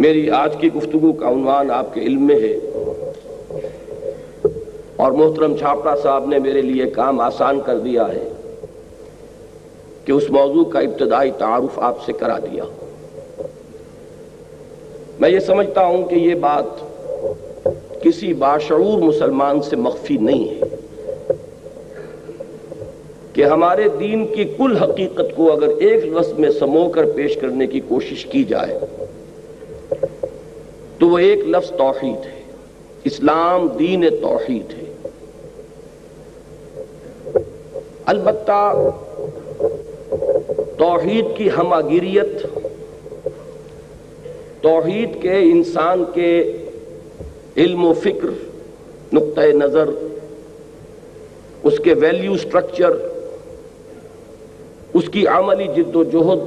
میری آج کی گفتگو کا عنوان آپ کے علم میں ہے، اور محترم چھاپڑا صاحب نے میرے لیے کام آسان کر دیا ہے کہ اس موضوع کا ابتدائی تعارف آپ سے کرا دیا۔ میں یہ سمجھتا ہوں کہ یہ بات کسی باشعور مسلمان سے مخفی نہیں ہے کہ ہمارے دین کی کل حقیقت کو اگر ایک لفظ میں سمو کر پیش کرنے کی کوشش کی جائے تو وہ ایک لفظ توحید ہے۔ اسلام دین توحید ہے۔ البتہ توحید کی ہماگیریت، توحید کے انسان کے علم و فکر، نقطۂ نظر، اس کے ویلیو سٹرکچر، اس کی عملی جد و جہد،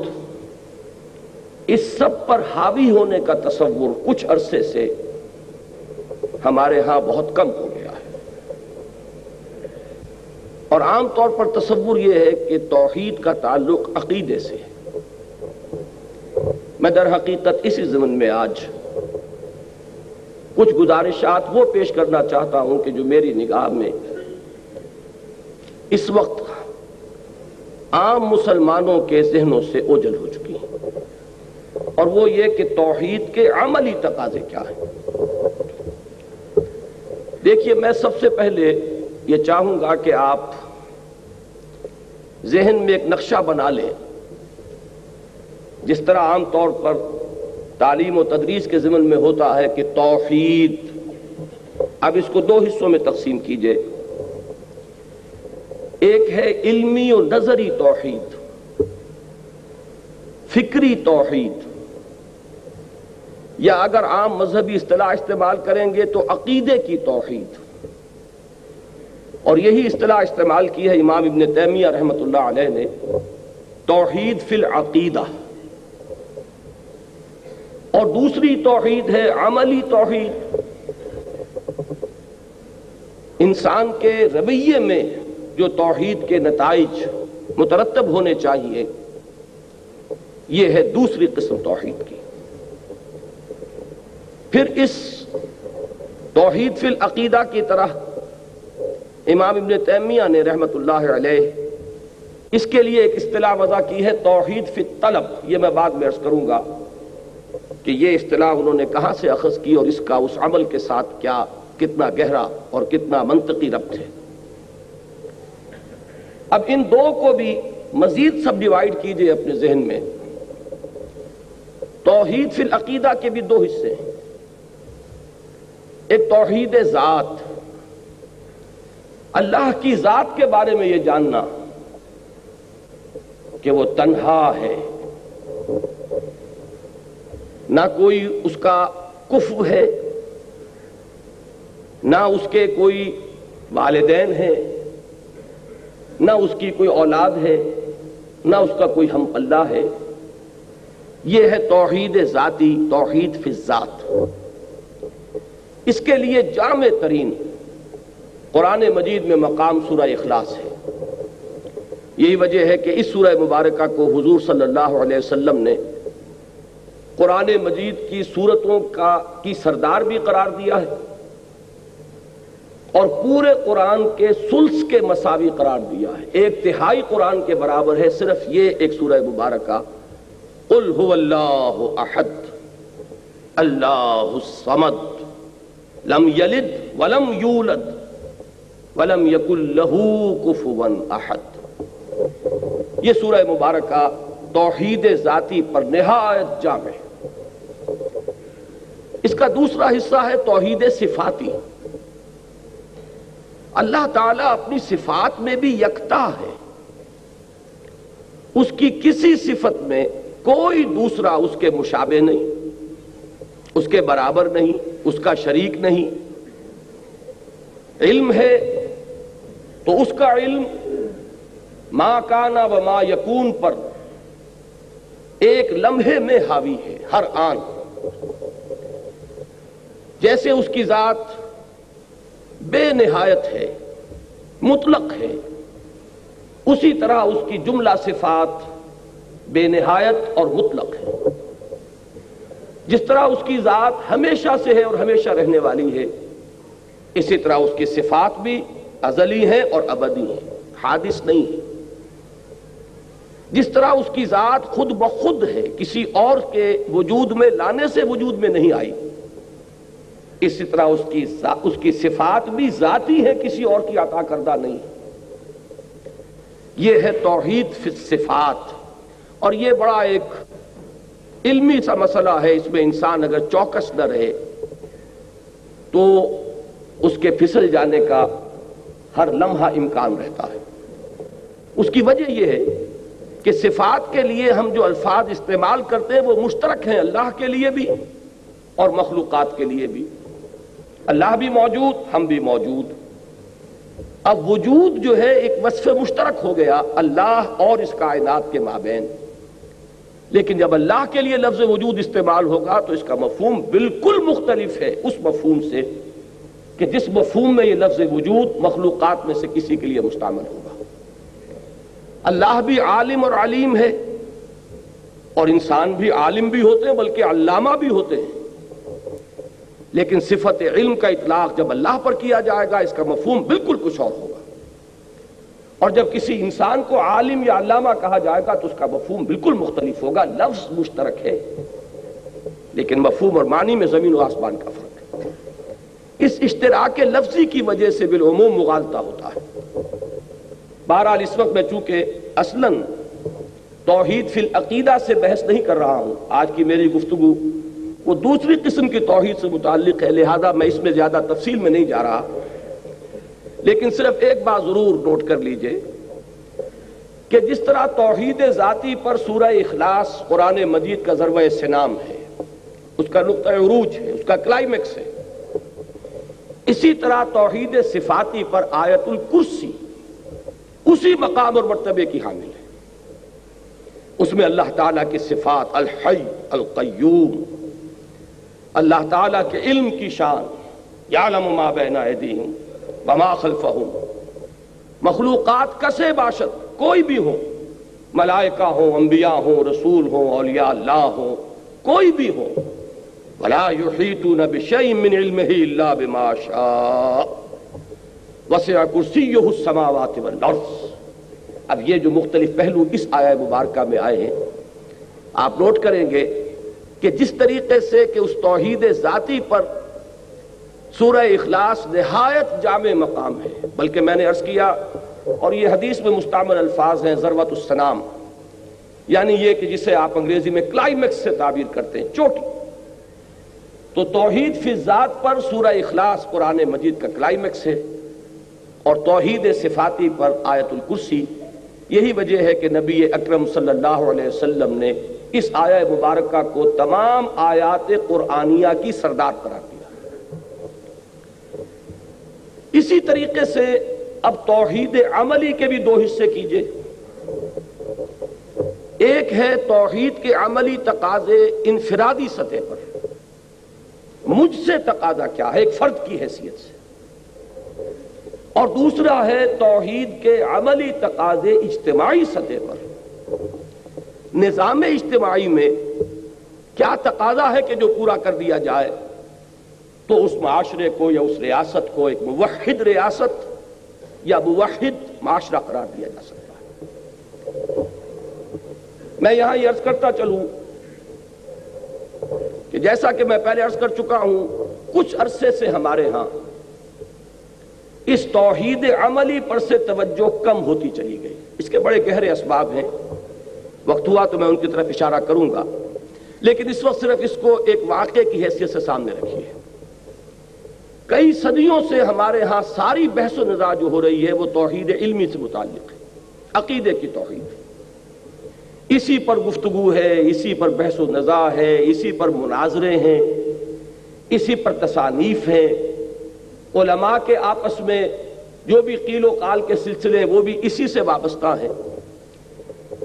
اس سب پر حاوی ہونے کا تصور کچھ عرصے سے ہمارے ہاں بہت کم ہو گیا ہے، اور عام طور پر تصور یہ ہے کہ توحید کا تعلق عقیدے سے ہے۔ میں در حقیقت اسی ضمن میں آج کچھ گزارشات وہ پیش کرنا چاہتا ہوں کہ جو میری نگاہ میں اس وقت عام مسلمانوں کے ذہنوں سے اوجھل ہو چکی ہیں، اور وہ یہ کہ توحید کے عملی تقاضے کیا ہیں۔ دیکھیے، میں سب سے پہلے یہ چاہوں گا کہ آپ ذہن میں ایک نقشہ بنا لیں، جس طرح عام طور پر تعلیم و تدریس کے ضمن میں ہوتا ہے کہ توحید، اب اس کو دو حصوں میں تقسیم کیجئے۔ ایک ہے علمی و نظری توحید، فکری توحید، یا اگر عام مذہبی اصطلاح استعمال کریں گے تو عقیدے کی توحید، اور یہی اصطلاح استعمال کی ہے امام ابن تیمیہ رحمۃ اللہ علیہ نے، توحید فی العقیدہ۔ اور دوسری توحید ہے عملی توحید، انسان کے رویے میں جو توحید کے نتائج مترتب ہونے چاہیے، یہ ہے دوسری قسم توحید کی۔ پھر اس توحید فی العقیدہ کی طرح امام ابن تیمیہ نے رحمت اللہ علیہ اس کے لیے ایک اصطلاح وضع کی ہے، توحید فی الطلب۔ یہ میں بعد میں عرض کروں گا کہ یہ اصطلاح انہوں نے کہاں سے اخذ کی اور اس کا اس عمل کے ساتھ کیا، کتنا گہرا اور کتنا منطقی ربط ہے۔ اب ان دو کو بھی مزید سب ڈیوائیڈ کیجئے اپنے ذہن میں۔ توحید فی العقیدہ کے بھی دو حصے ہیں۔ ایک توحید ذات، اللہ کی ذات کے بارے میں یہ جاننا کہ وہ تنہا ہے، نہ کوئی اس کا کفو ہے، نہ اس کے کوئی والدین ہیں، نہ اس کی کوئی اولاد ہے، نہ اس کا کوئی ہم پلہ ہے۔ یہ ہے توحید ذاتی، توحید فی الذات۔ اس کے لیے جامع ترین قرآن مجید میں مقام سورہ اخلاص ہے۔ یہی وجہ ہے کہ اس سورہ مبارکہ کو حضور صلی اللہ علیہ وسلم نے قرآن مجید کی سورتوں کی سردار بھی قرار دیا ہے، اور پورے قرآن کے ثلث کے مساوی قرار دیا ہے۔ ایک تہائی قرآن کے برابر ہے صرف یہ ایک سورہ مبارکہ، قل هو اللہ احد اللہ الصمد لم یلد ولم یولد ولم یکن لہ کفوا احد۔ یہ سورہ مبارکہ توحید ذاتی پر نہایت جامع ہے۔ اس کا دوسرا حصہ ہے توحید صفاتی۔ اللہ تعالیٰ اپنی صفات میں بھی یکتا ہے، اس کی کسی صفت میں کوئی دوسرا اس کے مشابہ نہیں، اس کے برابر نہیں، اس کا شریک نہیں۔ علم ہے تو اس کا علم ما کان و ما یکون پر ایک لمحے میں حاوی ہے، ہر آن۔ جیسے اس کی ذات بے نہایت ہے، مطلق ہے، اسی طرح اس کی جملہ صفات بے نہایت اور مطلق ہے۔ جس طرح اس کی ذات ہمیشہ سے ہے اور ہمیشہ رہنے والی ہے، اسی طرح اس کی صفات بھی ازلی ہیں اور ابدی ہیں، حادث نہیں ہے۔ جس طرح اس کی ذات خود بخود ہے، کسی اور کے وجود میں لانے سے وجود میں نہیں آئی، اسی طرح اس کی صفات بھی ذاتی ہے، کسی اور کی عطا کردہ نہیں ہے۔ یہ ہے توحید فی الصفات، اور یہ بڑا ایک علمی سا مسئلہ ہے، اس میں انسان اگر چوکس نہ رہے تو اس کے پھسل جانے کا ہر لمحہ امکان رہتا ہے۔ اس کی وجہ یہ ہے کہ صفات کے لیے ہم جو الفاظ استعمال کرتے ہیں وہ مشترک ہیں، اللہ کے لیے بھی اور مخلوقات کے لیے بھی۔ اللہ بھی موجود، ہم بھی موجود۔ اب وجود جو ہے ایک وصف مشترک ہو گیا اللہ اور اس کائنات کے مابین، لیکن جب اللہ کے لیے لفظ وجود استعمال ہوگا تو اس کا مفہوم بالکل مختلف ہے اس مفہوم سے کہ جس مفہوم میں یہ لفظ وجود مخلوقات میں سے کسی کے لیے مستعمل ہوگا۔ اللہ بھی عالم اور علیم ہے، اور انسان بھی عالم بھی ہوتے ہیں بلکہ علامہ بھی ہوتے ہیں، لیکن صفت علم کا اطلاق جب اللہ پر کیا جائے گا اس کا مفہوم بالکل کچھ اور ہوگا، اور جب کسی انسان کو عالم یا علامہ کہا جائے گا تو اس کا مفہوم بالکل مختلف ہوگا۔ لفظ مشترک ہے لیکن مفہوم اور معنی میں زمین و آسمان کا فرق ہے۔ اس اشتراک لفظی کی وجہ سے بالعموم مغالطہ ہوتا ہے۔ بہرحال اس وقت میں چونکہ اصلاً توحید فی العقیدہ سے بحث نہیں کر رہا ہوں، آج کی میری گفتگو وہ دوسری قسم کی توحید سے متعلق ہے، لہذا میں اس میں زیادہ تفصیل میں نہیں جا رہا، لیکن صرف ایک بات ضرور نوٹ کر لیجئے کہ جس طرح توحید ذاتی پر سورہ اخلاص قرآن مجید کا ذروہ سنام ہے، اس کا نقطہ عروج ہے، اس کا کلائمیکس ہے، اسی طرح توحید صفاتی پر آیت الکرسی اسی مقام اور مرتبے کی حامل ہے۔ اس میں اللہ تعالیٰ کی صفات الحی القیوم، اللہ تعالیٰ کے علم کی شان، یعلم ما بین ایدیہم وما خلفہم، مخلوقات کسے باشد کوئی بھی ہو، ملائکہ ہوں، انبیاء ہوں، رسول ہوں، اولیاء اللہ ہوں، کوئی بھی ہو، ولا یحیطون بشیء من علمہ الا بما شاء وسع کرسیہ السماوات والارض۔ اب یہ جو مختلف پہلو اس آیہ مبارکہ میں آئے ہیں، آپ نوٹ کریں گے کہ جس طریقے سے کہ اس توحید ذاتی پر سورہ اخلاص نہایت جامع مقام ہے، بلکہ میں نے عرض کیا اور یہ حدیث میں مستعمل الفاظ ہیں ذروۃ السنام، یعنی یہ کہ جسے آپ انگریزی میں کلائمیکس سے تعبیر کرتے ہیں، چوٹی۔ تو توحید فی ذات پر سورہ اخلاص قرآن مجید کا کلائمیکس ہے، اور توحید صفاتی پر آیت الکرسی۔ یہی وجہ ہے کہ نبی اکرم صلی اللہ علیہ وسلم نے اس آیہ مبارکہ کو تمام آیات قرآنیہ کی سردار قرار دیا۔ اسی طریقے سے اب توحید عملی کے بھی دو حصے کیجئے۔ ایک ہے توحید کے عملی تقاضے انفرادی سطح پر، مجھ سے تقاضا کیا ہے ایک فرد کی حیثیت سے، اور دوسرا ہے توحید کے عملی تقاضے اجتماعی سطح پر، نظام اجتماعی میں کیا تقاضا ہے کہ جو پورا کر دیا جائے تو اس معاشرے کو یا اس ریاست کو ایک موحد ریاست یا موحد معاشرہ قرار دیا جا سکتا ہے۔ میں یہاں یہ عرض کرتا چلوں کہ جیسا کہ میں پہلے عرض کر چکا ہوں، کچھ عرصے سے ہمارے ہاں اس توحید عملی پر سے توجہ کم ہوتی چلی گئی۔ اس کے بڑے گہرے اسباب ہیں، وقت ہوا تو میں ان کی طرف اشارہ کروں گا، لیکن اس وقت صرف اس کو ایک واقعے کی حیثیت سے سامنے رکھیے۔ کئی صدیوں سے ہمارے ہاں ساری بحث و نظار جو ہو رہی ہے وہ توحید علمی سے متعلق ہے، عقیدے کی توحید، اسی پر گفتگو ہے، اسی پر بحث و نظار ہے، اسی پر مناظرے ہیں، اسی پر تصانیف ہیں، علماء کے آپس میں جو بھی قیل و قال کے سلسلے وہ بھی اسی سے وابستہ ہیں۔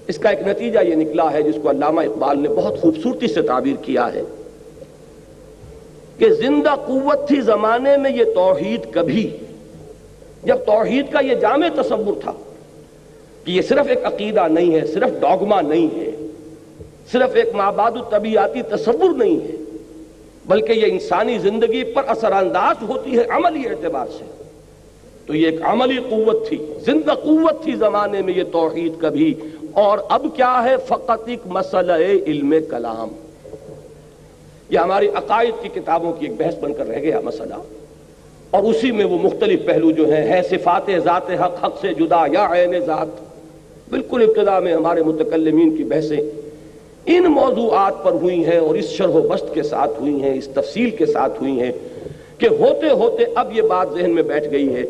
اس کا ایک نتیجہ یہ نکلا ہے جس کو علامہ اقبال نے بہت خوبصورتی سے تعبیر کیا ہے کہ زندہ قوت تھی زمانے میں یہ توحید کبھی، جب توحید کا یہ جامع تصور تھا کہ یہ صرف ایک عقیدہ نہیں ہے، صرف ڈوگما نہیں ہے، صرف ایک مابعد الطبیعاتی تصور نہیں ہے، بلکہ یہ انسانی زندگی پر اثر انداز ہوتی ہے عملی اعتبار سے، تو یہ ایک عملی قوت تھی، زندہ قوت تھی زمانے میں یہ توحید کا بھی۔ اور اب کیا ہے؟ فقط ایک مسئلہ علم کلام، یہ ہماری عقائد کی کتابوں کی ایک بحث بن کر رہ گیا مسئلہ، اور اسی میں وہ مختلف پہلو جو ہیں ہے صفات ذات حق، حق سے جدا یا عین ذات۔ بالکل ابتدا میں ہمارے متکلمین کی بحثیں ان موضوعات پر ہوئی ہیں، اور اس شرح و بسط کے ساتھ ہوئی ہیں، اس تفصیل کے ساتھ ہوئی ہیں کہ ہوتے ہوتے اب یہ بات ذہن میں بیٹھ گئی ہے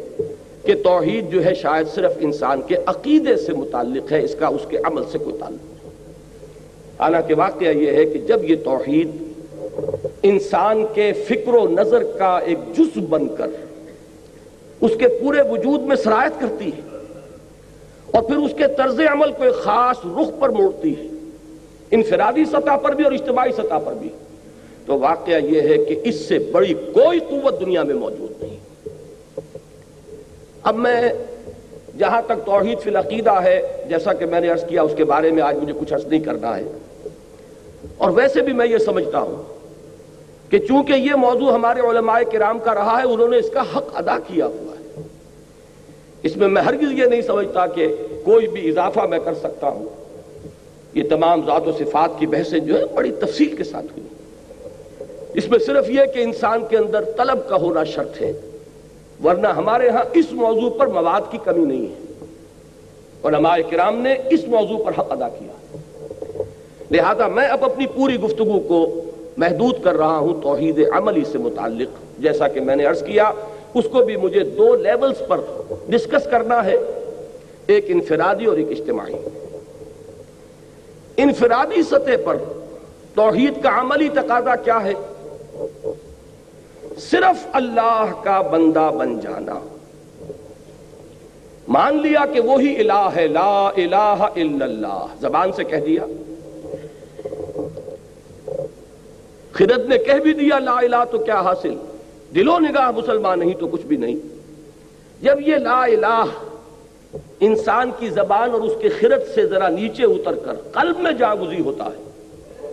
کہ توحید جو ہے شاید صرف انسان کے عقیدے سے متعلق ہے، اس کا اس کے عمل سے کوئی تعلق نہیں۔ حالانکہ واقعہ یہ ہے کہ جب یہ توحید انسان کے فکر و نظر کا ایک جزء بن کر اس کے پورے وجود میں سرایت کرتی ہے اور پھر اس کے طرز عمل کو ایک خاص رخ پر موڑتی ہے، انفرادی سطح پر بھی اور اجتماعی سطح پر بھی، تو واقعہ یہ ہے کہ اس سے بڑی کوئی قوت دنیا میں موجود نہیں۔ اب میں جہاں تک توحید فی العقیدہ ہے، جیسا کہ میں نے عرض کیا، اس کے بارے میں آج مجھے کچھ عرض نہیں کرنا ہے، اور ویسے بھی میں یہ سمجھتا ہوں کہ چونکہ یہ موضوع ہمارے علماء کرام کا رہا ہے، انہوں نے اس کا حق ادا کیا ہوا ہے، اس میں میں ہرگز یہ نہیں سمجھتا کہ کوئی بھی اضافہ میں کر سکتا ہوں۔ یہ تمام ذات و صفات کی بحثیں جو ہے بڑی تفصیل کے ساتھ ہوئی، اس میں صرف یہ کہ انسان کے اندر طلب کا ہونا شرط ہے، ورنہ ہمارے ہاں اس موضوع پر مواد کی کمی نہیں ہے، علماء کرام نے اس موضوع پر حق ادا کیا۔ لہذا میں اب اپنی پوری گفتگو کو محدود کر رہا ہوں توحید عملی سے متعلق، جیسا کہ میں نے عرض کیا اس کو بھی مجھے دو لیولز پر ڈسکس کرنا ہے، ایک انفرادی اور ایک اجتماعی۔ انفرادی سطح پر توحید کا عملی تقاضا کیا ہے؟ صرف اللہ کا بندہ بن جانا، مان لیا کہ وہی الہ ہے، لا الہ الا اللہ، زبان سے کہہ دیا، خرد نے کہہ بھی دیا لا الہ، تو کیا حاصل؟ دل و نگاہ مسلمان نہیں تو کچھ بھی نہیں۔ جب یہ لا الہ انسان کی زبان اور اس کے خرد سے ذرا نیچے اتر کر قلب میں جاگزی ہوتا ہے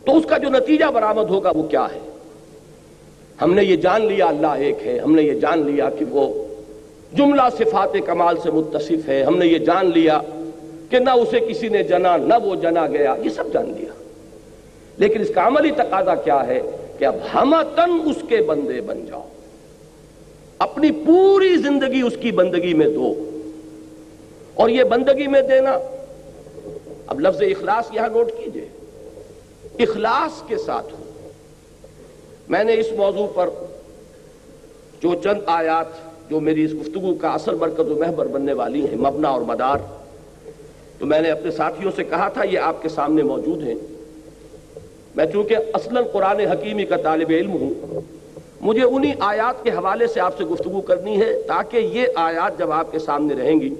تو اس کا جو نتیجہ برآمد ہوگا وہ کیا ہے؟ ہم نے یہ جان لیا اللہ ایک ہے، ہم نے یہ جان لیا کہ وہ جملہ صفات کمال سے متصف ہے، ہم نے یہ جان لیا کہ نہ اسے کسی نے جنا نہ وہ جنا گیا، یہ سب جان لیا، لیکن اس کا عملی تقاضا کیا ہے کہ اب ہمتن اس کے بندے بن جاؤ، اپنی پوری زندگی اس کی بندگی میں دو۔ اور یہ بندگی میں دینا، اب لفظ اخلاص یہاں نوٹ کیجئے، اخلاص کے ساتھ ہو۔ میں نے اس موضوع پر جو چند آیات جو میری اس گفتگو کا اصل مرکز و محور بننے والی ہیں، مبنا اور مدار، تو میں نے اپنے ساتھیوں سے کہا تھا یہ آپ کے سامنے موجود ہیں۔ میں چونکہ اصلاً قرآن حکیمی کا طالب علم ہوں، مجھے انہی آیات کے حوالے سے آپ سے گفتگو کرنی ہے تاکہ یہ آیات جب آپ کے سامنے رہیں گی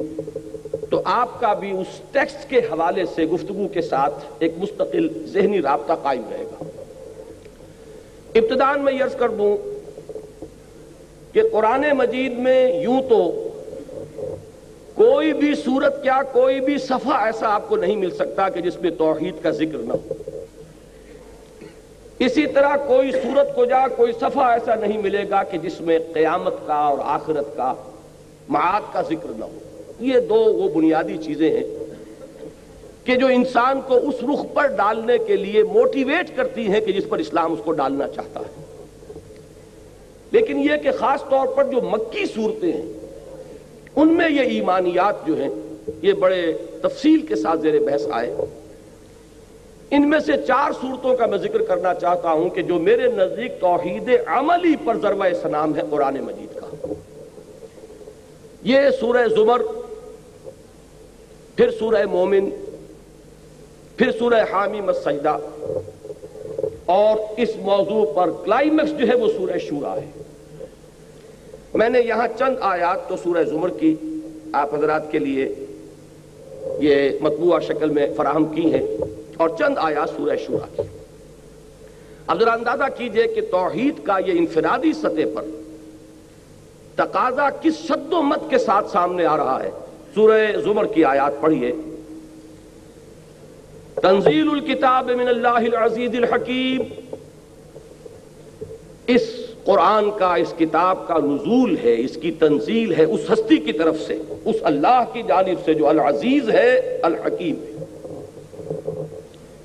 تو آپ کا بھی اس ٹیکسٹ کے حوالے سے گفتگو کے ساتھ ایک مستقل ذہنی رابطہ قائم رہے گا۔ ابتداءً میں یہ عرض کر دوں کہ قرآن مجید میں یوں تو کوئی بھی سورت کیا کوئی بھی صفحہ ایسا آپ کو نہیں مل سکتا کہ جس میں توحید کا ذکر نہ ہو، اسی طرح کوئی سورت کو جا کوئی صفحہ ایسا نہیں ملے گا کہ جس میں قیامت کا اور آخرت کا معاد کا ذکر نہ ہو۔ یہ دو وہ بنیادی چیزیں ہیں کہ جو انسان کو اس رخ پر ڈالنے کے لیے موٹیویٹ کرتی ہیں کہ جس پر اسلام اس کو ڈالنا چاہتا ہے۔ لیکن یہ کہ خاص طور پر جو مکی صورتیں ہیں ان میں یہ ایمانیات جو ہیں یہ بڑے تفصیل کے ساتھ زیر بحث آئے۔ ان میں سے 4 صورتوں کا میں ذکر کرنا چاہتا ہوں کہ جو میرے نزدیک توحید عملی پر ضربہ سنام ہے قرآن مجید کا۔ یہ سورہ زمر، پھر سورہ مومن، پھر سورہ حامیم السجدہ، اور اس موضوع پر کلائمیکس جو ہے وہ سورہ شورا ہے۔ میں نے یہاں چند آیات تو سورہ زمر کی آپ حضرات کے لیے یہ مطبوعہ شکل میں فراہم کی ہیں، اور چند آیات سورہ شورا کی۔ اب ذرا اندازہ کیجئے کہ توحید کا یہ انفرادی سطح پر تقاضا کس شد و مد کے ساتھ سامنے آ رہا ہے۔ سورہ زمر کی آیات پڑھیے، تنزیل الکتاب من اللہ العزیز الحکیم، اس قرآن کا، اس کتاب کا نزول ہے، اس کی تنزیل ہے اس ہستی کی طرف سے، اس اللہ کی جانب سے جو العزیز ہے، الحکیم ہے۔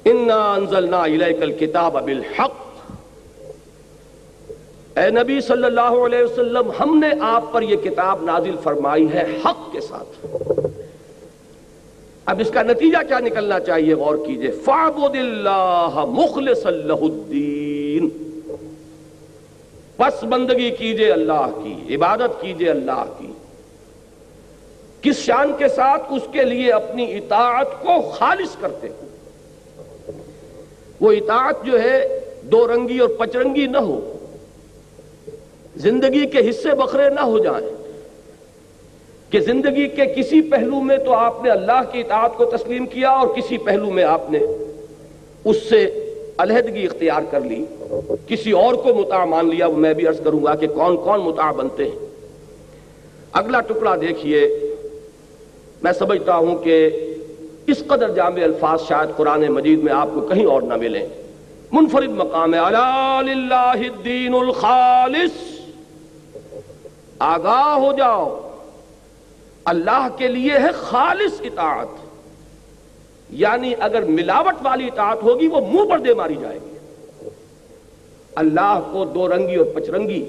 انا انزلنا الیک الکتاب بالحق، اے نبی صلی اللہ علیہ وسلم، ہم نے آپ پر یہ کتاب نازل فرمائی ہے حق کے ساتھ۔ اب اس کا نتیجہ کیا نکلنا چاہیے، غور کیجئے، فاعبد اللہ مخلصا لہ الدین، پس بندگی کیجئے اللہ کی، عبادت کیجئے اللہ کی، کس شان کے ساتھ؟ اس کے لیے اپنی اطاعت کو خالص کرتے ہو۔ وہ اطاعت جو ہے دو رنگی اور پچرنگی نہ ہو، زندگی کے حصے بکھرے نہ ہو جائیں کہ زندگی کے کسی پہلو میں تو آپ نے اللہ کی اطاعت کو تسلیم کیا اور کسی پہلو میں آپ نے اس سے علیحدگی اختیار کر لی، کسی اور کو مطاع مان لیا۔ میں بھی عرض کروں گا کہ کون کون مطاع بنتے ہیں۔ اگلا ٹکڑا دیکھیے، میں سمجھتا ہوں کہ اس قدر جامع الفاظ شاید قرآن مجید میں آپ کو کہیں اور نہ ملیں، منفرد مقام ہے، الا للہ الدین الخالص، آگاہ ہو جاؤ، اللہ کے لیے ہے خالص اطاعت، یعنی اگر ملاوٹ والی اطاعت ہوگی وہ منہ پر دے ماری جائے گی۔ اللہ کو دو رنگی اور پچرنگی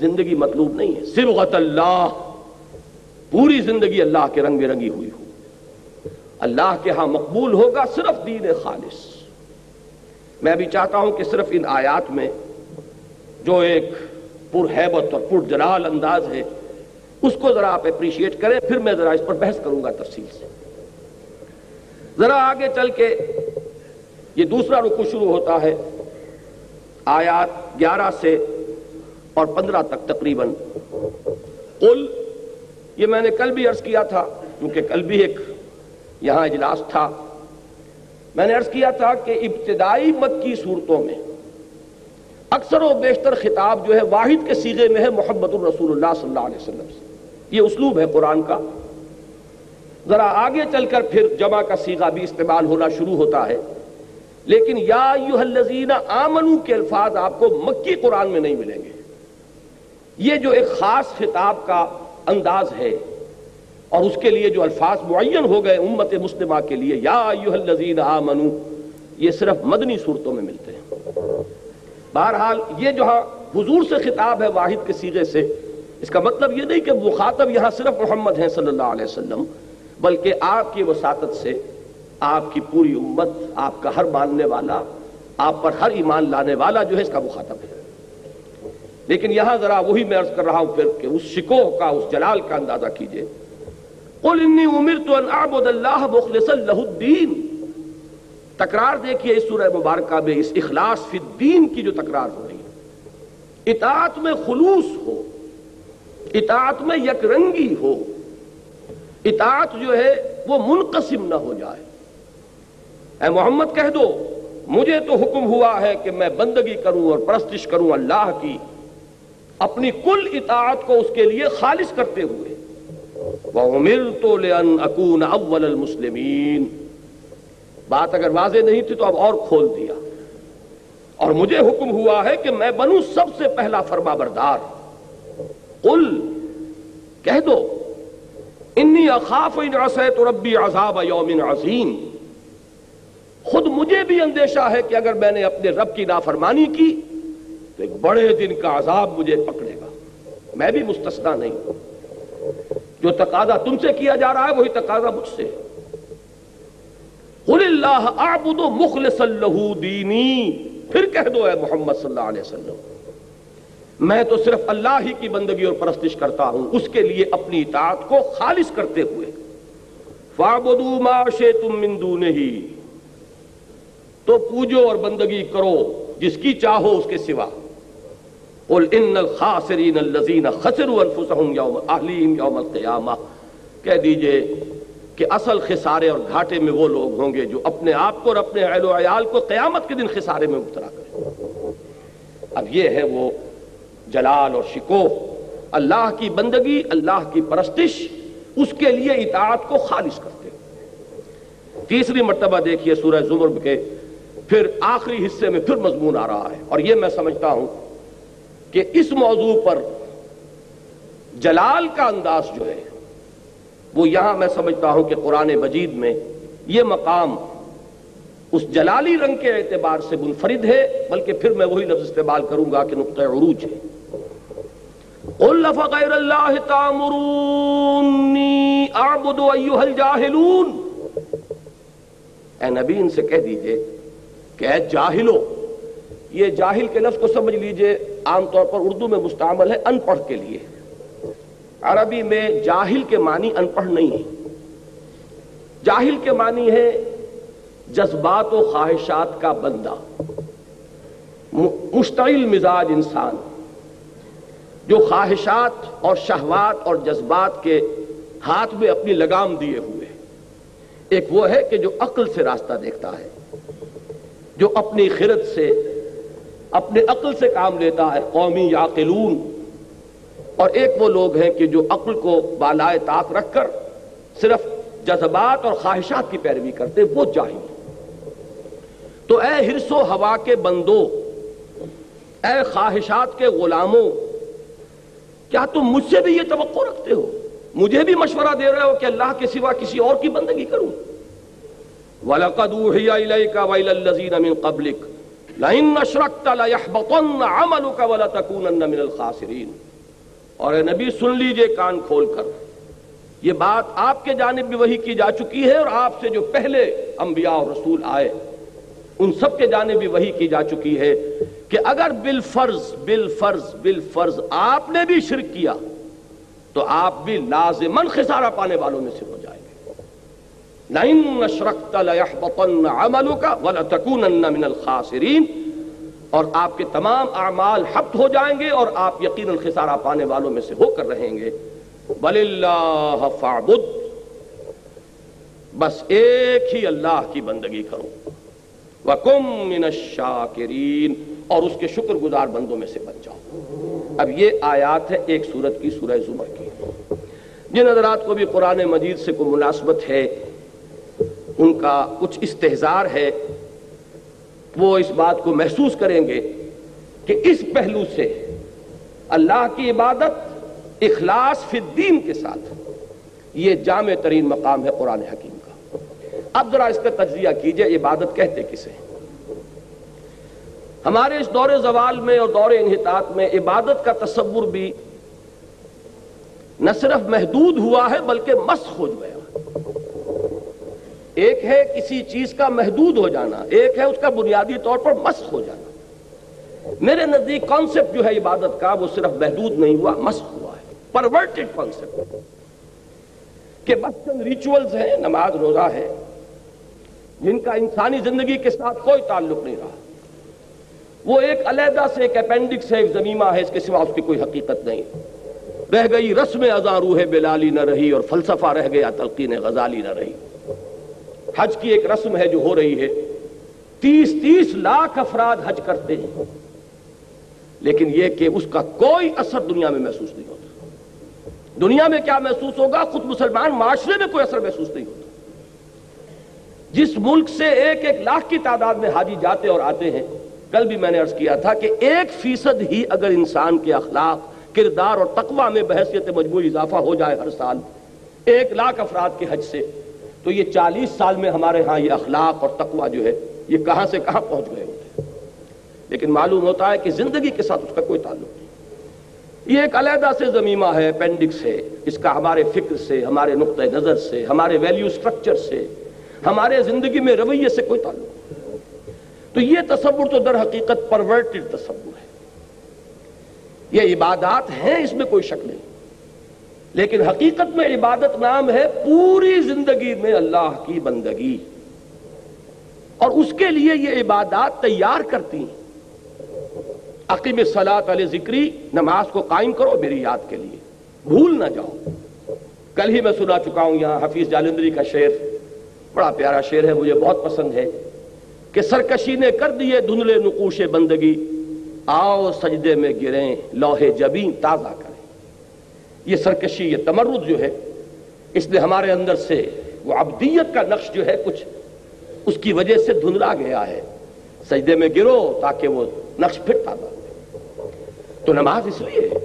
زندگی مطلوب نہیں ہے، صبغت اللہ، پوری زندگی اللہ کے رنگ برنگی ہوئی ہو۔ اللہ کے ہاں مقبول ہوگا صرف دین خالص۔ میں بھی چاہتا ہوں کہ صرف ان آیات میں جو ایک پرہیبت اور پرجلال انداز ہے اس کو ذرا آپ اپریشیٹ کریں، پھر میں ذرا اس پر بحث کروں گا تفصیل سے۔ ذرا آگے چل کے یہ دوسرا رکوع شروع ہوتا ہے آیات 11 سے اور 15 تک تقریباً۔ قل، یہ میں نے کل بھی عرض کیا تھا، کیونکہ کل بھی ایک یہاں اجلاس تھا، میں نے عرض کیا تھا کہ ابتدائی مکی صورتوں میں اکثر و بیشتر خطاب جو ہے واحد کے صیغے میں ہے، محمد الرسول اللہ صلی اللہ علیہ وسلم سے۔ یہ اسلوب ہے قرآن کا۔ ذرا آگے چل کر پھر جمع کا صیغہ بھی استعمال ہونا شروع ہوتا ہے، لیکن یا ایھا الذین آمنوا کے الفاظ آپ کو مکی قرآن میں نہیں ملیں گے۔ یہ جو ایک خاص خطاب کا انداز ہے اور اس کے لیے جو الفاظ معین ہو گئے امت مسلمہ کے لیے، یا ایھا الذین آمنوا، یہ صرف مدنی صورتوں میں ملتے ہیں۔ بہرحال یہ جو حضور سے خطاب ہے واحد کے صیغے سے، اس کا مطلب یہ نہیں کہ مخاطب یہاں صرف محمد ہیں صلی اللہ علیہ وسلم، بلکہ آپ کی وساطت سے آپ کی پوری امت، آپ کا ہر ماننے والا، آپ پر ہر ایمان لانے والا جو ہے اس کا مخاطب ہے۔ لیکن یہاں ذرا وہی میں عرض کر رہا ہوں پھر کہ اس شکوہ کا، اس جلال کا اندازہ کیجئے۔ قل انی امرت ان اعبد اللہ مخلصا لہ الدین، تکرار دیکھیے اس سورہ مبارکہ میں اس اخلاص فی الدین کی جو تکرار ہو رہی ہے۔ اطاعت میں خلوص ہو، اطاعت میں یک رنگی ہو، اطاعت جو ہے وہ منقسم نہ ہو جائے۔ اے محمد کہہ دو، مجھے تو حکم ہوا ہے کہ میں بندگی کروں اور پرستش کروں اللہ کی، اپنی کل اطاعت کو اس کے لیے خالص کرتے ہوئے۔ وَأُمِرْتُ لِأَنْ أَكُونَ أَوَّلَ الْمُسْلِمِينَ، بات اگر واضح نہیں تھی تو اب اور کھول دیا۔ اور مجھے حکم ہوا ہے کہ میں بنوں سب سے پہلا فرما بردار۔ قل، کہہ دو، انی اخاف ان عصیت ربی عذاب یوم عظیم، خود مجھے بھی اندیشہ ہے کہ اگر میں نے اپنے رب کی نافرمانی کی تو ایک بڑے دن کا عذاب مجھے پکڑے گا۔ میں بھی مستثنیٰ نہیں ہوں، جو تقاضا تم سے کیا جا رہا ہے وہی تقاضا مجھ سے۔ قل اللہ اعبد مخلصا لہ دینی، پھر کہہ دو اے محمد صلی اللہ علیہ وسلم، میں تو صرف اللہ ہی کی بندگی اور پرستش کرتا ہوں، اس کے لیے اپنی اطاعت کو خالص کرتے ہوئے۔ فَاعْبُدُوا مَا شِئْتُم مِّن دُونِهِ، تو پوجو اور بندگی کرو جس کی چاہو اس کے سوا۔ قُلْ إِنَّ الْخَاسِرِينَ الَّذِينَ خَسِرُوا أَنفُسَهُمْ يَوْمَ أَهْلِهِمْ يَوْمَ الْقِيَامَةِ، کہہ دیجئے کہ اصل خسارے اور گھاٹے میں وہ لوگ ہوں گے جو اپنے آپ کو اور اپنے اہل و عیال کو قیامت کے دن خسارے میں مبتلا کریں۔ اب یہ ہے وہ جلال اور شکوہ، اللہ کی بندگی، اللہ کی پرستش، اس کے لیے اطاعت کو خالص کرتے ہیں۔ تیسری مرتبہ دیکھیے سورہ زمر کے پھر آخری حصے میں پھر مضمون آ رہا ہے، اور یہ میں سمجھتا ہوں کہ اس موضوع پر جلال کا انداز جو ہے وہ یہاں میں سمجھتا ہوں کہ قرآن مجید میں یہ مقام اس جلالی رنگ کے اعتبار سے منفرد ہے، بلکہ پھر میں وہی لفظ استعمال کروں گا کہ نقطہ عروج ہے۔ قُلْ فَغَيْرَ اللَّهِ تَأْمُرُونِّي أَعْبُدُ أَيُّهَا الْجَاهِلُونَ، اے نبی ان سے کہہ دیجئے کہ اے جاہلو، یہ جاہل کے لفظ کو سمجھ لیجئے عام طور پر اردو میں مستعمل ہے ان پڑھ کے لیے، عربی میں جاہل کے معنی ان پڑھ نہیں ہے، جاہل کے معنی ہے جذبات و خواہشات کا بندہ، مشتعل مزاج انسان جو خواہشات اور شہوات اور جذبات کے ہاتھ میں اپنی لگام دیے ہوئے۔ ایک وہ ہے کہ جو عقل سے راستہ دیکھتا ہے، جو اپنی خرد سے اپنے عقل سے کام لیتا ہے، قومی یعقلون، اور ایک وہ لوگ ہیں کہ جو عقل کو بالائے طاق رکھ کر صرف جذبات اور خواہشات کی پیروی کرتے، وہ جاہل۔ تو اے حرص و ہوا کے بندو، اے خواہشات کے غلاموں، کیا تم مجھ سے بھی یہ توقع رکھتے ہو، مجھے بھی مشورہ دے رہے ہو کہ اللہ کے سوا کسی اور کی بندگی کروں؟ وَلَقَدْ أُوحِيَ إِلَيْكَ وَإِلَى الَّذِينَ مِن قَبْلِكَ لَئِنْ أَشْرَكْتَ لَيَحْبَطَنَّ عَمَلُكَ وَلَتَكُونَنَّ مِنَ الْخَاسِرِينَ۔ اور اے نبی سن لیجئے کان کھول کر، یہ بات آپ کے جانب بھی وحی کی جا چکی ہے، اور آپ سے جو پہلے انبیاء اور رسول آئے ان سب کے جانب بھی وحی کی جا چکی ہے کہ اگر بالفرض آپ نے بھی شرک کیا تو آپ بھی لازماً خسارہ پانے والوں میں سے ہو جائیں گے۔ لَئِنْ أَشْرَكْتَ لَيَحْبَطَنَّ عَمَلُكَ وَلَتَكُونَنَّ مِنَ الْخَاسِرِينَ، اور آپ کے تمام اعمال حبط ہو جائیں گے اور آپ یقیناً خسارہ پانے والوں میں سے ہو کر رہیں گے۔ بَلِلَّهَ فَاعْبُدْ، بس ایک ہی اللہ کی بندگی کرو، وَكُن مِّنَ الشَّاكِرِينَ، اور اس کے شکر گزار بندوں میں سے بن جاؤ۔ اب یہ آیات ہے ایک سورت کی، سورہ زمر کی۔ جن حضرات کو بھی قرآن مجید سے کوئی مناسبت ہے، ان کا کچھ استحضار ہے، وہ اس بات کو محسوس کریں گے کہ اس پہلو سے اللہ کی عبادت اخلاص فی الدین کے ساتھ یہ جامع ترین مقام ہے قرآن حکیم کا۔ اب ذرا اس کا تجزیہ کیجئے، عبادت کہتے کسے؟ ہمارے اس دور زوال میں اور دور انحطاط میں عبادت کا تصور بھی نہ صرف محدود ہوا ہے بلکہ مسخ ہو گیا۔ ایک ہے کسی چیز کا محدود ہو جانا، ایک ہے اس کا بنیادی طور پر مسخ ہو جانا۔ میرے نزدیک کانسیپٹ جو ہے عبادت کا وہ صرف محدود نہیں ہوا، مسخ ہوا ہے، پرورٹڈ کانسیپٹ، کہ بس چند ریچولز ہیں، نماز روزہ ہے، جن کا انسانی زندگی کے ساتھ کوئی تعلق نہیں رہا، وہ ایک علیحدہ سے ایک اپینڈکس ہے، ایک ضمیمہ ہے، اس کے سوا اس کی کوئی حقیقت نہیں۔ رہ گئی رسم اذاں روح بلالی نہ رہی، اور فلسفہ رہ گیا تلقین غزالی نہ رہی۔ حج کی ایک رسم ہے جو ہو رہی ہے، 30 لاکھ افراد حج کرتے ہیں، لیکن یہ کہ اس کا کوئی اثر دنیا میں محسوس نہیں ہوتا۔ دنیا میں کیا محسوس ہوگا؟ خود مسلمان معاشرے میں کوئی اثر محسوس نہیں ہوتا۔ جس ملک سے 1 لاکھ کی تعداد میں حاجی جاتے اور آتے ہیں، کل بھی میں نے عرض کیا تھا کہ 1% ہی اگر انسان کے اخلاق، کردار اور تقوی میں بحیثیت مجموعی اضافہ ہو جائے ہر سال 1 لاکھ افراد کے حج سے، تو یہ 40 سال میں ہمارے ہاں یہ اخلاق اور تقوی جو ہے یہ کہاں سے کہاں پہنچ گئے ہوتے ہیں۔ لیکن معلوم ہوتا ہے کہ زندگی کے ساتھ اس کا کوئی تعلق نہیں۔ یہ ایک علیحدہ سے ضمیمہ ہے، اپینڈکس ہے، اس کا ہمارے فکر سے، ہمارے نقطہ نظر سے، ہمارے ویلیو سٹرکچر سے، ہمارے زندگی میں رویے سے کوئی تعلق نہیں۔ تو یہ تصور تو در حقیقت پرورٹڈ تصور ہے۔ یہ عبادات ہیں، اس میں کوئی شک نہیں، لیکن حقیقت میں عبادت نام ہے پوری زندگی میں اللہ کی بندگی، اور اس کے لیے یہ عبادات تیار کرتی ہیں۔ اقیم الصلاۃ علی ذکری، نماز کو قائم کرو میری یاد کے لیے، بھول نہ جاؤ۔ کل ہی میں سنا چکا ہوں یہاں حفیظ جالندری کا شعر، بڑا پیارا شعر ہے، مجھے بہت پسند ہے، کہ سرکشی نے کر دیے دھندلے نقوش بندگی، آؤ سجدے میں گریں لوح جبیں تازہ کریں۔ یہ سرکشی، یہ تمرد جو ہے، اس نے ہمارے اندر سے وہ عبدیت کا نقش جو ہے کچھ اس کی وجہ سے دھندلا گیا ہے۔ سجدے میں گرو تاکہ وہ نقش پھر تازہ ہو۔ تو تو نماز اس لیے ہے،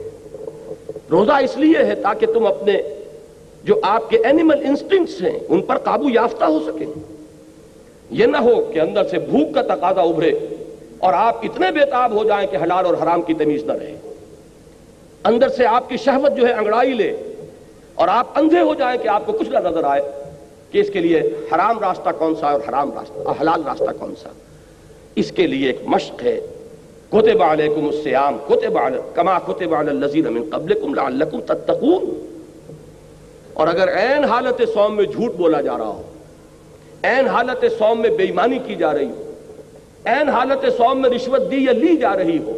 روزہ اس لیے ہے تاکہ تم اپنے جو آپ کے اینیمل انسٹنکٹس ہیں ان پر قابو یافتہ ہو سکیں. یہ نہ ہو کہ اندر سے بھوک کا تقاضا ابھرے اور آپ اتنے بےتاب ہو جائیں کہ حلال اور حرام کی تمیز نہ رہے. اندر سے آپ کی شہوت جو ہے انگڑائی لے اور آپ اندھے ہو جائیں کہ آپ کو کچھ نہ نظر آئے کہ اس کے لیے حرام راستہ کون سا ہے اور حلال راستہ کون سا. اس کے لیے ایک مشق ہے. کتب علیکم الصیام کما کتب علی الذین من قبلکم لعلکم تتقون. اور اگر عین حالت صوم میں جھوٹ بولا جا رہا ہو، عین حالت صوم میں بے ایمانی کی جا رہی ہو، عین حالت صوم میں رشوت دی یا لی جا رہی ہو،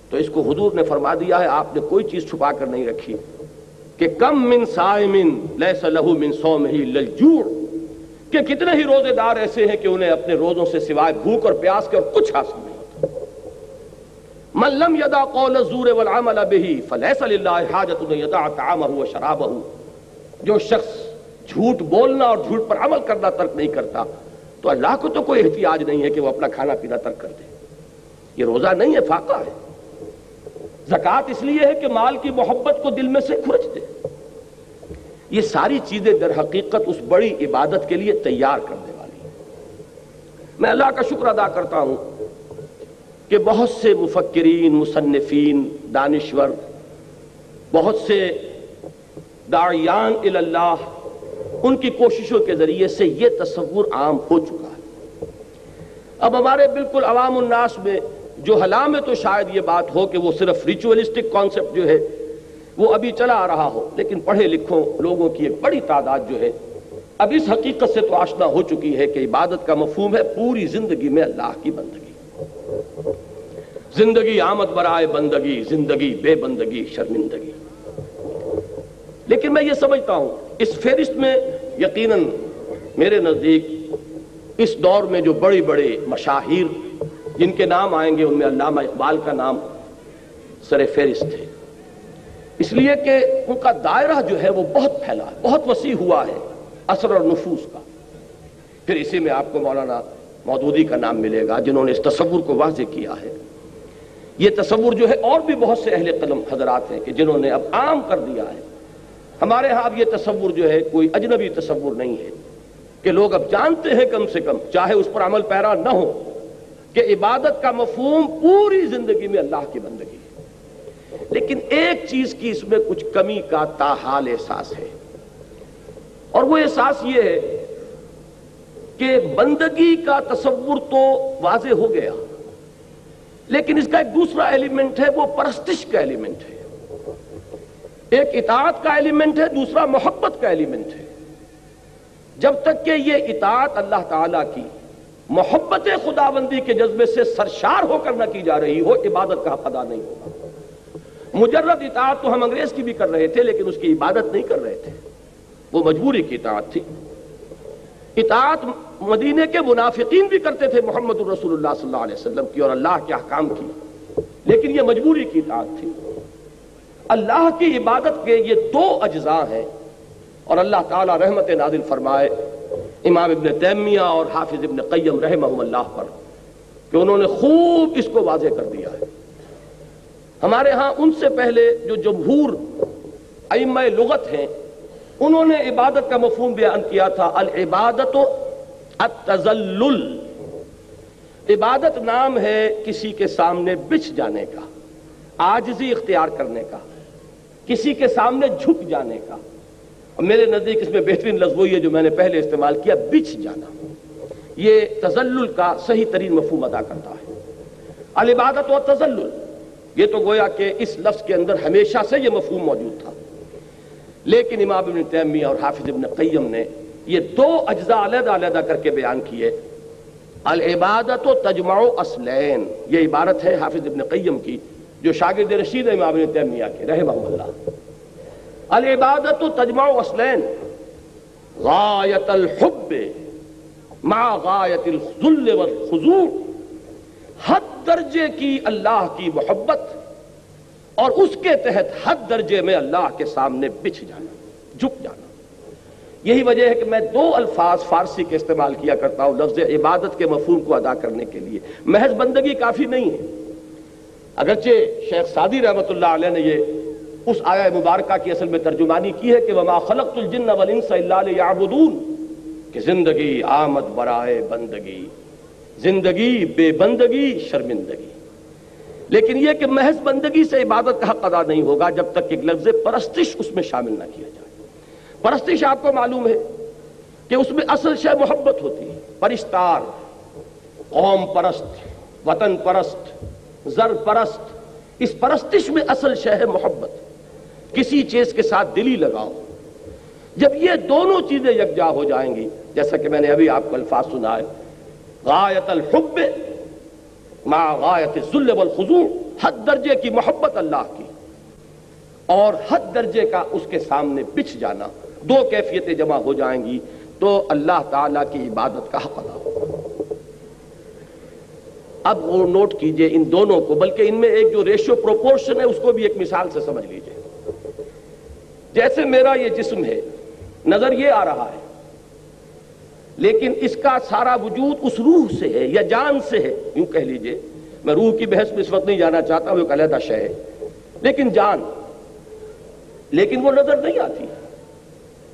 تو اس کو حضور نے فرما دیا ہے، آپ نے کوئی چیز چھپا کر نہیں رکھی کہ کم من صائم لیس لہ من صومہ الا الجوع، کہ کتنے ہی روزے دار ایسے ہیں کہ انہیں اپنے روزوں سے سوائے بھوک اور پیاس کے اور کچھ حاصل نہیں. من لم يدع قول الزور والعمل به فليس لله حاجة ان يدع طعامه وشرابه. جو شخص جھوٹ بولنا اور جھوٹ پر عمل کرنا ترک نہیں کرتا تو اللہ کو تو کوئی احتیاج نہیں ہے کہ وہ اپنا کھانا پینا ترک کر دے. یہ روزہ نہیں ہے، فاقہ ہے. زکوٰۃ اس لیے ہے کہ مال کی محبت کو دل میں سے کھرچ دے. یہ ساری چیزیں در حقیقت اس بڑی عبادت کے لیے تیار کرنے والی ہیں. میں اللہ کا شکر ادا کرتا ہوں کہ بہت سے مفکرین، مصنفین، دانشور، بہت سے داعیان الی اللہ، ان کی کوششوں کے ذریعے سے یہ تصور عام ہو چکا ہے. اب ہمارے بالکل عوام الناس میں جو حالہ میں تو شاید یہ بات ہو کہ وہ صرف ریچولسٹک کانسیپٹ جو ہے وہ ابھی چلا آ رہا ہو، لیکن پڑھے لکھوں لوگوں کی ایک بڑی تعداد جو ہے اب اس حقیقت سے تو آشنا ہو چکی ہے کہ عبادت کا مفہوم ہے پوری زندگی میں اللہ کی بندگی. زندگی آمد برائے بندگی، زندگی بے بندگی شرمندگی. لیکن میں یہ سمجھتا ہوں اس فہرست میں یقیناً میرے نزدیک اس دور میں جو بڑے بڑے مشاہیر جن کے نام آئیں گے ان میں علامہ اقبال کا نام سر فہرست ہے، اس لیے کہ ان کا دائرہ جو ہے وہ بہت پھیلا ہے، بہت وسیع ہوا ہے اثر اور نفوذ کا. پھر اسی میں آپ کو مولانا مودودی کا نام ملے گا جنہوں نے اس تصور کو واضح کیا ہے. یہ تصور جو ہے اور بھی بہت سے اہل قلم حضرات ہیں کہ جنہوں نے اب عام کر دیا ہے. ہمارے ہاں اب یہ تصور جو ہے کوئی اجنبی تصور نہیں ہے کہ لوگ اب جانتے ہیں کم سے کم چاہے اس پر عمل پیرا نہ ہو کہ عبادت کا مفہوم پوری زندگی میں اللہ کی بندگی ہے. لیکن ایک چیز کی اس میں کچھ کمی کا تاحال احساس ہے، اور وہ احساس یہ ہے کہ بندگی کا تصور تو واضح ہو گیا، لیکن اس کا ایک دوسرا ایلیمنٹ ہے، وہ پرستش کا ایلیمنٹ ہے. ایک اطاعت کا ایلیمنٹ ہے، دوسرا محبت کا ایلیمنٹ ہے. جب تک کہ یہ اطاعت اللہ تعالیٰ کی محبت خداوندی کے جذبے سے سرشار ہو کر نہ کی جا رہی ہو، عبادت کا حق ادا نہیں ہوگا. مجرد اطاعت تو ہم انگریز کی بھی کر رہے تھے لیکن اس کی عبادت نہیں کر رہے تھے، وہ مجبوری کی اطاعت تھی. اطاعت مدینے کے منافقین بھی کرتے تھے محمد الرسول اللہ صلی اللہ علیہ وسلم کی اور اللہ کے احکام کی، لیکن یہ مجبوری کی اطاعت تھی. اللہ کی عبادت کے یہ دو اجزاء ہیں، اور اللہ تعالی رحمت نازل فرمائے امام ابن تیمیہ اور حافظ ابن قیم رحمہم اللہ پر کہ انہوں نے خوب اس کو واضح کر دیا ہے. ہمارے ہاں ان سے پہلے جو جمہور ائمہ لغت ہیں انہوں نے عبادت کا مفہوم بیان کیا تھا، العبادت التذلل. عبادت نام ہے کسی کے سامنے بچھ جانے کا، عاجزی اختیار کرنے کا، کسی کے سامنے جھک جانے کا. اور میرے نزدیک اس میں بہترین لفظ وہی ہے جو میں نے پہلے استعمال کیا، بچھ جانا. یہ تذلل کا صحیح ترین مفہوم ادا کرتا ہے. العبادت و تذلل، یہ تو گویا کہ اس لفظ کے اندر ہمیشہ سے یہ مفہوم موجود تھا، لیکن امام ابن تیمیہ اور حافظ ابن قیم نے یہ دو اجزاء علیحدہ علیحدہ کر کے بیان کیے. العبادت تجمع اصلین، یہ عبارت ہے حافظ ابن قیم کی جو شاگرد رشید امام ابن تیمیہ کے رحمہ اللہ. العبادت تجمع اصلین، غایت الحب مع غایت الذل والخضوع. حد درجے کی اللہ کی محبت اور اس کے تحت حد درجے میں اللہ کے سامنے بچھ جانا، جھک جانا. یہی وجہ ہے کہ میں دو الفاظ فارسی کے استعمال کیا کرتا ہوں لفظ عبادت کے مفہوم کو ادا کرنے کے لیے. محض بندگی کافی نہیں ہے، اگرچہ شیخ سعدی رحمۃ اللہ علیہ نے یہ اس آیہ مبارکہ کی اصل میں ترجمانی کی ہے کہ وما خلقت الجن والانس الا لیعبدون، کہ زندگی آمد برائے بندگی، زندگی بے بندگی شرمندگی. لیکن یہ کہ محض بندگی سے عبادت کا حق ادا نہیں ہوگا جب تک کہ ایک لفظ پرستش اس میں شامل نہ کیا جائے. پرستش آپ کو معلوم ہے کہ اس میں اصل شے محبت ہوتی ہے. پرستار، قوم پرست، وطن پرست، زر پرست، اس پرستش میں اصل شے ہے محبت، کسی چیز کے ساتھ دلی لگاؤ. جب یہ دونوں چیزیں یکجا ہو جائیں گی، جیسا کہ میں نے ابھی آپ کو الفاظ سنائے، غایت الحب مع غایت الذل والخضوع، حد درجے کی محبت اللہ کی اور حد درجے کا اس کے سامنے بچھ جانا، دو کیفیتیں جمع ہو جائیں گی تو اللہ تعالیٰ کی عبادت کا حق ادا ہوگا. اب وہ نوٹ کیجئے ان دونوں کو، بلکہ ان میں ایک جو ریشو پروپورشن ہے اس کو بھی ایک مثال سے سمجھ لیجئے. جیسے میرا یہ جسم ہے، نظر یہ آ رہا ہے، لیکن اس کا سارا وجود اس روح سے ہے یا جان سے ہے، یوں کہہ لیجئے. میں روح کی بحث میں اس وقت نہیں جانا چاہتا، وہ ایک علیحدہ شے ہے، لیکن جان، لیکن وہ نظر نہیں آتی.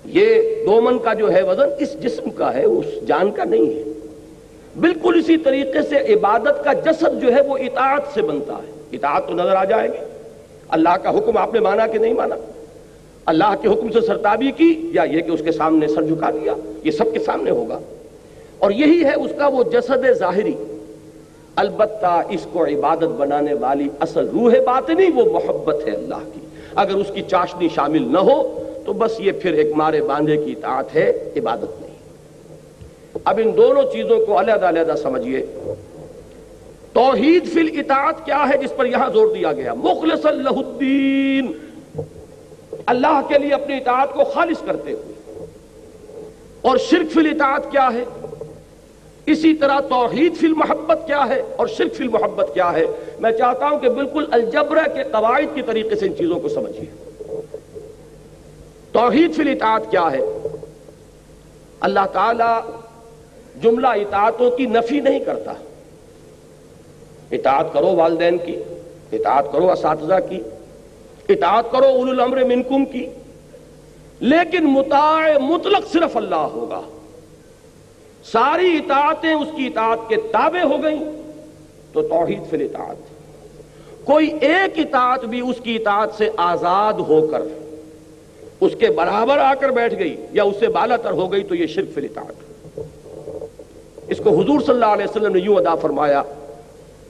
یہ 2 من کا جو ہے وزن اس جسم کا ہے، اس جان کا نہیں ہے. بالکل اسی طریقے سے عبادت کا جسد جو ہے وہ اطاعت سے بنتا ہے. اطاعت تو نظر آ جائے گی، اللہ کا حکم آپ نے مانا کہ نہیں مانا، اللہ کے حکم سے سرتابی کی یا یہ کہ اس کے سامنے سر جھکا دیا، یہ سب کے سامنے ہوگا. اور یہی ہے اس کا وہ جسد ظاہری. البتہ اس کو عبادت بنانے والی اصل روح باطنی وہ محبت ہے اللہ کی. اگر اس کی چاشنی شامل نہ ہو تو بس یہ پھر ایک مارے باندھے کی اطاعت ہے، عبادت نہیں. اب ان دونوں چیزوں کو علیحدہ علیحدہ سمجھیے. توحید فی الاطاعت کیا ہے جس پر یہاں زور دیا گیا؟ مخلصا لہ الدین، اللہ کے لیے اپنی اطاعت کو خالص کرتے ہوئے. اور شرک فی الاطاعت کیا ہے؟ اسی طرح توحید فی المحبت کیا ہے اور شرک فی المحبت کیا ہے؟ میں چاہتا ہوں کہ بالکل الجبرہ کے قواعد کی طریقے سے ان چیزوں کو سمجھیے. توحید فی الاطاعت کیا ہے؟ اللہ تعالی جملہ اطاعتوں کی نفی نہیں کرتا. اطاعت کرو والدین کی، اطاعت کرو اساتذہ کی، اطاعت کرو اولو الامر منکم کی، لیکن مطاع مطلق صرف اللہ ہوگا. ساری اطاعتیں اس کی اطاعت کے تابع ہو گئیں تو توحید فی الاطاعت. کوئی ایک اطاعت بھی اس کی اطاعت سے آزاد ہو کر اس کے برابر آ کر بیٹھ گئی یا اس سے بالا تر ہو گئی تو یہ شرک فی الاطاعت. اس کو حضور صلی اللہ علیہ وسلم نے یوں ادا فرمایا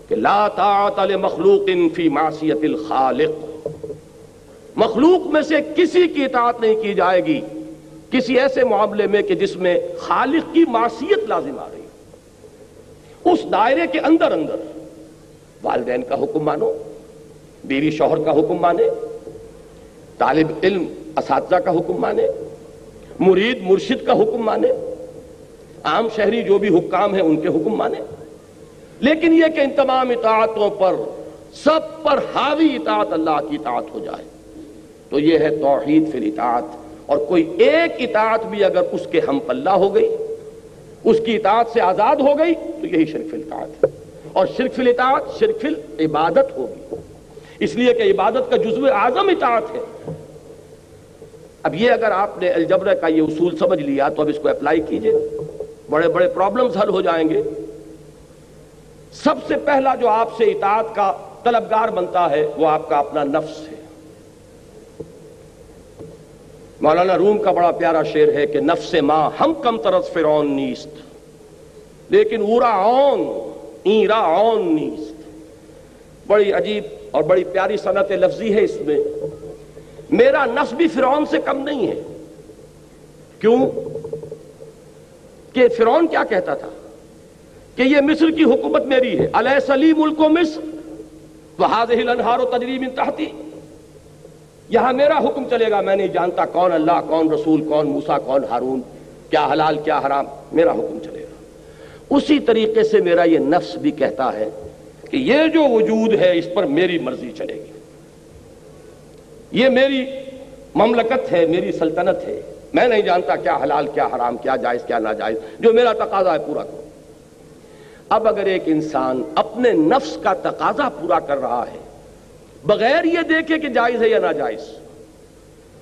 کہ لا طاعت لمخلوق فی معصیت الخالق. مخلوق میں سے کسی کی اطاعت نہیں کی جائے گی کسی ایسے معاملے میں کہ جس میں خالق کی معصیت لازم آ رہی. اس دائرے کے اندر والدین کا حکم مانو، بیوی شوہر کا حکم مانے، طالب علم اساتذہ کا حکم مانے، مرید مرشد کا حکم مانے، عام شہری جو بھی حکام ہیں ان کے حکم مانے. لیکن یہ کہ ان تمام اطاعتوں پر سب پر حاوی اطاعت اللہ کی اطاعت ہو جائے تو یہ ہے توحید فی الاطاعت. اور کوئی ایک اطاعت بھی اگر اس کے ہم پلہ ہو گئی، اس کی اطاعت سے آزاد ہو گئی تو یہی شرک فی الاطاعت ہے. اور شرک فی الاطاعت شرک فی العبادت ہوگی، اس لیے کہ عبادت کا جزو اعظم اطاعت ہے. اب یہ اگر آپ نے الجبرہ کا یہ اصول سمجھ لیا تو اب اس کو اپلائی کیجئے، بڑے بڑے پرابلمز حل ہو جائیں گے. سب سے پہلا جو آپ سے اطاعت کا طلبگار بنتا ہے وہ آپ کا اپنا نفس ہے. مولانا روم کا بڑا پیارا شعر ہے کہ نفس ماں ہم کم طرز فرعون نیست لیکن اورا عون ایرا عون نیست. بڑی عجیب اور بڑی پیاری صنعت لفظی ہے اس میں. میرا نفس بھی فرعون سے کم نہیں ہے. کیوں کہ فرعون کیا کہتا تھا کہ یہ مصر کی حکومت میری ہے، الیس لی ملک مصر وہذہ الانہار تجری من تحتی. یہاں میرا حکم چلے گا، میں نہیں جانتا کون اللہ، کون رسول، کون موسیٰ، کون ہارون، کیا حلال کیا حرام، میرا حکم چلے گا. اسی طریقے سے میرا یہ نفس بھی کہتا ہے کہ یہ جو وجود ہے اس پر میری مرضی چلے گی، یہ میری مملکت ہے، میری سلطنت ہے، میں نہیں جانتا کیا حلال کیا حرام، کیا جائز کیا ناجائز، جو میرا تقاضا ہے پورا کرو. اب اگر ایک انسان اپنے نفس کا تقاضا پورا کر رہا ہے بغیر یہ دیکھے کہ جائز ہے یا ناجائز،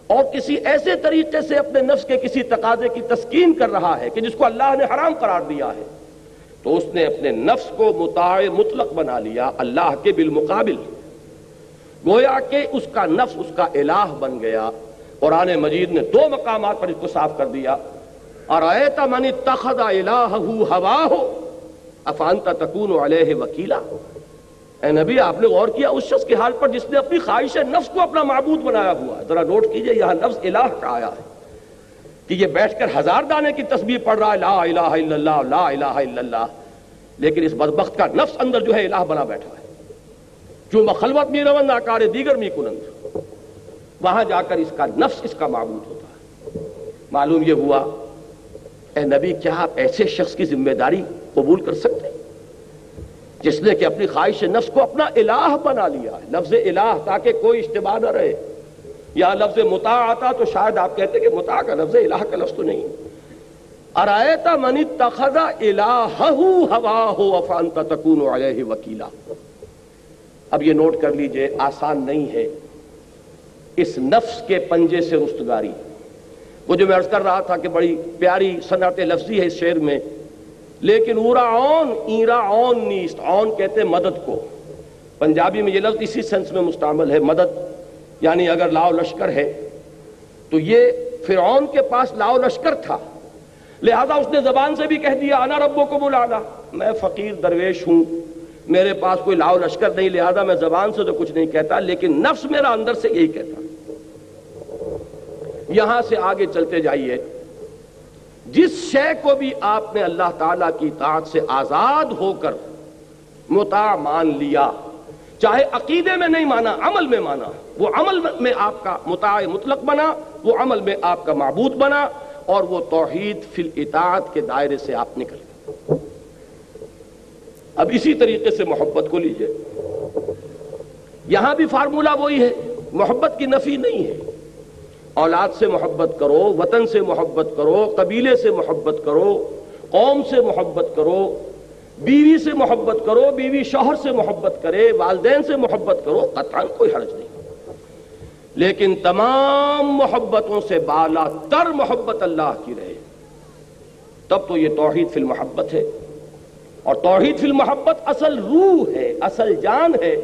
اور کسی ایسے طریقے سے اپنے نفس کے کسی تقاضے کی تسکین کر رہا ہے کہ جس کو اللہ نے حرام قرار دیا ہے، تو اس نے اپنے نفس کو مطاع مطلق بنا لیا اللہ کے بالمقابل، گویا کہ اس کا نفس اس کا الہ بن گیا۔ قرآن مجید نے 2 مقامات پر اس کو صاف کر دیا، ارأیت من اتخذ الہہ ہواہ افانت تکون علیہ وکیلا۔ اے نبی، آپ نے غور کیا اس شخص کے حال پر جس نے اپنی خواہش نفس کو اپنا معبود بنایا ہوا ہے؟ ذرا نوٹ کیجئے، یہاں لفظ الہ کا آیا ہے کہ یہ بیٹھ کر 1000 دانے کی تسبیح پڑھ رہا ہے، لا الہ الا اللہ لا الہ الا اللہ، لیکن اس بدبخت کا نفس اندر جو ہے الہ بنا بیٹھا ہے۔ جو مخلوت می روند آکار دیگر می کنند، وہاں جا کر اس کا نفس اس کا معبود ہوتا ہے۔ معلوم یہ ہوا اے نبی، کیا آپ ایسے شخص کی ذمہ داری قبول کر سکتے ہیں جس نے کہ اپنی خواہش نفس کو اپنا الہ بنا لیا ہے؟ لفظ الہ تاکہ کوئی اشتباہ نہ رہے، یا لفظ مطاع آتا تو شاید آپ کہتے کہ مطاع کا لفظ الہ کا لفظ تو نہیں۔ ارأیت من اتخذ الہہ ہواہ افانت تکون علیہ وکیلا۔ اب یہ نوٹ کر لیجئے، آسان نہیں ہے اس نفس کے پنجے سے رستگاری۔ وہ جو میں عرض کر رہا تھا کہ بڑی پیاری صنعت لفظی ہے اس شعر میں، لیکن اورا اون ایرا اون نیست، اون کہتے ہیں مدد کو، پنجابی میں یہ لفظ اسی سینس میں مستعمل ہے، مدد، یعنی اگر لاؤ لشکر ہے تو یہ فرعون کے پاس لاؤ لشکر تھا، لہذا اس نے زبان سے بھی کہہ دیا انا ربکم الاعلی، میں فقیر درویش ہوں، میرے پاس کوئی لاؤ لشکر نہیں، لہذا میں زبان سے تو کچھ نہیں کہتا، لیکن نفس میرا اندر سے یہی کہتا۔ یہاں سے آگے چلتے جائیے، جس شے کو بھی آپ نے اللہ تعالیٰ کی اطاعت سے آزاد ہو کر مطاع مان لیا، چاہے عقیدے میں نہیں مانا، عمل میں مانا، وہ عمل میں آپ کا مطاع مطلق بنا، وہ عمل میں آپ کا معبود بنا، اور وہ توحید فی الاطاعت کے دائرے سے آپ نکل گئے۔ اب اسی طریقے سے محبت کو لیجئے، یہاں بھی فارمولہ وہی ہے، محبت کی نفی نہیں ہے۔ اولاد سے محبت کرو، وطن سے محبت کرو، قبیلے سے محبت کرو، قوم سے محبت کرو، بیوی سے محبت کرو، بیوی شوہر سے محبت کرے، والدین سے محبت کرو، قطعاً کوئی حرج نہیں، لیکن تمام محبتوں سے بالا تر محبت اللہ کی رہے، تب تو یہ توحید فی المحبت ہے۔ اور توحید فی المحبت اصل روح ہے، اصل جان ہے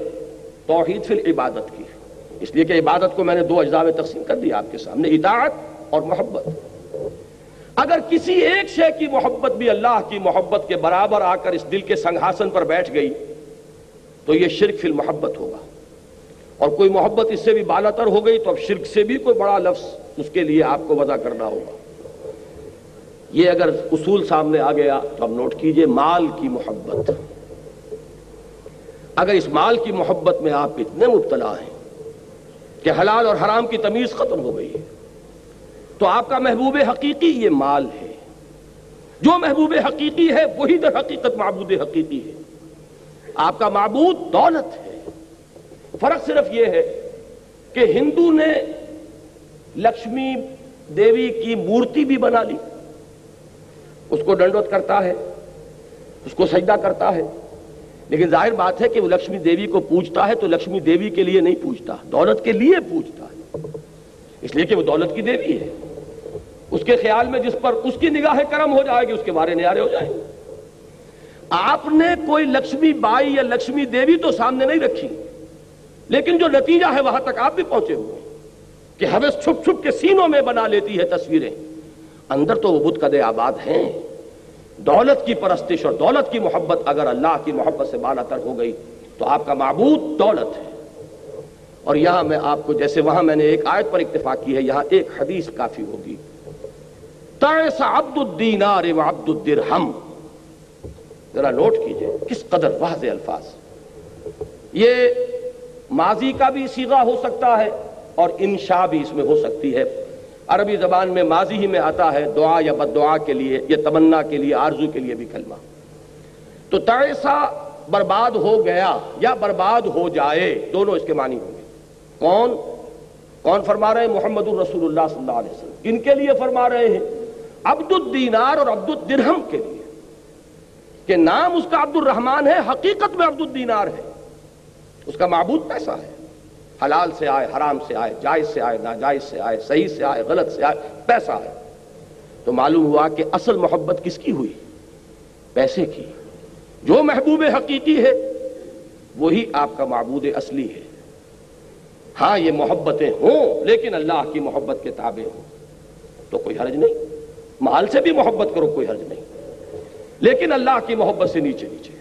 توحید فی العبادت کی، اس لیے کہ عبادت کو میں نے 2 اجزاء میں تقسیم کر دیا آپ کے سامنے، اطاعت اور محبت۔ اگر کسی ایک شے کی محبت بھی اللہ کی محبت کے برابر آ کر اس دل کے سنگھاسن پر بیٹھ گئی تو یہ شرک فی المحبت ہوگا، اور کوئی محبت اس سے بھی بالا تر ہو گئی تو اب شرک سے بھی کوئی بڑا لفظ اس کے لیے آپ کو وضع کرنا ہوگا۔ یہ اگر اصول سامنے آ گیا تو اب نوٹ کیجئے، مال کی محبت، اگر اس مال کی محبت میں آپ اتنے مبتلا ہیں کہ حلال اور حرام کی تمیز ختم ہو گئی ہے، تو آپ کا محبوب حقیقی یہ مال ہے۔ جو محبوب حقیقی ہے وہی در حقیقت معبود حقیقی ہے۔ آپ کا معبود دولت ہے۔ فرق صرف یہ ہے کہ ہندو نے لکشمی دیوی کی مورتی بھی بنا لی، اس کو ڈنڈوت کرتا ہے، اس کو سجدہ کرتا ہے، لیکن ظاہر بات ہے کہ وہ لکشمی دیوی کو پوجتا ہے تو لکشمی دیوی کے لیے نہیں پوجتا، دولت کے لیے پوجتا ہے، اس لیے کہ وہ دولت کی دیوی ہے۔ اس کے خیال میں جس پر اس کی نگاہ کرم ہو جائے گی اس کے بارے نیارے ہو جائیں گے۔ آپ نے کوئی لکشمی بائی یا لکشمی دیوی تو سامنے نہیں رکھی، لیکن جو نتیجہ ہے وہاں تک آپ بھی پہنچے ہوئے کہ ہوس چھپ چھپ کے سینوں میں بنا لیتی ہے تصویریں، اندر تو وہ بت کدے آباد ہیں۔ دولت کی پرستش اور دولت کی محبت اگر اللہ کی محبت سے بالا تر ہو گئی تو آپ کا معبود دولت ہے۔ اور یہاں میں آپ کو، جیسے وہاں میں نے ایک آیت پر اکتفا کی ہے، یہاں ایک حدیث کافی ہوگی، تعس عبد الدینار و عبد الدرہم۔ ذرا نوٹ کیجئے کس قدر واضح الفاظ، یہ ماضی کا بھی صیغہ ہو سکتا ہے اور انشاء بھی اس میں ہو سکتی ہے۔ عربی زبان میں ماضی ہی میں آتا ہے دعا یا بد دعا کے لیے، یا تمنا کے لیے، آرزو کے لیے بھی کلمہ۔ تو تعسا برباد ہو گیا یا برباد ہو جائے، دونوں اس کے معنی ہوں گے۔ کون فرما رہے ہیں؟ محمد الرسول اللہ صلی اللہ علیہ وسلم۔ کن کے لیے فرما رہے ہیں؟ عبد الدینار اور عبد الدرہم کے لیے، کہ نام اس کا عبد الرحمن ہے، حقیقت میں عبد الدینار ہے، اس کا معبود پیسہ ہے۔ حلال سے آئے حرام سے آئے، جائز سے آئے ناجائز سے آئے، صحیح سے آئے غلط سے آئے، پیسہ آئے، تو معلوم ہوا کہ اصل محبت کس کی ہوئی؟ پیسے کی۔ جو محبوب حقیقی ہے وہی آپ کا معبود اصلی ہے۔ ہاں یہ محبتیں ہوں لیکن اللہ کی محبت کے تابع ہوں تو کوئی حرج نہیں، مال سے بھی محبت کرو کوئی حرج نہیں، لیکن اللہ کی محبت سے نیچے نیچے۔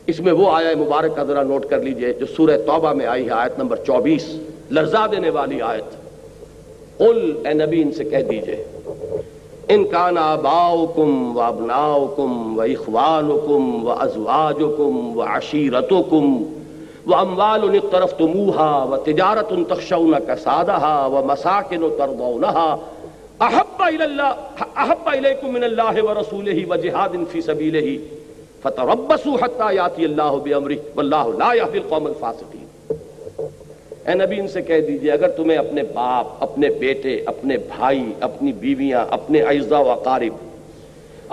اس میں وہ آیہ مبارک کا ذرا نوٹ کر لیجئے جو سورہ توبہ میں آئی ہے، آیت نمبر 24، لرزا دینے والی آیت۔ قل، اے نبی ان سے کہہ دیجئے، ان کان آباؤکم و ابناؤکم و اخوانکم و ازواجکم و عشیرتکم و اموال اقترفتموها و تجارت تخشون کسادها و مساکن ترضونها احب الیکم من اللہ ورسولہ و جہاد فی سبیلہ فتربصوا حتی یاتی اللہ بامرہ واللہ لا یہدی القوم الفاسقین۔ اے نبی ان سے کہہ دیجئے اگر تمہیں اپنے باپ، اپنے بیٹے، اپنے بھائی، اپنی بیویاں، اپنے اعزاء و اقارب،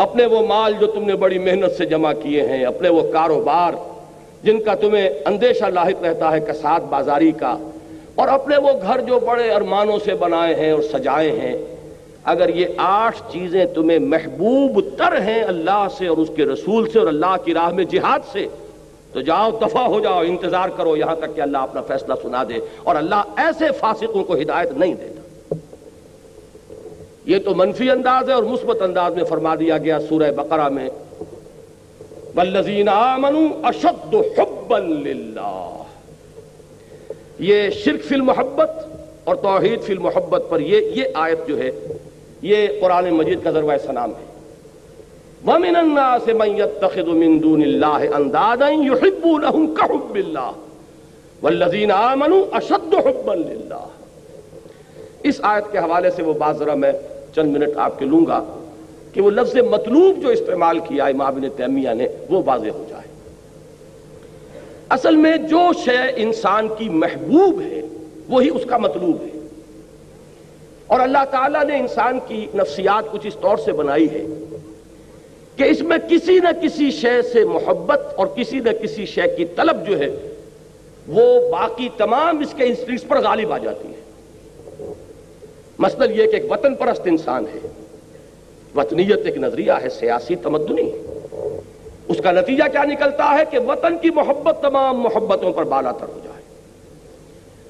اپنے وہ مال جو تم نے بڑی محنت سے جمع کیے ہیں، اپنے وہ کاروبار جن کا تمہیں اندیشہ لاحق رہتا ہے کساد بازاری کا، اور اپنے وہ گھر جو بڑے ارمانوں سے بنائے ہیں اور سجائے ہیں، اگر یہ 8 چیزیں تمہیں محبوب تر ہیں اللہ سے اور اس کے رسول سے اور اللہ کی راہ میں جہاد سے، تو جاؤ دفع ہو جاؤ، انتظار کرو یہاں تک کہ اللہ اپنا فیصلہ سنا دے، اور اللہ ایسے فاسقوں کو ہدایت نہیں دیتا۔ یہ تو منفی انداز ہے، اور مثبت انداز میں فرما دیا گیا سورہ بقرہ میں والذین آمنوا اشد حبا للہ۔ یہ شرک فی المحبت اور توحید فی المحبت پر یہ آیت جو ہے یہ قرآن مجید کا ذروہ سنام ہے۔ وَمِنَ النَّاسِ مَن يَتَّخِذُ مِن دُونِ اللَّهِ أَندَادًا يُحِبُّونَهُمْ كَحُبِّ اللَّهِ وَالَّذِينَ آمَنُوا أَشَدُّ حُبًّا لِلَّهِ۔ اس آیت کے حوالے سے وہ بات ذرا میں چند منٹ آپ کے لوں گا کہ وہ لفظ مطلوب جو استعمال کیا امام ابن تیمیہ نے وہ واضح ہو جائے۔ اصل میں جو شے انسان کی محبوب ہے وہی اس کا مطلوب ہے، اور اللہ تعالیٰ نے انسان کی نفسیات کچھ اس طور سے بنائی ہے کہ اس میں کسی نہ کسی شے سے محبت اور کسی نہ کسی شے کی طلب جو ہے وہ باقی تمام اس کے انسٹنکٹس پر غالب آ جاتی ہے۔ مثلا یہ کہ ایک وطن پرست انسان ہے، وطنیت ایک نظریہ ہے سیاسی تمدنی، اس کا نتیجہ کیا نکلتا ہے کہ وطن کی محبت تمام محبتوں پر بالا تر ہو جائے۔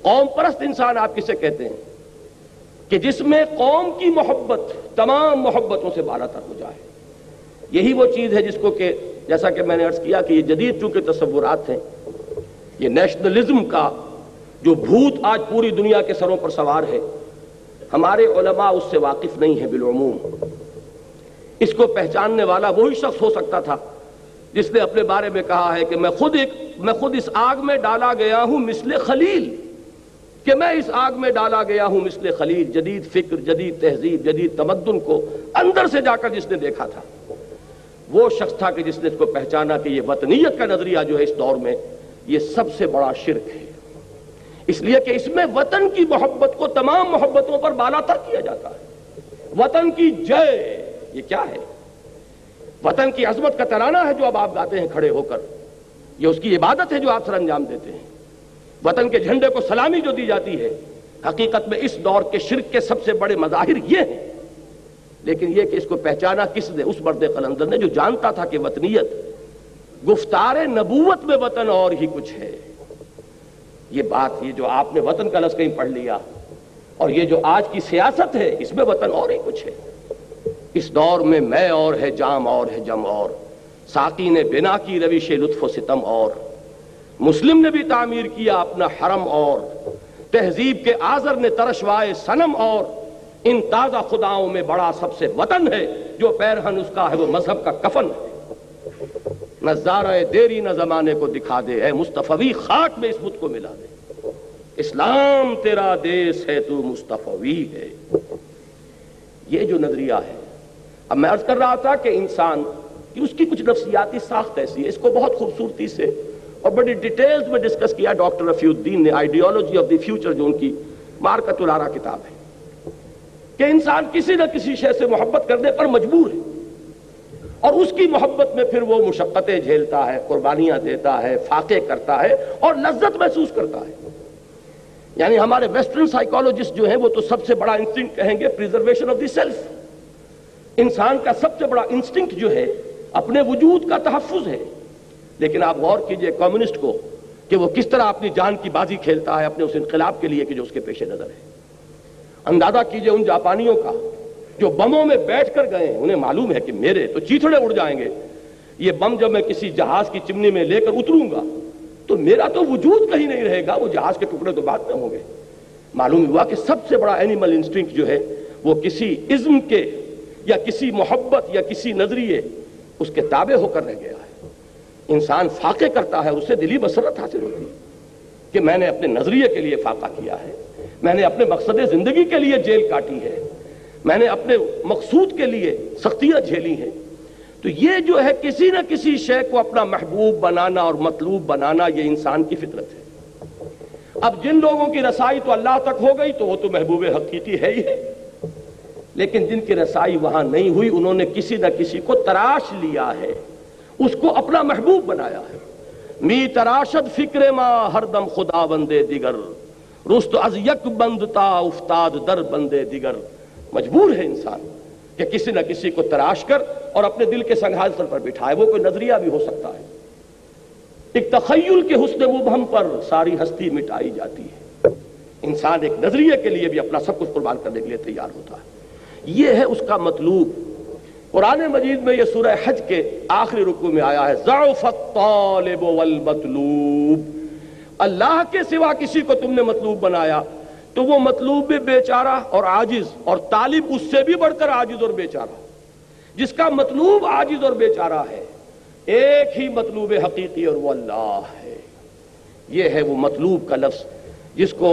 قوم پرست انسان آپ کسے کہتے ہیں؟ کہ جس میں قوم کی محبت تمام محبتوں سے بالا تر ہو جائے۔ یہی وہ چیز ہے جس کو کہ جیسا کہ میں نے عرض کیا کہ یہ جدید چونکہ تصورات ہیں، یہ نیشنلزم کا جو بھوت آج پوری دنیا کے سروں پر سوار ہے، ہمارے علماء اس سے واقف نہیں ہیں بالعموم۔ اس کو پہچاننے والا وہی شخص ہو سکتا تھا جس نے اپنے بارے میں کہا ہے کہ میں خود اس آگ میں ڈالا گیا ہوں مثل خلیل، کہ میں اس آگ میں ڈالا گیا ہوں مثل خلیل۔ جدید فکر، جدید تہذیب، جدید تمدن کو اندر سے جا کر جس نے دیکھا تھا وہ شخص تھا کہ جس نے اس کو پہچانا کہ یہ وطنیت کا نظریہ جو ہے اس دور میں یہ سب سے بڑا شرک ہے، اس لیے کہ اس میں وطن کی محبت کو تمام محبتوں پر بالا تر کیا جاتا ہے۔ وطن کی جے، یہ کیا ہے؟ وطن کی عظمت کا ترانہ ہے جو اب آپ گاتے ہیں کھڑے ہو کر، یہ اس کی عبادت ہے جو آپ سر انجام دیتے ہیں۔ وطن کے جھنڈے کو سلامی جو دی جاتی ہے، حقیقت میں اس دور کے شرک کے سب سے بڑے مظاہر یہ ہیں۔ لیکن یہ کہ اس کو پہچانا کس نے؟ اس مرد قلندر نے جو جانتا تھا کہ وطنیت گفتار نبوت میں وطن اور ہی کچھ ہے۔ یہ بات، یہ جو آپ نے وطن کا لفظ کہیں پڑھ لیا، اور یہ جو آج کی سیاست ہے اس میں وطن اور ہی کچھ ہے۔ اس دور میں میں اور ہے، جام اور ہے، جم اور، ساقی نے بنا کی روش لطف و ستم اور، مسلم نے بھی تعمیر کیا اپنا حرم اور، تہذیب کے آزر نے ترشوائے صنم اور، ان تازہ خداؤں میں بڑا سب سے وطن ہے، جو پیرہن اس کا ہے وہ مذہب کا کفن ہے۔ نظارہ دیری نہ زمانے کو دکھا دے، اے مصطفی خاک میں اس بت کو ملا دے۔ اسلام تیرا دیس ہے، تو مصطفی ہے۔ یہ جو نظریہ ہے، اب میں عرض کر رہا تھا کہ انسان کی اس کی کچھ نفسیاتی ساخت ایسی ہے، اس کو بہت خوبصورتی سے اور بڑی ڈیٹیلز میں ڈسکس کیا ڈاکٹر رفیع الدین نے، آئیڈیالوجی آف دی فیوچر جو ان کی مارکۃ الآراء کتاب ہے، کہ انسان کسی نہ کسی شے سے محبت کرنے پر مجبور ہے، اور اس کی محبت میں پھر وہ مشقتیں جھیلتا ہے، قربانیاں دیتا ہے، فاقے کرتا ہے اور لذت محسوس کرتا ہے۔ یعنی ہمارے ویسٹرن سائیکالوجسٹ جو ہیں وہ تو سب سے بڑا انسٹنکٹ کہیں گے پریزرویشن آف دی سیلف. انسان کا سب سے بڑا انسٹنکٹ جو ہے اپنے وجود کا تحفظ ہے. لیکن آپ غور کیجئے کمیونسٹ کو کہ وہ کس طرح اپنی جان کی بازی کھیلتا ہے اپنے اس انقلاب کے لیے کہ جو اس کے پیش نظر ہے. اندازہ کیجئے ان جاپانیوں کا جو بموں میں بیٹھ کر گئے ہیں. انہیں معلوم ہے کہ میرے تو چیتھڑے اڑ جائیں گے, یہ بم جب میں کسی جہاز کی چمنی میں لے کر اتروں گا تو میرا تو وجود کہیں نہیں رہے گا, وہ جہاز کے ٹکڑے تو بعد میں ہوں گے. معلوم ہوا کہ سب سے بڑا اینیمل انسٹنکٹ جو ہے وہ کسی ازم کے یا کسی محبت یا کسی نظریے اس کے تابع ہو کر رہ گیا ہے. انسان فاقے کرتا ہے, اس سے دلی مسرت حاصل ہوتی ہے کہ میں نے اپنے نظریے کے لیے فاقہ کیا ہے, میں نے اپنے مقصد زندگی کے لیے جیل کاٹی ہے, میں نے اپنے مقصود کے لیے سختیاں جھیلی ہیں. تو یہ جو ہے کسی نہ کسی شے کو اپنا محبوب بنانا اور مطلوب بنانا, یہ انسان کی فطرت ہے. اب جن لوگوں کی رسائی تو اللہ تک ہو گئی تو وہ تو محبوب حقیقی ہے ہی ہے, لیکن جن کی رسائی وہاں نہیں ہوئی انہوں نے کسی نہ کسی کو تراش لیا ہے, اس کو اپنا محبوب بنایا ہے. می تراشد فکر ما ہر دم خدا بندے دیگر, رست از یک بندتا افتاد در بندے دیگر. مجبور ہے انسان کہ کسی نہ کسی کو تراش کر اور اپنے دل کے سنگھاصل پر بٹھائے. وہ کوئی نظریہ بھی ہو سکتا ہے. ایک تخیل کے حسن مبہم پر ساری ہستی مٹائی جاتی ہے. انسان ایک نظریے کے لیے بھی اپنا سب کچھ قربان کرنے کے لیے تیار ہوتا ہے. یہ ہے اس کا مطلوب. قرآن مجید میں یہ سورہ حج کے آخری رکوع میں آیا ہے ضعف الطالب والمطلوب. اللہ کے سوا کسی کو تم نے مطلوب بنایا تو وہ مطلوب بھی بیچارہ اور عاجز, اور طالب اس سے بھی بڑھ کر عاجز اور بیچارہ. جس کا مطلوب عاجز اور بیچارہ ہے, ایک ہی مطلوب حقیقی اور وہ اللہ ہے. یہ ہے وہ مطلوب کا لفظ جس کو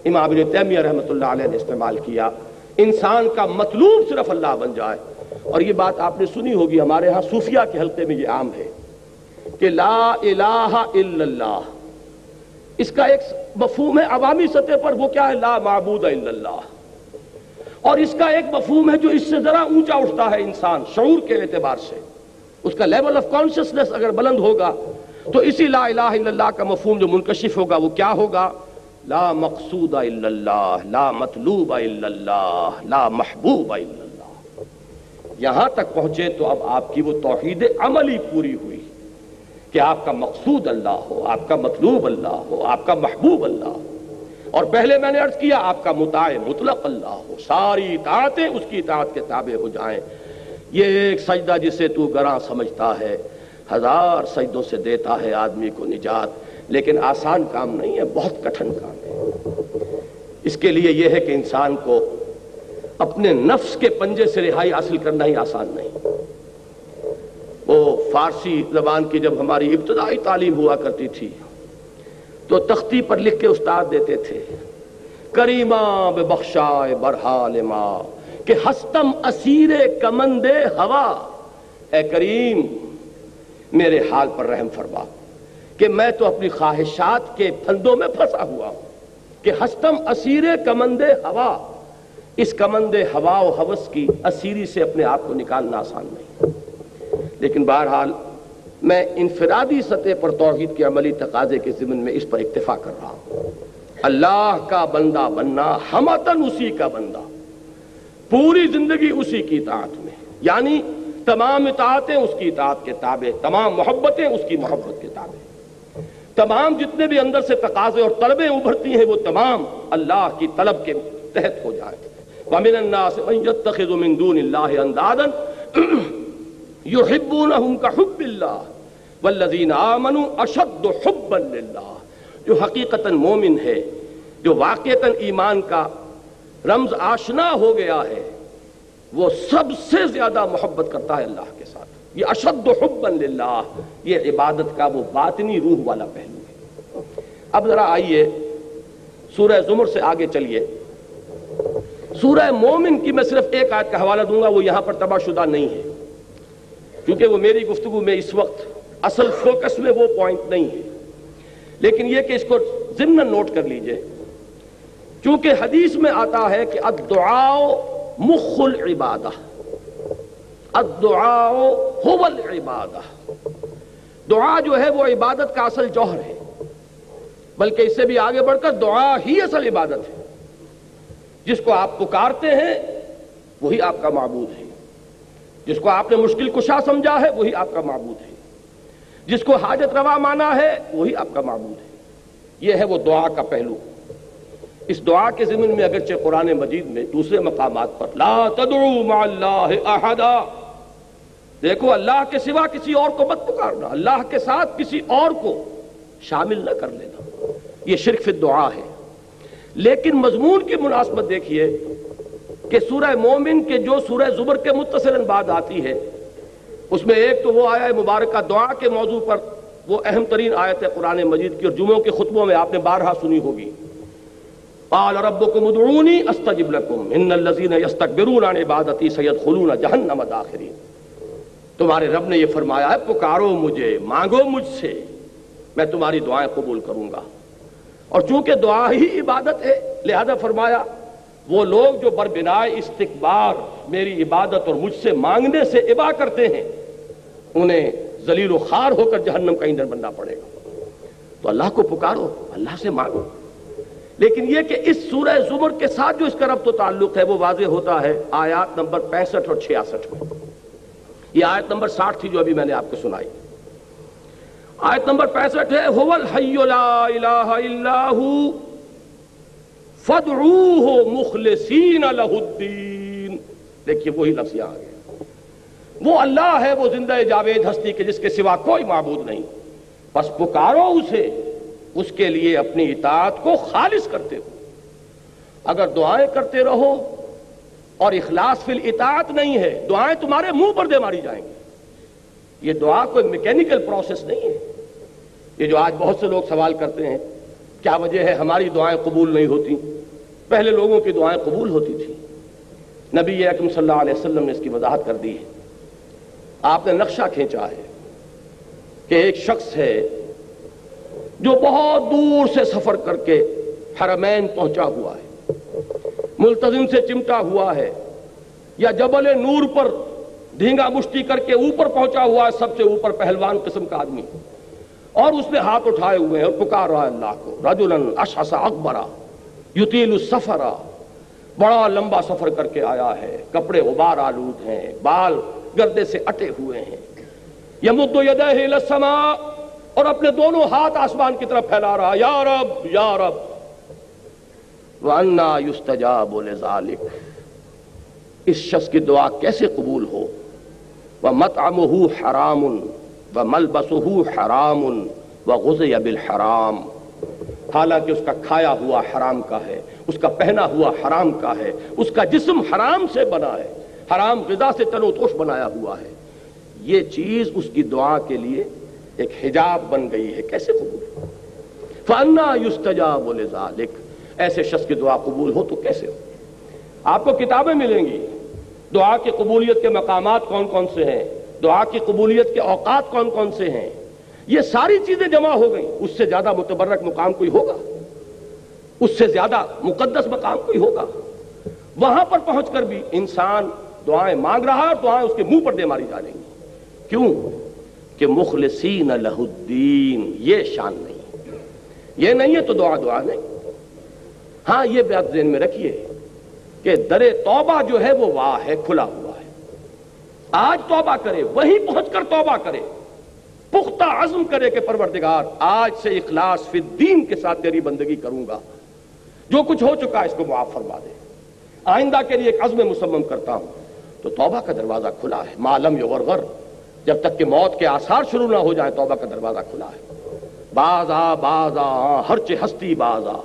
امام ابن تیمیہ رحمۃ اللہ علیہ نے استعمال کیا. انسان کا مطلوب صرف اللہ بن جائے. اور یہ بات آپ نے سنی ہوگی, ہمارے ہاں صوفیہ کے حلقے میں یہ عام ہے کہ لا الہ الا اللہ, اس کا ایک مفہوم ہے عوامی سطح پر, وہ کیا ہے لا معبود الا اللہ. اور اس کا ایک مفہوم ہے جو اس سے ذرا اونچا اٹھتا ہے انسان شعور کے اعتبار سے, اس کا لیول آف کانشسنس اگر بلند ہوگا تو اسی لا الہ الا اللہ کا مفہوم جو منکشف ہوگا وہ کیا ہوگا, لا مقصود الا اللہ, لا مطلوب الا اللہ, لا محبوب الا اللہ. یہاں تک پہنچے تو اب آپ کی وہ توحید عملی پوری ہوئی کہ آپ کا مقصود اللہ ہو, آپ کا مطلوب اللہ ہو, آپ کا محبوب اللہ ہو. اور پہلے میں نے عرض کیا آپ کا مطاع مطلق اللہ ہو, ساری اطاعتیں اس کی اطاعت کے تابع ہو جائیں. یہ ایک سجدہ جسے تو گراں سمجھتا ہے, ہزار سجدوں سے دیتا ہے آدمی کو نجات, لیکن آسان کام نہیں ہے, بہت کٹھن کام ہے. اس کے لیے یہ ہے کہ انسان کو اپنے نفس کے پنجے سے رہائی حاصل کرنا ہی آسان نہیں. وہ فارسی زبان کی جب ہماری ابتدائی تعلیم ہوا کرتی تھی تو تختی پر لکھ کے استاد دیتے تھے کریماں بے بخشائے برحال ماں کہ ہستم اسیر کمند ہوا. اے کریم میرے حال پر رحم فرما کہ میں تو اپنی خواہشات کے پھندوں میں پھنسا ہوا ہوں. کہ ہستم اسیر کمند ہوا, اس کمند ہوا و ہوس کی اسیری سے اپنے آپ کو نکالنا آسان نہیں. لیکن بہرحال میں انفرادی سطح پر توحید کے عملی تقاضے کے ضمن میں اس پر اکتفا کر رہا ہوں. اللہ کا بندہ بننا, ہمتن اسی کا بندہ, پوری زندگی اسی کی اطاعت میں, یعنی تمام اطاعتیں اس کی اطاعت کے تابع, تمام محبتیں اس کی محبت کے تابع, تمام جتنے بھی اندر سے تقاضے اور طلبیں ابھرتی ہیں وہ تمام اللہ کی طلب کے تحت ہو جائیں. وَمِنَ النَّاسِ مَن يَتَّخِذُ مِن دُونِ اللَّهِ أَندَادًا يُحِبُّونَهُمْ كَحُبِّ اللَّهِ وَالَّذِينَ آمَنُوا أَشَدُّ حُبًّا لِلَّهِ. جو حقیقتاً مومن ہے, جو واقعتاً ایمان کا رمز آشنا ہو گیا ہے, وہ سب سے زیادہ محبت کرتا ہے اللہ کے ساتھ. یہ اشد حبا للہ, یہ عبادت کا وہ باطنی روح والا پہلو ہے. اب ذرا آئیے سورہ زمر سے آگے چلیے. سورہ مومن کی میں صرف ایک آیت کا حوالہ دوں گا, وہ یہاں پر تباہ شدہ نہیں ہے کیونکہ وہ میری گفتگو میں اس وقت اصل فوکس میں وہ پوائنٹ نہیں ہے. لیکن یہ کہ اس کو ضمن نوٹ کر لیجئے, چونکہ حدیث میں آتا ہے کہ الدعاء مخ العبادہ, الدعاء هو العبادہ. دعا جو ہے وہ عبادت کا اصل جوہر ہے. بلکہ اس سے بھی آگے بڑھ کر دعا ہی اصل عبادت ہے. جس کو آپ پکارتے ہیں وہی آپ کا معبود ہے، جس کو آپ نے مشکل کشا سمجھا ہے وہی آپ کا معبود ہے، جس کو حاجت روا مانا ہے وہی آپ کا معبود ہے. یہ ہے وہ دعا کا پہلو. اس دعا کے ضمن میں اگرچہ قرآن مجید میں دوسرے مقامات پر لا تدعوا مع اللہ احدا، دیکھو اللہ کے سوا کسی اور کو مت پکارنا، اللہ کے ساتھ کسی اور کو شامل نہ کر لینا، یہ شرک فی الدعا ہے. لیکن مضمون کی مناسبت دیکھیے کہ سورہ مومن کے جو سورہ زمر کے متصلاً بعد آتی ہے، اس میں ایک تو وہ آیہ مبارکہ دعا کے موضوع پر وہ اہم ترین آیت ہے قرآن مجید کی، اور جمعوں کے خطبوں میں آپ نے بارہا سنی ہوگی. قال ربکم ادعونی استجب لکم ان الذین یستکبرون عن عبادتی سیدخلون جہنم داخرین. تمہارے رب نے یہ فرمایا ہے پکارو مجھے، مانگو مجھ سے، میں تمہاری دعائیں قبول کروں گا. اور چونکہ دعا ہی عبادت ہے لہذا فرمایا وہ لوگ جو بربنائے استکبار میری عبادت اور مجھ سے مانگنے سے ابا کرتے ہیں انہیں ذلیل و خوار ہو کر جہنم کا ایندھن بننا پڑے گا. تو اللہ کو پکارو، اللہ سے مانگو. لیکن یہ کہ اس سورہ زمر کے ساتھ جو اس کا ربط و تعلق ہے وہ واضح ہوتا ہے آیات نمبر 65 اور 66 میں. یہ آیت نمبر 60 تھی جو ابھی میں نے آپ کو سنائی. آیت نمبر 65 ہے هو الحی لا الہ الا ہو فادعوہ مخلصین لہ الدین. دیکھیے وہی لفظ یہاں آ گیا. وہ اللہ ہے، وہ زندہ جاوید ہستی کے جس کے سوا کوئی معبود نہیں، بس پکارو اسے، اس کے لیے اپنی اطاعت کو خالص کرتے ہو. اگر دعائیں کرتے رہو اور اخلاص فی الاطاعت نہیں ہے، دعائیں تمہارے منہ پر دے ماری جائیں گی. یہ دعا کوئی میکینیکل پروسیس نہیں ہے. یہ جو آج بہت سے لوگ سوال کرتے ہیں کیا وجہ ہے ہماری دعائیں قبول نہیں ہوتی، پہلے لوگوں کی دعائیں قبول ہوتی تھی. نبی اکرم صلی اللہ علیہ وسلم نے اس کی وضاحت کر دی ہے. آپ نے نقشہ کھینچا ہے کہ ایک شخص ہے جو بہت دور سے سفر کر کے حرمین پہنچا ہوا ہے، ملتزم سے چمٹا ہوا ہے، یا جبل نور پر دھینگا مشتی کر کے اوپر پہنچا ہوا ہے، سب سے اوپر پہلوان قسم کا آدمی، اور اس نے ہاتھ اٹھائے ہوئے ہیں اور پکار رہا ہے اللہ کو. رجلاً اشعث اغبرا یطیل السفر، بڑا لمبا سفر کر کے آیا ہے، کپڑے غبار آلود ہیں، بال گردے سے اٹے ہوئے ہیں. یمد یدیہ الی السماء، اور اپنے دونوں ہاتھ آسمان کی طرف پھیلا رہا، یا رب یا رب. وَأَنَّا يُسْتَجَابُ لِذَلِكَ، اس شخص کی دعا کیسے قبول ہو؟ وَمَطْعَمُهُ حَرَامٌ وَمَلْبَسُهُ حَرَامٌ وَغُذِيَ بِالْحَرَامِ، حالانکہ اس کا کھایا ہوا حرام کا ہے، اس کا پہنا ہوا حرام کا ہے، اس کا جسم حرام سے بنا ہے، حرام غذا سے تن و توش بنایا ہوا ہے. یہ چیز اس کی دعا کے لیے ایک حجاب بن گئی ہے، کیسے قبول ہو؟ فَأَنَّا يُسْتَجَابُ لِذَلِكَ، ایسے شخص کی دعا قبول ہو تو کیسے ہو؟ آپ کو کتابیں ملیں گی دعا کی قبولیت کے مقامات کون کون سے ہیں، دعا کی قبولیت کے اوقات کون کون سے ہیں. یہ ساری چیزیں جمع ہو گئیں. اس سے زیادہ متبرک مقام کوئی ہوگا؟ اس سے زیادہ مقدس مقام کوئی ہوگا؟ وہاں پر پہنچ کر بھی انسان دعائیں مانگ رہا اور دعائیں اس کے منہ پر دے ماری جا رہی ہیں. کیوں؟ کہ مخلصین لہ الدین، یہ شان نہیں، یہ نہیں ہے تو دعا نہیں. ہاں یہ بات ذہن میں رکھیے کہ در توبہ جو ہے وہ واہ ہے، کھلا ہوا ہے. آج توبہ کرے، وہیں پہنچ کر توبہ کرے، پختہ عزم کرے کہ پروردگار آج سے اخلاص فی الدین کے ساتھ تیری بندگی کروں گا، جو کچھ ہو چکا ہے اس کو معاف فرما دے، آئندہ کے لیے ایک عزم مصمم کرتا ہوں. تو توبہ کا دروازہ کھلا ہے. ما لم یغرغر، جب تک کہ موت کے آثار شروع نہ ہو جائیں توبہ کا دروازہ کھلا ہے. باز آ ہرچ ہستی باز آ،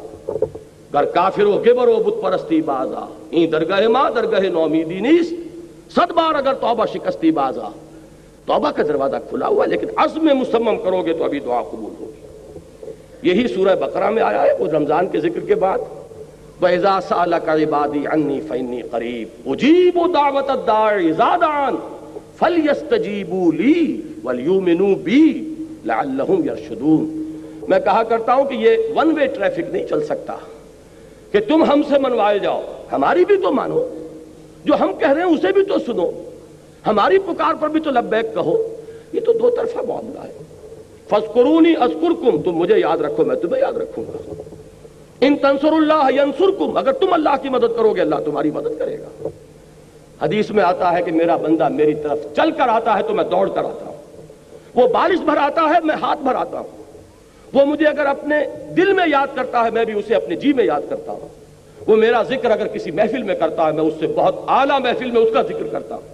گر کافر و گبر و بت پرستی باز آ، این درگاہ ما درگاہ نومیدی نیست، 100 بار اگر توبہ شکستی باز آ. توبہ کا دروازہ کھلا ہوا ہے، لیکن عزم مصمم کرو گے تو ابھی دعا قبول ہوگی. یہی سورہ بقرہ میں آیا ہے، وہ رمضان کے ذکر کے بعد وَإِذَا سَأَلَكَ عِبَادِي عَنِّي فَإِنِّي قَرِيبٌ أُجِيبُ دَعْوَةَ الدَّاعِ إِذَا دَعَانِ فَلْيَسْتَجِيبُوا لِي وَلْيُؤْمِنُوا بِي لَعَلَّهُمْ يَرْشُدُونَ. میں کہا کرتا ہوں کہ یہ ون وے ٹریفک نہیں چل سکتا کہ تم ہم سے منوائے جاؤ، ہماری بھی تو مانو، جو ہم کہہ رہے ہیں اسے بھی تو سنو، ہماری پکار پر بھی تو لبیک کہو. یہ تو دو طرفہ معاملہ ہے. فاذکرونی اذکرکم، تم مجھے یاد رکھو میں تمہیں یاد رکھوں گا. ان تنصروا اللہ ینصرکم، اگر تم اللہ کی مدد کرو گے اللہ تمہاری مدد کرے گا. حدیث میں آتا ہے کہ میرا بندہ میری طرف چل کر آتا ہے تو میں دوڑ کر آتا ہوں، وہ بارش بھر آتا ہے میں ہاتھ بھر آتا ہوں، وہ مجھے اگر اپنے دل میں یاد کرتا ہے میں بھی اسے اپنے جی میں یاد کرتا ہوں، وہ میرا ذکر اگر کسی محفل میں کرتا ہے میں اس سے بہت اعلیٰ محفل میں اس کا ذکر کرتا ہوں.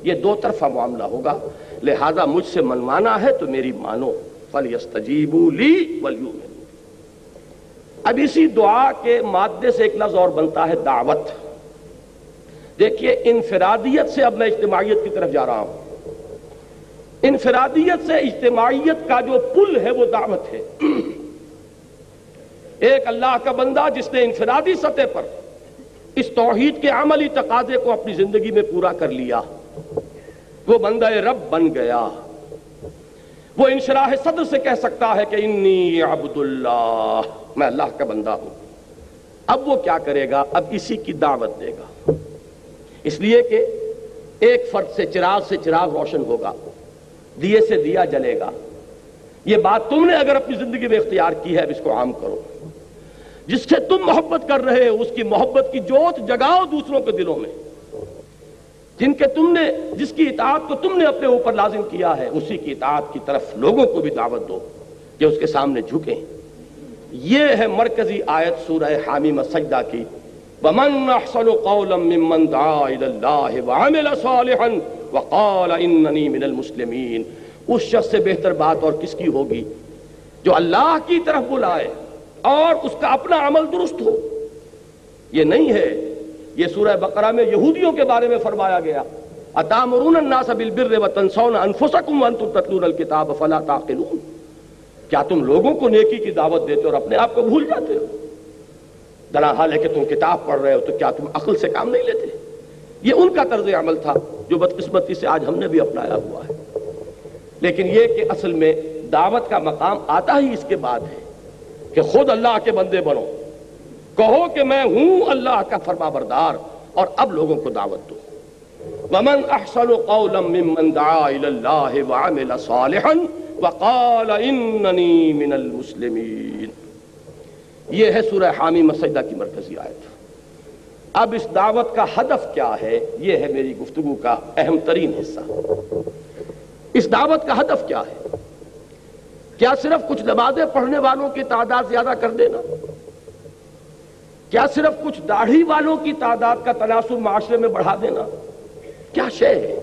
یہ دو طرفہ معاملہ ہوگا، لہذا مجھ سے منوانا ہے تو میری مانو. فَلْيَسْتَجِيبُوا لِي وَلْيُؤْمِنُوا. اب اسی دعا کے مادے سے ایک لفظ اور بنتا ہے دعوت. دیکھیے انفرادیت سے اب میں اجتماعیت کی طرف جا رہا ہوں. انفرادیت سے اجتماعیت کا جو پل ہے وہ دعوت ہے. ایک اللہ کا بندہ جس نے انفرادی سطح پر اس توحید کے عملی تقاضے کو اپنی زندگی میں پورا کر لیا، وہ بندہ رب بن گیا. وہ انشراح صدر سے کہہ سکتا ہے کہ انی عبد اللہ، میں اللہ کا بندہ ہوں. اب وہ کیا کرے گا؟ اب اسی کی دعوت دے گا. اس لیے کہ ایک فرد سے چراغ روشن ہوگا، دیے سے دیا جلے گا. یہ بات تم نے اگر اپنی زندگی میں اختیار کی ہے اب اس کو عام کرو. جس سے تم محبت کر رہے ہو اس کی محبت کی جوت جگاؤ دوسروں کے دلوں میں. جس کی اطاعت کو تم نے اپنے اوپر لازم کیا ہے اسی کی اطاعت کی طرف لوگوں کو بھی دعوت دو کہ اس کے سامنے جھکیں. یہ ہے مرکزی آیت سورہ حامیم السجدہ کی. وَمَنْ أَحْسَنُ قَوْلًا مِّمَّنْ دَعَا إِلَى اللَّهِ وَعَمِلَ صَالِحًا وَقَالَ إِنَّنِي مِنَ الْمُسْلِمِينَ. اس شخص سے بہتر بات اور کس کی ہوگی جو اللہ کی طرف بلائے اور اس کا اپنا عمل درست ہو. یہ نہیں ہے. یہ سورہ بقرہ میں یہودیوں کے بارے میں فرمایا گیا أَتَأْمُرُونَ النَّاسَ بِالْبِرِّ وَتَنْسَوْنَ أَنفُسَكُمْ وَأَنْتُمْ تَتْلُونَ الْكِتَابَ فَلَا تَعْقِلُونَ. کیا تم لوگوں کو نیکی کی دعوت دیتے اور اپنے آپ کو بھول جاتے ہو؟ درحال ہے کہ تم کتاب پڑھ رہے ہو تو کیا تم عقل سے کام نہیں لیتے؟ یہ ان کا طرز عمل تھا جو بدقسمتی سے آج ہم نے بھی اپنایا ہوا ہے. لیکن یہ کہ اصل میں دعوت کا مقام آتا ہی اس کے بعد ہے کہ خود اللہ کے بندے بنو، کہو کہ میں ہوں اللہ کا فرما بردار اور اب لوگوں کو دعوت دو. وَمَنْ أَحْسَنُ قَوْلًا مِّمَّنْ دَعَا إِلَى اللَّهِ وَعَمِلَ صَالِحًا وَقَالَ إِنَّنِي مِنَ الْمُسْلِمِينَ. یہ ہے سورہ حامیم السجدہ کی مرکزی آیت. اب اس دعوت کا ہدف کیا ہے؟ یہ ہے میری گفتگو کا اہم ترین حصہ. اس دعوت کا ہدف کیا ہے؟ کیا صرف کچھ نمازیں پڑھنے والوں کی تعداد زیادہ کر دینا؟ کیا صرف کچھ داڑھی والوں کی تعداد کا تناسب معاشرے میں بڑھا دینا؟ کیا شے ہے؟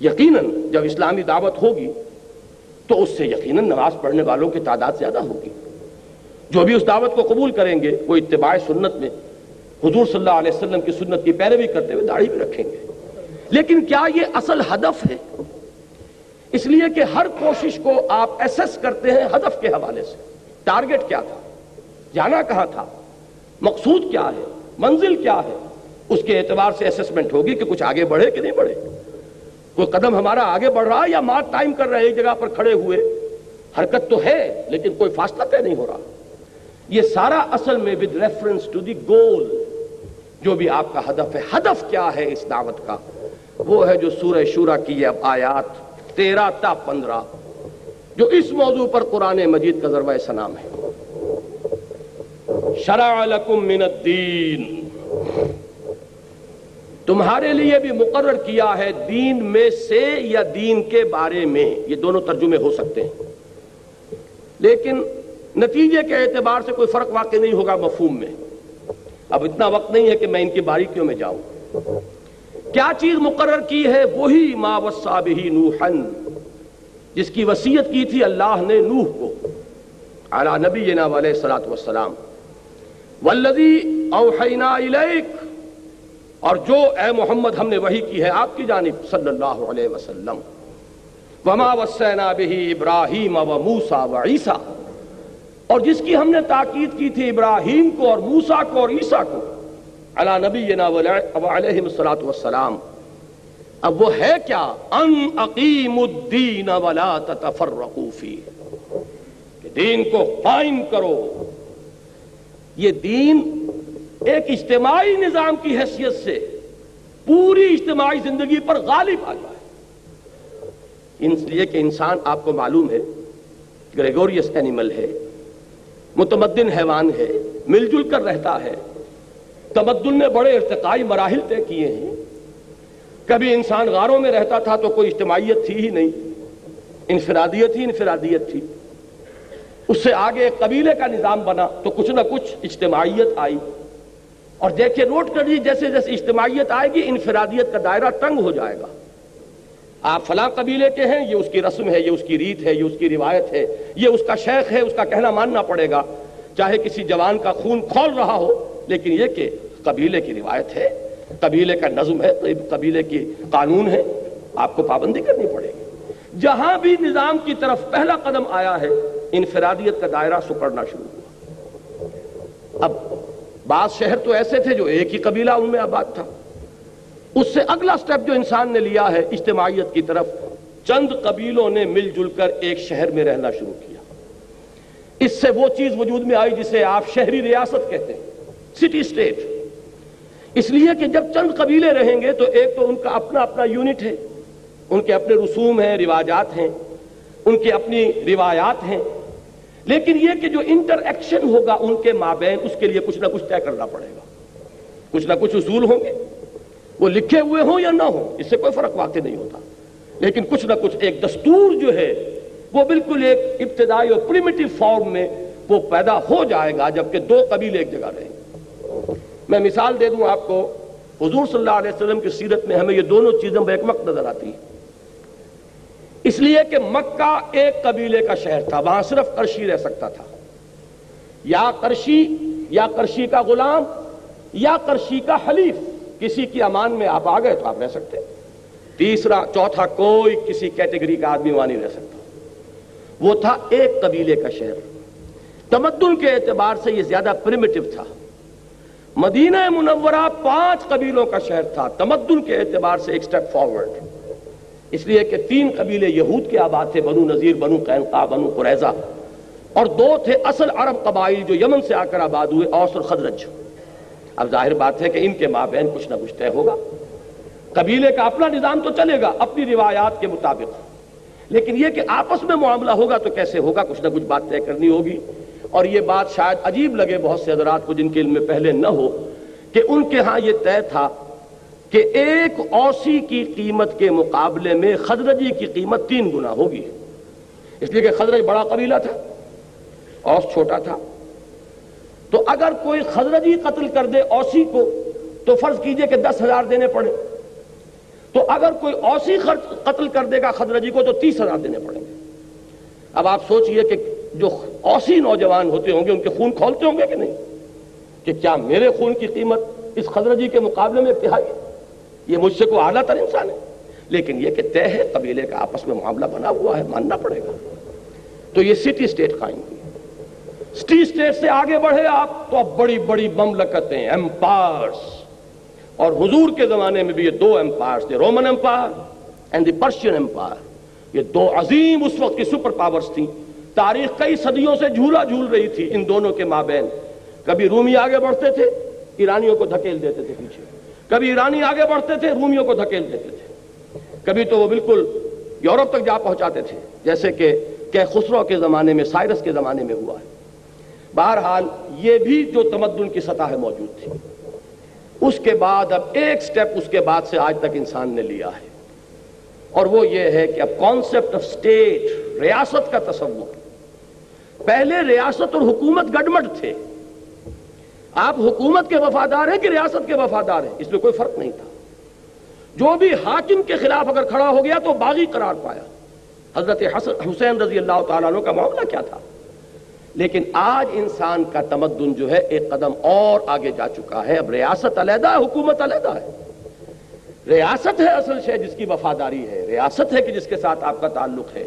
یقیناً جب اسلامی دعوت ہوگی تو اس سے یقیناً نماز پڑھنے والوں کی تعداد زیادہ ہوگی. جو بھی اس دعوت کو قبول کریں گے وہ اتباع سنت میں حضور صلی اللہ علیہ وسلم کی سنت کی پیروی کرتے ہوئے داڑھی بھی رکھیں گے. لیکن کیا یہ اصل ہدف ہے؟ اس لیے کہ ہر کوشش کو آپ ایسس کرتے ہیں ہدف کے حوالے سے. ٹارگٹ کیا تھا؟ جانا کہاں تھا؟ مقصود کیا ہے؟ منزل کیا ہے؟ اس کے اعتبار سے اسسمنٹ ہوگی کہ کچھ آگے بڑھے کہ نہیں بڑھے. کوئی قدم ہمارا آگے بڑھ رہا ہے یا مار ٹائم کر رہے ہیں ایک جگہ پر کھڑے ہوئے؟ حرکت تو ہے لیکن کوئی فاصلہ طے نہیں ہو رہا. یہ سارا اصل میں with reference to the goal، جو بھی آپ کا ہدف ہے. ہدف کیا ہے اس دعوت کا؟ وہ ہے جو سورہ شورا کی یہ آیات 13 تا 15 جو اس موضوع پر قرآن مجید کا ذروہ سنام ہے. شرع لکم من الدین، تمہارے لیے بھی مقرر کیا ہے دین میں سے یا دین کے بارے میں. یہ دونوں ترجمے ہو سکتے ہیں لیکن نتیجے کے اعتبار سے کوئی فرق واقع نہیں ہوگا مفہوم میں. اب اتنا وقت نہیں ہے کہ میں ان کی باریکیوں میں جاؤں. کیا چیز مقرر کی ہے؟ وہی ما وصی بہ نوحا، جس کی وصیت کی تھی اللہ نے نوح کو علی نبینا علیہ الصلوۃ والسلام. والذی اوحینا الیک، اور جو اے محمد ہم نے وحی کی ہے آپ کی جانب صلی اللہ علیہ وسلم. وما وصینا بہ ابراہیم و موسیٰ و عیسیٰ، اور جس کی ہم نے تاکید کی تھی ابراہیم کو اور موسیٰ کو اور عیسیٰ کو علی نبینا علیہ الصلوۃ والسلام. اب وہ ہے کیا؟ ان اقیموا الدین ولا تتفرقوا فیہ، کہ دین کو قائم کرو. یہ دین ایک اجتماعی نظام کی حیثیت سے پوری اجتماعی زندگی پر غالب آ جائے. اس لیے کہ انسان آپ کو معلوم ہے گریگوریس اینیمل ہے، متمدن حیوان ہے، مل جل کر رہتا ہے. تمدن نے بڑے ارتقائی مراحل طے کیے ہیں. کبھی انسان غاروں میں رہتا تھا تو کوئی اجتماعیت تھی ہی نہیں، انفرادیت ہی انفرادیت تھی. اس سے آگے ایک قبیلے کا نظام بنا تو کچھ نہ کچھ اجتماعیت آئی. اور دیکھیں نوٹ کر لیجیے، جیسے جیسے اجتماعیت آئے گی انفرادیت کا دائرہ تنگ ہو جائے گا. آپ فلاں قبیلے کے ہیں، یہ اس کی رسم ہے، یہ اس کی ریت ہے، یہ اس کی روایت ہے، یہ اس کا شیخ ہے، اس کا کہنا ماننا پڑے گا، چاہے کسی جوان کا خون کھول رہا ہو. لیکن یہ کہ قبیلے کی روایت ہے، قبیلے کا نظم ہے، قبیلے کی قانون ہے، آپ کو پابندی کرنی پڑے گی. جہاں بھی نظام کی طرف پہلا قدم آیا ہے انفرادیت کا دائرہ سکڑنا شروع ہوا. اب بعض شہر تو ایسے تھے جو ایک ہی قبیلہ ان میں آباد تھا. اس سے اگلا سٹیپ جو انسان نے لیا ہے اجتماعیت کی طرف، چند قبیلوں نے مل جل کر ایک شہر میں رہنا شروع کیا. اس سے وہ چیز وجود میں آئی جسے آپ شہری ریاست کہتے ہیں، سٹی اسٹیٹ. اس لیے کہ جب چند قبیلے رہیں گے تو ایک تو ان کا اپنا اپنا یونٹ ہے، ان کے اپنے رسوم ہیں، رواجات ہیں، ان کی اپنی روایات ہیں. لیکن یہ کہ جو انٹر ایکشن ہوگا ان کے مابین، اس کے لیے کچھ نہ کچھ طے کرنا پڑے گا. کچھ نہ کچھ اصول ہوں گے، وہ لکھے ہوئے ہوں یا نہ ہوں، اس سے کوئی فرق واقع نہیں ہوتا. لیکن کچھ نہ کچھ ایک دستور جو ہے وہ بالکل ایک ابتدائی اور پریمیٹیو فارم میں وہ پیدا ہو جائے گا جبکہ دو قبیلے ایک جگہ رہیں گے. میں مثال دے دوں آپ کو، حضور صلی اللہ علیہ وسلم کی سیرت میں ہمیں یہ دونوں چیزیں بیک وقت نظر آتی ہیں. اس لیے کہ مکہ ایک قبیلے کا شہر تھا، وہاں صرف قرشی رہ سکتا تھا. یا قرشی، یا قرشی کا غلام، یا قرشی کا حلیف. کسی کی امان میں آپ آ گئے تو آپ رہ سکتے. تیسرا چوتھا کوئی کسی کیٹیگری کا آدمی وہاں نہیں رہ سکتا. وہ تھا ایک قبیلے کا شہر. تمدن کے اعتبار سے یہ زیادہ پریمیٹیو تھا. مدینہ منورہ 5 قبیلوں کا شہر تھا، تمدن کے اعتبار سے ایک سٹیپ فارورڈ. اس لیے کہ 3 قبیلے یہود کے آباد تھے، بنو نذیر، بنو قینقاع، بنو قریظہ، اور 2 تھے اصل عرب قبائل جو یمن سے آ کر آباد ہوئے، اوس اور خزرج. اب ظاہر بات ہے کہ ان کے مابین کچھ نہ کچھ طے ہوگا. قبیلے کا اپنا نظام تو چلے گا اپنی روایات کے مطابق، لیکن یہ کہ آپس میں معاملہ ہوگا تو کیسے ہوگا، کچھ نہ کچھ بات طے کرنی ہوگی. اور یہ بات شاید عجیب لگے بہت سے حضرات کو جن کے علم میں پہلے نہ ہو کہ ان کے ہاں یہ طے تھا کہ ایک اوسی کی قیمت کے مقابلے میں خزرجی کی قیمت 3 گنا ہوگی. اس لیے کہ خزرج بڑا قبیلہ تھا، اوس چھوٹا تھا. تو اگر کوئی خزرجی قتل کر دے اوسی کو تو فرض کیجئے کہ 10,000 دینے پڑے. تو اگر کوئی اوسی قتل کر دے گا خزرجی کو تو 30,000 دینے پڑیں گے. اب آپ سوچئے کہ جو اوسی نوجوان ہوتے ہوں گے ان کے خون کھولتے ہوں گے کہ نہیں، کہ کیا میرے خون کی قیمت اس خزرجی کے مقابلے میں اتحاد ہے، یہ مجھ سے کوئی اعلیٰ تر انسان ہے. لیکن یہ کہ طے ہے، قبیلے کا آپس میں معاملہ بنا ہوا ہے، ماننا پڑے گا. تو یہ سٹی اسٹیٹ قائم ہوئی. سٹی اسٹیٹ سے آگے بڑھے آپ تو اب بڑی بڑی مملکتیں، ایمپائرز. اور حضور کے زمانے میں بھی یہ 2 ایمپائرز تھے، Roman empire and the Persian empire. یہ 2 عظیم اس وقت کی سپر پاورز تھیں. تاریخ کئی صدیوں سے جھولا جھول رہی تھی ان دونوں کے مابین. کبھی رومی آگے بڑھتے تھے، ایرانیوں کو دھکیل دیتے تھے پیچھے. کبھی ایرانی آگے بڑھتے تھے، رومیوں کو دھکیل دیتے تھے. کبھی تو وہ بالکل یورپ تک جا پہنچاتے تھے، جیسے کہ خسرو کے زمانے میں، سائرس کے زمانے میں ہوا ہے. بہرحال یہ بھی جو تمدن کی سطح موجود تھی. اس کے بعد اب ایک سٹیپ اس کے بعد سے آج تک انسان نے لیا ہے، اور وہ یہ ہے کہ اب کانسیپٹ آف اسٹیٹ، ریاست کا تصور. پہلے ریاست اور حکومت گڈمڈ تھے. آپ حکومت کے وفادار ہیں کہ ریاست کے وفادار ہیں، اس میں کوئی فرق نہیں تھا. جو بھی حاکم کے خلاف اگر کھڑا ہو گیا تو باغی قرار پایا. حضرت حسین رضی اللہ تعالیٰ عنہ کا معاملہ کیا تھا. لیکن آج انسان کا تمدن جو ہے ایک قدم اور آگے جا چکا ہے. اب ریاست علیحدہ ہے، حکومت علیحدہ ہے. ریاست ہے اصل شے جس کی وفاداری ہے، ریاست ہے کہ جس کے ساتھ آپ کا تعلق ہے.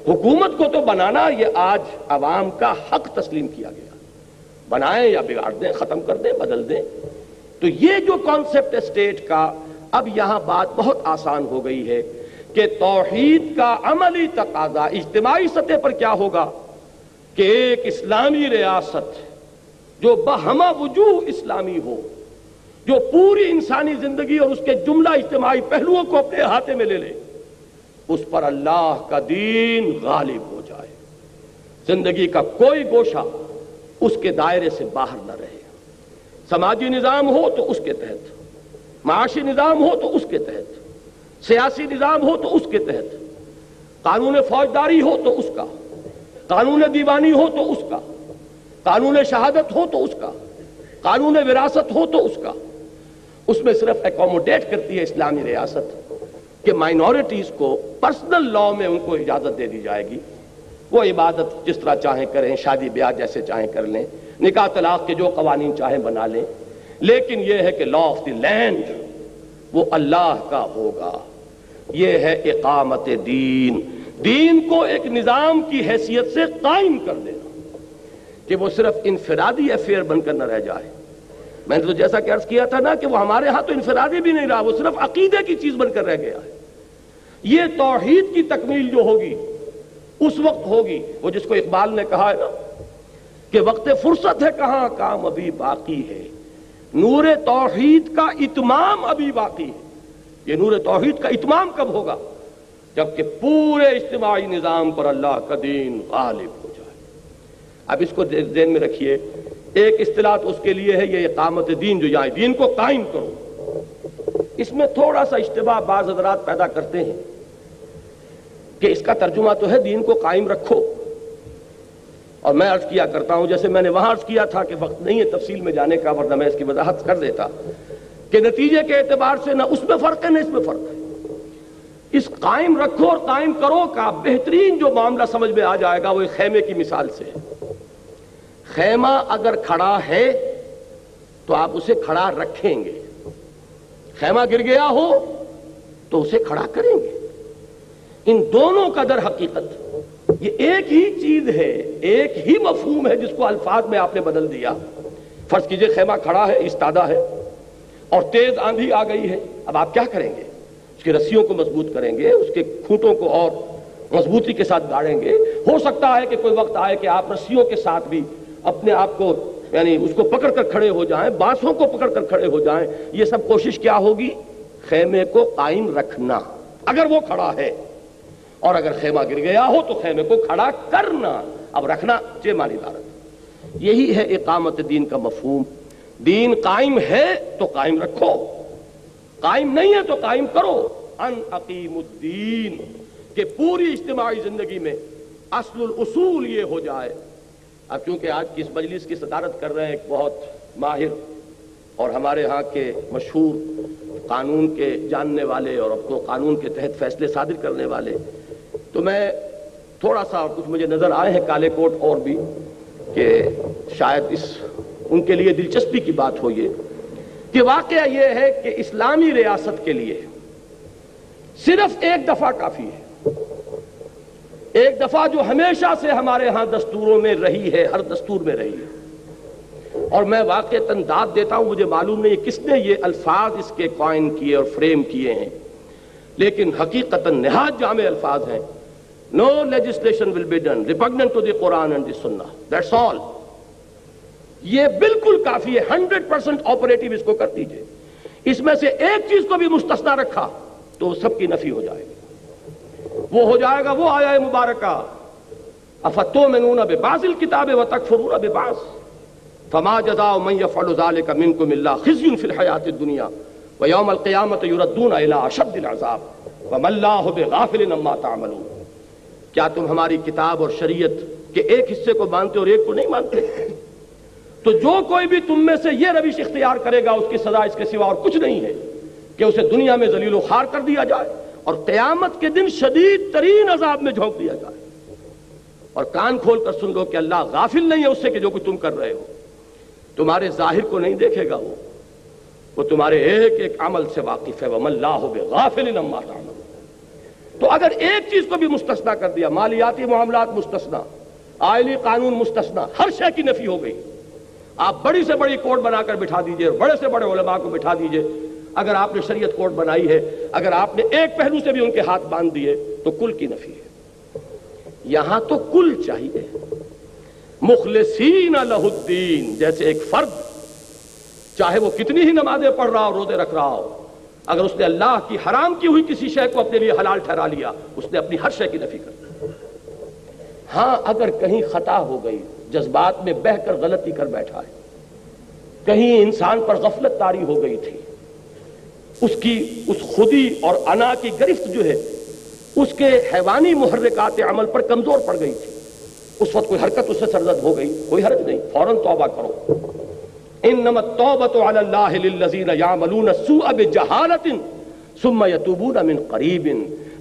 حکومت کو تو بنانا یہ آج عوام کا حق تسلیم کیا گیا. بنائیں یا بگاڑ دیں، ختم کر دیں، بدل دیں. تو یہ جو کانسیپٹ اسٹیٹ کا، اب یہاں بات بہت آسان ہو گئی ہے کہ توحید کا عملی تقاضا اجتماعی سطح پر کیا ہوگا کہ ایک اسلامی ریاست جو بہمہ وجوہ اسلامی ہو، جو پوری انسانی زندگی اور اس کے جملہ اجتماعی پہلوؤں کو اپنے احاطے میں لے لے، اس پر اللہ کا دین غالب ہو جائے. زندگی کا کوئی گوشہ اس کے دائرے سے باہر نہ رہے. سماجی نظام ہو تو اس کے تحت, معاشی نظام ہو تو اس کے تحت, سیاسی نظام ہو تو اس کے تحت, قانون فوجداری ہو تو اس کا, قانون دیوانی ہو تو اس کا, قانون شہادت ہو تو اس کا, قانون وراثت ہو تو اس کا. اس میں صرف ایکوموڈیٹ کرتی ہے اسلامی ریاست کہ مائنورٹیز کو پرسنل لا میں ان کو اجازت دے دی جائے گی, وہ عبادت جس طرح چاہیں کریں, شادی بیاہ جیسے چاہیں کر لیں, نکاح طلاق کے جو قوانین چاہیں بنا لیں, لیکن یہ ہے کہ لا آف دی لینڈ وہ اللہ کا ہوگا. یہ ہے اقامت دین, دین کو ایک نظام کی حیثیت سے قائم کر دینا کہ وہ صرف انفرادی افیئر بن کر نہ رہ جائے. میں نے تو جیسا کہ عرض کیا تھا نا کہ وہ ہمارے ہاں تو انفرادی بھی نہیں رہا, وہ صرف عقیدے کی چیز بن کر رہ گیا ہے. یہ توحید کی تکمیل جو ہوگی اس وقت ہوگی, وہ جس کو اقبال نے کہا ہے نا کہ وقت فرصت ہے کہاں, کام ابھی باقی ہے, نور توحید کا اتمام ابھی باقی ہے. یہ نور توحید کا اتمام کب ہوگا؟ جبکہ پورے اجتماعی نظام پر اللہ کا دین غالب ہو جائے. اب اس کو ذہن میں رکھیے, ایک اصطلاح تو اس کے لیے ہے یہ اقامت دین, جو یہاں دین کو قائم کرو. اس میں تھوڑا سا اشتباہ بعض حضرات پیدا کرتے ہیں کہ اس کا ترجمہ تو ہے دین کو قائم رکھو, اور میں عرض کیا کرتا ہوں جیسے میں نے وہاں عرض کیا تھا کہ وقت نہیں ہے تفصیل میں جانے کا, ورنہ میں اس کی وضاحت کر دیتا کہ نتیجے کے اعتبار سے نہ اس میں فرق ہے نہ اس میں فرق ہے. اس قائم رکھو اور قائم کرو کا بہترین جو معاملہ سمجھ میں آ جائے گا وہ ایک خیمے کی مثال سے ہے. خیمہ اگر کھڑا ہے تو آپ اسے کھڑا رکھیں گے, خیمہ گر گیا ہو تو اسے کھڑا کریں گے. ان دونوں کا در حقیقت یہ ایک ہی چیز ہے, ایک ہی مفہوم ہے جس کو الفاظ میں آپ نے بدل دیا. فرض کیجئے خیمہ کھڑا ہے, ایستادہ ہے, اور تیز آندھی آ گئی ہے. اب آپ کیا کریں گے؟ اس کی رسیوں کو مضبوط کریں گے, اس کے کھوٹوں کو اور مضبوطی کے ساتھ گاڑیں گے. ہو سکتا ہے کہ کوئی وقت آئے کہ آپ رسیوں کے ساتھ بھی اپنے آپ کو یعنی اس کو پکڑ کر کھڑے ہو جائیں, بانسوں کو پکڑ کر کھڑے ہو جائیں. یہ سب کوشش کیا ہوگی؟ خیمے کو قائم رکھنا اگر وہ کھڑا ہے, اور اگر خیمہ گر گیا ہو تو خیمے کو کھڑا کرنا. اب رکھنا چے مانی دارت, یہی ہے اقامت دین کا مفہوم. دین قائم ہے تو قائم رکھو, قائم نہیں ہے تو قائم کرو. ان اقیم الدین, کہ پوری اجتماعی زندگی میں اصل الاصول یہ ہو جائے. اب چونکہ آج کی اس مجلس کی صدارت کر رہے ہیں ایک بہت ماہر اور ہمارے ہاں کے مشہور قانون کے جاننے والے اور اب تو قانون کے تحت فیصلے صادر کرنے والے, تو میں تھوڑا سا کچھ مجھے نظر آئے ہیں کالے کوٹ اور بھی کہ شاید اس ان کے لیے دلچسپی کی بات ہو یہ کہ واقعہ یہ ہے کہ اسلامی ریاست کے لیے صرف ایک دفعہ کافی ہے. ایک دفعہ جو ہمیشہ سے ہمارے ہاں دستوروں میں رہی ہے, ہر دستور میں رہی ہے. اور میں واقعتاً داد دیتا ہوں, مجھے معلوم نہیں کس نے یہ الفاظ اس کے قائم کیے اور فریم کیے ہیں, لیکن حقیقتاً نہایت جامع الفاظ ہیں. No legislation will be done repugnant to the Quran and the Sunnah. That's all. یہ بالکل کافی ہے, 100% آپریٹو اس کو کر دیجئے. اس میں سے ایک چیز کو بھی مستثنا رکھا تو سب کی نفی ہو جائے گی. وہ ہو جائے گا وہ آیہ مبارکہ افتؤمنون ببعض الکتاب وتکفرون ببعض فما جزاء من يفعل ذلك منكم الا خزي في الحياة الدنيا ويوم القيامة يردون الى اشد العذاب وما الله بغافل عما تعملون. کیا تم ہماری کتاب اور شریعت کے ایک حصے کو مانتے اور ایک کو نہیں مانتے؟ تو جو کوئی بھی تم میں سے یہ روش اختیار کرے گا اس کی سزا اس کے سوا اور کچھ نہیں ہے کہ اسے دنیا میں ذلیل و خوار کر دیا جائے اور قیامت کے دن شدید ترین عذاب میں جھونک دیا جائے. اور کان کھول کر سن لو کہ اللہ غافل نہیں ہے اس سے کہ جو کچھ تم کر رہے ہو. تمہارے ظاہر کو نہیں دیکھے گا, وہ تمہارے ایک ایک عمل سے واقف ہے. وَمَا اللَّهُ بِغَافِلٍ عَمَّا تَعْمَلُونَ. تو اگر ایک چیز کو بھی مستثنا کر دیا, مالیاتی معاملات مستثنا, آئلی قانون مستثنا, ہر شے کی نفی ہو گئی. آپ بڑی سے بڑی کورٹ بنا کر بٹھا دیجئے, بڑے سے بڑے علماء کو بٹھا دیجئے, اگر آپ نے شریعت کورٹ بنائی ہے, اگر آپ نے ایک پہلو سے بھی ان کے ہاتھ باندھ دیے تو کل کی نفی ہے. یہاں تو کل چاہیے. مخلصین لہ الدین, جیسے ایک فرد چاہے وہ کتنی ہی نمازیں پڑھ رہا ہو, روزے رکھ رہا ہو, اگر اس نے اللہ کی حرام کی ہوئی کسی شے کو اپنے لیے حلال ٹھہرا لیا, اس نے اپنی ہر شے کی نفی کر دی. ہاں اگر کہیں خطا ہو گئی، جذبات میں بہہ کر غلطی کر بیٹھا ہے، کہیں انسان پر غفلت طاری ہو گئی تھی، اس خودی اور انا کی گرفت جو ہے اس کے حیوانی محرکات عمل پر کمزور پڑ گئی تھی، اس وقت کوئی حرکت اس سے سرزد ہو گئی، کوئی حرج نہیں، فوراً توبہ کرو۔ انما التوبۃ علی اللہ للذین یعملون السوء بجہالۃ ثم یتوبون من قریب۔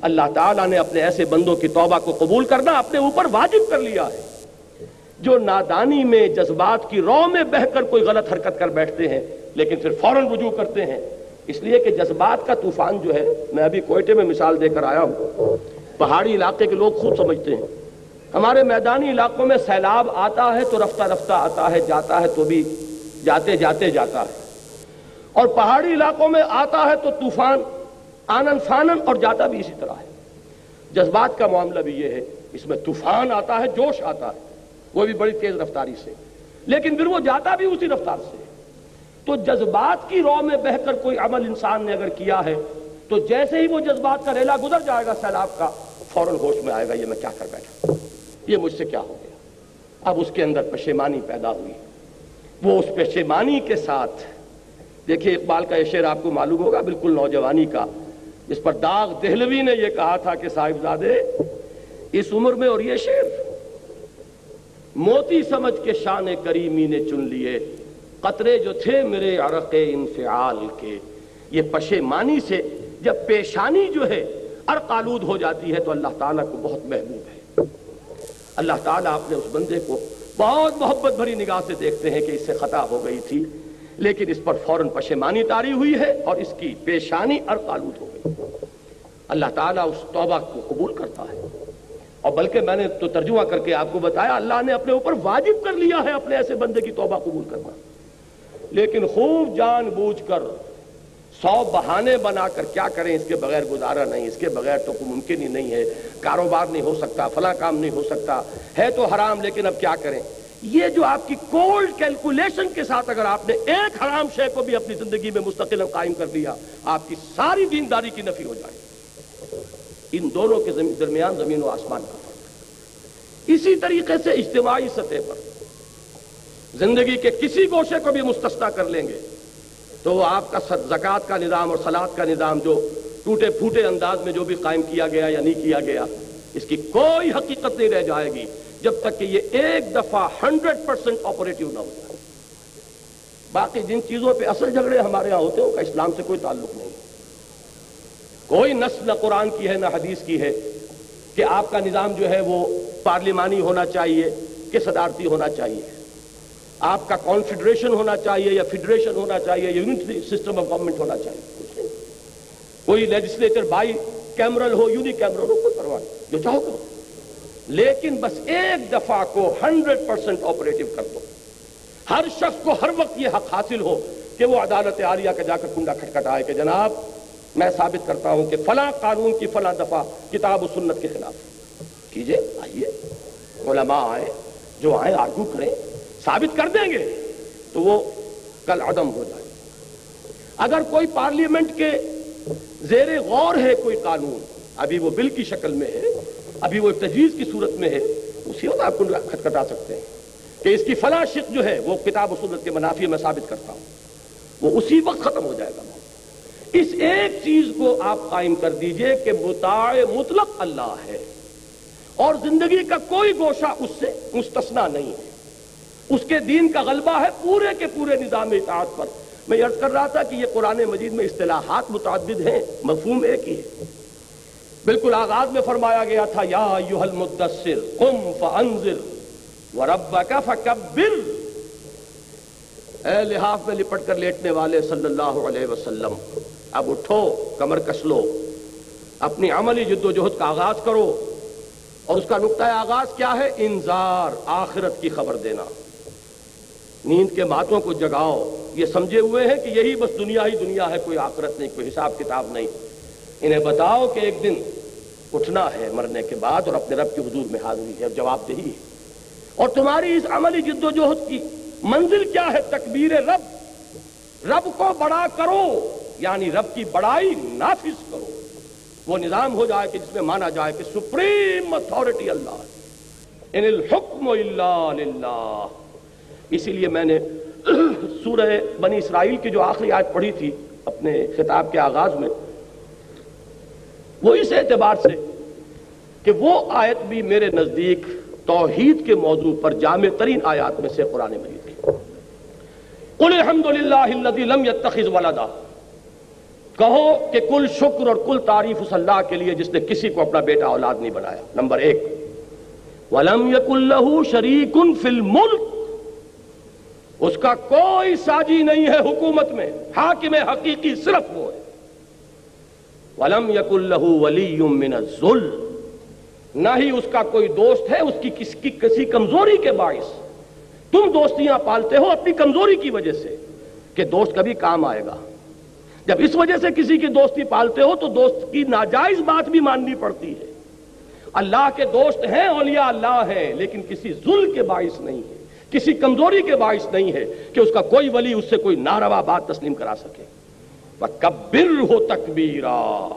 اللہ تعالیٰ نے اپنے ایسے بندوں کی توبہ کو قبول کرنا اپنے اوپر واجب کر لیا ہے جو نادانی میں جذبات کی رو میں بہہ کر کوئی غلط حرکت کر بیٹھتے ہیں لیکن پھر فوراً رجوع کرتے ہیں، اس لیے کہ جذبات کا طوفان جو ہے، میں ابھی کوئٹے میں مثال دے کر آیا ہوں، پہاڑی علاقے کے لوگ خود سمجھتے ہیں، ہمارے میدانی علاقوں میں سیلاب آتا ہے تو رفتہ رفتہ آتا ہے، جاتا ہے تو بھی جاتے جاتے جاتا ہے، اور پہاڑی علاقوں میں آتا ہے تو طوفان آنن فانن اور جاتا بھی اسی طرح ہے۔ جذبات کا معاملہ بھی یہ ہے، اس میں طوفان آتا ہے، جوش آتا ہے، وہ بھی بڑی تیز رفتاری سے، لیکن پھر وہ جاتا بھی اسی رفتار سے۔ تو جذبات کی رو میں بہہ کر کوئی عمل انسان نے اگر کیا ہے تو جیسے ہی وہ جذبات کا ریلا گزر جائے گا سیلاب کا، فوراً ہوش میں آئے گا یہ میں کیا کر بیٹھا، یہ مجھ سے کیا ہو گیا۔ اب اس کے اندر پشیمانی پیدا ہوئی، وہ اس پشیمانی کے ساتھ، دیکھیے اقبال کا یہ شعر آپ کو معلوم ہوگا، بالکل نوجوانی کا، اس پر داغ دہلوی نے یہ کہا تھا کہ صاحبزادے اس عمر میں، اور یہ شعر، موتی سمجھ کے شان کریمی نے چن لیے قطرے جو تھے میرے عرق انفعال کے۔ یہ پشیمانی سے جب پیشانی جو ہے عرق آلود ہو جاتی ہے تو اللہ تعالیٰ کو بہت محبوب ہے۔ اللہ تعالیٰ اپنے اس بندے کو بہت محبت بھری نگاہ سے دیکھتے ہیں کہ اس سے خطا ہو گئی تھی لیکن اس پر فوراً پشیمانی طاری ہوئی ہے اور اس کی پیشانی عرق آلود ہو گئی، اللہ تعالیٰ اس توبہ کو قبول کرتا ہے۔ اور بلکہ میں نے تو ترجمہ کر کے آپ کو بتایا، اللہ نے اپنے اوپر واجب کر لیا ہے اپنے ایسے بندے کی توبہ قبول کرنا، لیکن خوب جان بوجھ کر 100 بہانے بنا کر کیا کریں، اس کے بغیر گزارا نہیں، اس کے بغیر تو کوئی ممکن ہی نہیں ہے، کاروبار نہیں ہو سکتا، فلاں کام نہیں ہو سکتا، ہے تو حرام لیکن اب کیا کریں۔ یہ جو آپ کی کولڈ کیلکولیشن کے ساتھ اگر آپ نے ایک حرام شے کو بھی اپنی زندگی میں مستقل قائم کر لیا، آپ کی ساری دینداری کی نفی ہو جائے۔ ان دونوں کے درمیان زمین و آسمان کا فرق۔ اسی طریقے سے اجتماعی سطح پر زندگی کے کسی گوشے کو بھی مستثنا کر لیں گے تو وہ آپ کا زکوٰۃ کا نظام اور صلاۃ کا نظام جو ٹوٹے پھوٹے انداز میں جو بھی قائم کیا گیا یا نہیں کیا گیا، اس کی کوئی حقیقت نہیں رہ جائے گی جب تک کہ یہ ایک دفعہ 100% آپریٹیو نہ ہو جائے۔ باقی جن چیزوں پہ اصل جھگڑے ہمارے ہاں ہوتے ہیں ان کا اسلام سے کوئی تعلق نہیں، کوئی نص نہ قرآن کی ہے نہ حدیث کی ہے کہ آپ کا نظام جو ہے وہ پارلیمانی ہونا چاہیے کہ صدارتی ہونا چاہیے، آپ کا کانفیڈریشن ہونا چاہیے یا فیڈریشن ہونا چاہیے، یونٹری سسٹم آف گورنمنٹ ہونا چاہیے، کوئی لیجسلیچر بائی کیمرل ہو یونی کیمرل ہو، کوئی پرواہ نہیں، جو چاہو کرو، لیکن بس ایک دفعہ کو 100% آپریٹو کر دو۔ ہر شخص کو ہر وقت یہ حق حاصل ہو کہ وہ عدالت عالیہ کا جا کر کنڈا کھٹکھٹائے کہ جناب میں ثابت کرتا ہوں کہ فلاں قانون کی فلاں دفعہ کتاب و سنت کے خلاف کیجئے، آئیے علماء آئے، جو آئے آرگو کریں، ثابت کر دیں گے تو وہ کل عدم ہو جائے۔ اگر کوئی پارلیمنٹ کے زیر غور ہے کوئی قانون، ابھی وہ بل کی شکل میں ہے، ابھی وہ تجویز کی صورت میں ہے، اسی وقت آپ کنڈا کھٹکھٹا سکتے ہیں کہ اس کی فلاں شق جو ہے وہ کتاب و سنت کے منافی میں ثابت کرتا ہوں، وہ اسی وقت ختم ہو جائے گا۔ اس ایک چیز کو آپ قائم کر دیجئے کہ مطاع مطلق اللہ ہے اور زندگی کا کوئی گوشہ اس سے مستثنا نہیں ہے، اس کے دین کا غلبہ ہے پورے کے پورے نظام اطاعت پر۔ میں عرض کر رہا تھا کہ یہ قرآن مجید میں اصطلاحات متعدد ہیں، مفہوم ایک ہی ہے۔ بالکل آغاز میں فرمایا گیا تھا یا ایھا المدثر قم فانذر وربک فکبر، اے لحاف میں لپٹ کر لیٹنے والے صلی اللہ علیہ وسلم، اب اٹھو، کمر کس لو، اپنی عملی جد و جہد کا آغاز کرو، اور اس کا نقطہ آغاز کیا ہے؟ انذار، آخرت کی خبر دینا۔ نیند کے ماتوں کو جگاؤ، یہ سمجھے ہوئے ہیں کہ یہی بس دنیا ہی دنیا ہے، کوئی آخرت نہیں، کوئی حساب کتاب نہیں۔ انہیں بتاؤ کہ ایک دن اٹھنا ہے مرنے کے بعد اور اپنے رب کے حضور میں حاضری ہے، جواب دہی ہے، اور تمہاری اس عملی جد و جہد کی منزل کیا ہے؟ تکبیر رب، رب کو بڑا کرو، یعنی رب کی بڑائی نافذ کرو، وہ نظام ہو جائے کہ جس میں مانا جائے کہ سپریم اتھارٹی اللہ ہے۔ ان الحکم الا للہ. اسی لیے میں نے سورہ بنی اسرائیل کی جو آخری آیت پڑھی تھی اپنے خطاب کے آغاز میں، وہ اس اعتبار سے کہ وہ آیت بھی میرے نزدیک توحید کے موضوع پر جامع ترین آیات میں سے قرآن مجید کی. قل الحمد للہ الذی لم یتخذ ولدا، کہو کہ کل شکر اور کل تعریف اس اللہ کے لیے جس نے کسی کو اپنا بیٹا اولاد نہیں بنایا. نمبر ایک، وَلَمْ يَكُنْ لَهُ شَرِيكٌ فِي الْمُلْكِ، اس کا کوئی ساجی نہیں ہے حکومت میں، حاکم حقیقی صرف وہ ہے. وَلَمْ يَكُنْ لَهُ وَلِيٌّ مِّنَ الذُّلِّ، نہ ہی اس کا کوئی دوست ہے اس کی کسی کمزوری کے باعث. تم دوستیاں پالتے ہو اپنی کمزوری کی وجہ سے کہ دوست کبھی کام آئے گا. جب اس وجہ سے کسی کی دوستی پالتے ہو تو دوست کی ناجائز بات بھی ماننی پڑتی ہے. اللہ کے دوست ہیں، اولیاء اللہ ہیں، لیکن کسی ظلم کے باعث نہیں ہے، کسی کمزوری کے باعث نہیں ہے کہ اس کا کوئی ولی اس سے کوئی ناروا بات تسلیم کرا سکے. وَكَبِّرْهُ تَكْبِيرًا،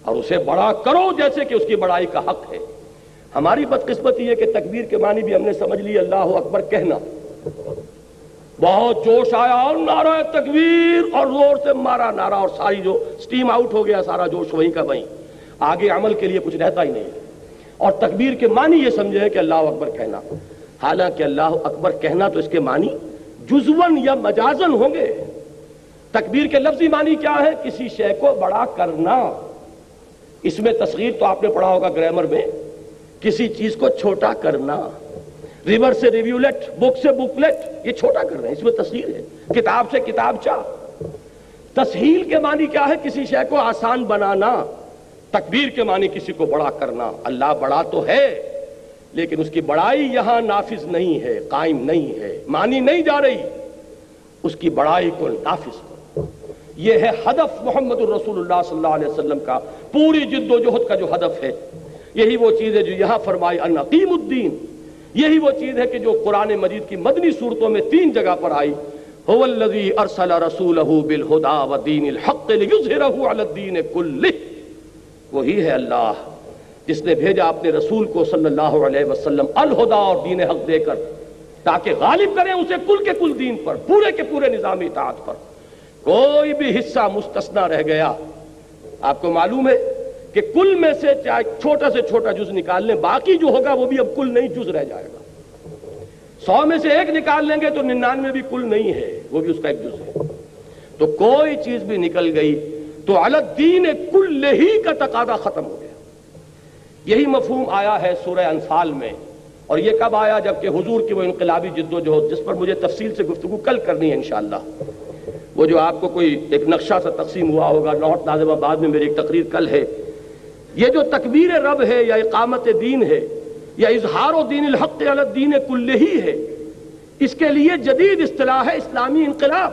اور اسے بڑا کرو جیسے کہ اس کی بڑائی کا حق ہے. ہماری بدقسمتی ہے کہ تکبیر کے معنی بھی ہم نے سمجھ لی اللہ اکبر کہنا. بہت جوش آیا اور نعرہ تکبیر اور زور سے مارا نعرہ اور ساری جو سٹیم آؤٹ ہو گیا سارا جوش وہیں کا وہیں، آگے عمل کے لیے کچھ رہتا ہی نہیں. اور تکبیر کے معنی یہ سمجھے کہ اللہ اکبر کہنا، حالانکہ اللہ اکبر کہنا تو اس کے معنی جزون یا مجازن ہوں گے. تکبیر کے لفظی معنی کیا ہے؟ کسی شے کو بڑا کرنا. اس میں تصغیر تو آپ نے پڑھا ہوگا گرامر میں، کسی چیز کو چھوٹا کرنا. ریور سے ریویولیٹ، بک سے بکلیٹ، یہ چھوٹا کر رہے ہیں، اس میں تصغیر ہے. کتاب سے کتابچہ. تسہیل کے معنی کیا ہے؟ کسی شے کو آسان بنانا. تکبیر کے معنی کسی کو بڑا کرنا. اللہ بڑا تو ہے لیکن اس کی بڑائی یہاں نافذ نہیں ہے، قائم نہیں ہے، مانی نہیں جا رہی. اس کی بڑائی کو نافذ کرو. یہ ہے ہدف محمد الرسول اللہ صلی اللہ علیہ وسلم کا، پوری جد و جہد کا جو ہدف ہے. یہی وہ چیز ہے جو یہاں فرمائی ان اقیم الدین. یہی وہ چیز ہے کہ جو قرآن مجید کی مدنی صورتوں میں 3 جگہ پر آئی. هو الذی ارسل رسولہ بالہدی ودین الحق لیظہرہ علی الدین کلہ. وہی ہے اللہ جس نے بھیجا اپنے رسول کو صلی اللہ علیہ وسلم الہدا اور دین حق دے کر تاکہ غالب کریں اسے کل کے کل دین پر، پورے کے پورے نظام اطاعت پر. کوئی بھی حصہ مستثنا رہ گیا. آپ کو معلوم ہے کہ کل میں سے چاہے چھوٹا سے چھوٹا جز نکال لیں، باقی جو ہوگا وہ بھی اب کل نہیں جز رہ جائے گا. 100 میں سے 1 نکال لیں گے تو 99 بھی کل نہیں ہے، وہ بھی اس کا ایک جز ہے. تو کوئی چیز بھی نکل گئی تو علی الدین کلہ ہی کا تقاضا ختم ہو گیا. یہی مفہوم آیا ہے سورہ انفال میں. اور یہ کب آیا؟ جبکہ حضور کی وہ انقلابی جد و جہد جس پر مجھے تفصیل سے گفتگو کل کرنی ہے انشاءاللہ. وہ جو آپ کو کوئی ایک نقشہ سا تقسیم ہوا ہوگا، لاہور ناظم آباد میں میری ایک تقریر کل ہے. یہ جو تکبیر رب ہے یا اقامت دین ہے یا اظہار و دین الحق علی الدین کلہ ہی ہے، اس کے لیے جدید اصطلاح ہے اسلامی انقلاب.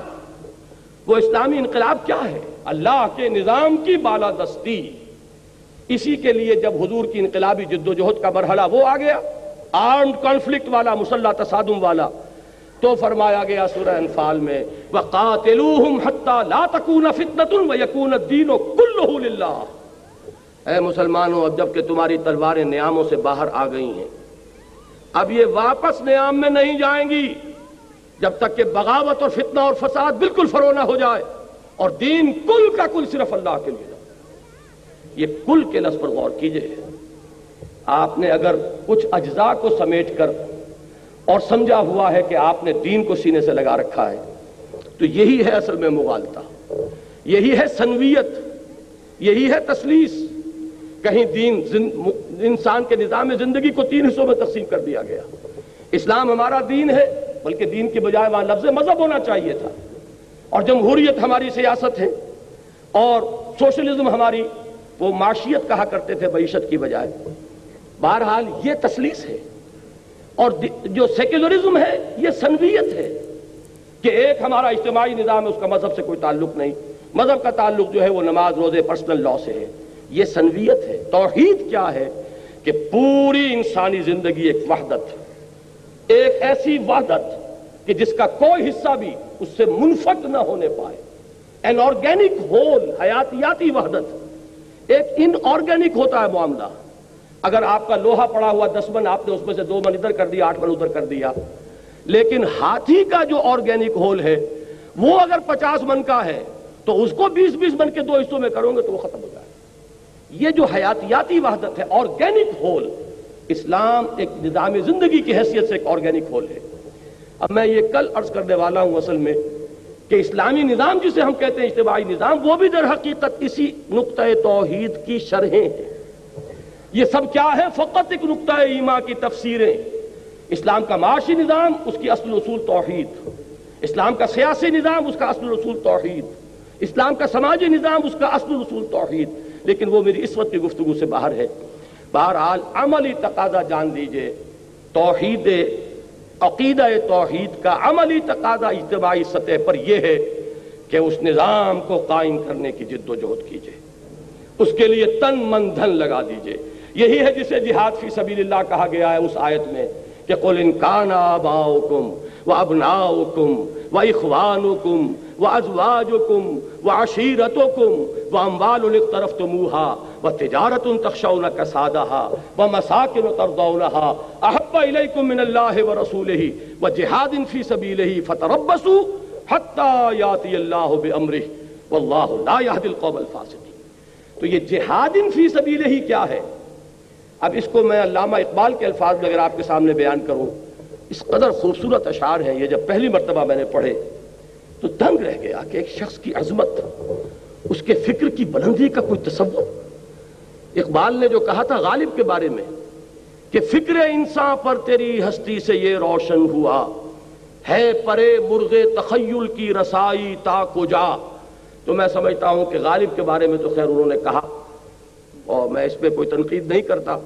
وہ اسلامی انقلاب کیا ہے؟ اللہ کے نظام کی بالادستی. اسی کے لیے جب حضور کی انقلابی جد و جہد کا مرحلہ وہ آ گیا، آرمڈ کانفلکٹ والا، مسلح تصادم والا، تو فرمایا گیا سورہ انفال میں وَقَاتِلُوهُمْ حَتَّى لَا تَكُونَ فِتْنَةٌ وَيَكُونَ الدِّينُ كُلُّهُ لِلَّهِ. اے مسلمانوں، اب جب کہ تمہاری تلواریں نیاموں سے باہر آ گئی ہیں، اب یہ واپس نیام میں نہیں جائیں گی جب تک کہ بغاوت اور فتنہ اور فساد بالکل فرو نہ ہو جائے اور دین کل کا کل صرف اللہ کے لیے. یہ کل کے لفظ پر غور کیجئے. آپ نے اگر کچھ اجزاء کو سمیٹ کر اور سمجھا ہوا ہے کہ آپ نے دین کو سینے سے لگا رکھا ہے تو یہی ہے اصل میں مغالطہ، یہی ہے سنویت، یہی ہے تسلیس. کہیں دین انسان کے نظام زندگی کو 3 حصوں میں تقسیم کر دیا گیا. اسلام ہمارا دین ہے، بلکہ دین کے بجائے وہاں لفظ مذہب ہونا چاہیے تھا. اور جمہوریت ہماری سیاست ہے اور سوشلزم ہماری وہ معاشیت کہا کرتے تھے معیشت کی بجائے. بہرحال یہ تسلیس ہے. اور جو سیکولرزم ہے یہ سنویت ہے کہ ایک ہمارا اجتماعی نظام ہے، اس کا مذہب سے کوئی تعلق نہیں، مذہب کا تعلق جو ہے وہ نماز روزے پرسنل لا سے ہے. یہ سنویت ہے. توحید کیا ہے کہ پوری انسانی زندگی ایک وحدت، ایک ایسی وحدت کہ جس کا کوئی حصہ بھی اس سے منفک نہ ہونے پائے. این آرگینک ہول، حیاتیاتی وحدت. ایک ان آرگینک ہوتا ہے معاملہ، اگر آپ کا لوہا پڑا ہوا 10 من، آپ نے اس میں سے 2 من ادھر کر دیا، 8 من ادھر کر دیا، لیکن ہاتھی کا جو آرگینک ہول ہے وہ اگر 50 من کا ہے تو اس کو 20-20 من کے 2 حصوں میں کرو گے تو وہ ختم ہو جائے. یہ جو حیاتیاتی وحدت ہے، آرگینک ہول، اسلام ایک نظام زندگی کی حیثیت سے ایک آرگینک ہول ہے. اب میں یہ کل عرض کرنے والا ہوں اصل میں کہ اسلامی نظام جسے ہم کہتے ہیں اجتماعی نظام، وہ بھی در حقیقت اسی نقطہ توحید کی شرحیں ہیں. یہ سب کیا ہے؟ فقط ایک نقطہ ایمان کی تفسیریں. اسلام کا معاشی نظام، اس کی اصل اصول توحید. اسلام کا سیاسی نظام، اس کا اصل اصول توحید. اسلام کا سماجی نظام، اس کا اصل اصول توحید. لیکن وہ میری اس وقت کی گفتگو سے باہر ہے. بہرحال عملی تقاضا جان لیجئے، توحید، عقیدہ توحید کا عملی تقاضا اجتماعی سطح پر یہ ہے کہ اس نظام کو قائم کرنے کی جد و جہد کیجئے، اس کے لیے تن من دھن لگا دیجئے. یہی ہے جسے جہاد فی سبیل اللہ کہا گیا ہے اس آیت میں کہ قُلْ إِنْ كَانَ آبَاؤُكُمْ وَأَبْنَاؤُكُمْ وَإِخْوَانُكُمْ وَأَزْوَاجُكُمْ وَعَشِيرَتُكُمْ وَأَمْوَالٌ اقْتَرَفْتُمُوهَا وَتِجَارَةٌ تَخْشَوْنَ كَسَادَهَا وَمَسَاكِنُ تَرْضَوْنَهَا أَحَبَّ إِلَيْكُم مِّنَ اللَّهِ وَرَسُولِهِ وَجِهَادٍ فِي سَبِيلِهِ فَتَرَبَّصُوا حَتَّى يَأْتِيَ اللَّهُ بِأَمْرِهِ وَاللَّهُ لَا يَهْدِي الْقَوْمَ الْفَاسِقِينَ. تو یہ جہاد فی سبیلہ کیا ہے؟ اب اس کو میں علامہ اقبال کے الفاظ میں اگر آپ کے سامنے بیان کروں، اس قدر خوبصورت اشعار ہیں یہ. جب پہلی مرتبہ میں نے پڑھے تو دنگ رہ گیا کہ ایک شخص کی عظمت، اس کے فکر کی بلندی کا کوئی تصور. اقبال نے جو کہا تھا غالب کے بارے میں کہ فکر انسان پر تیری ہستی سے یہ روشن ہوا ہے، پرے مرغ تخیل کی رسائی تا کجا. تو میں سمجھتا ہوں کہ غالب کے بارے میں تو خیر انہوں نے کہا، اور میں اس پہ کوئی تنقید نہیں کرتا.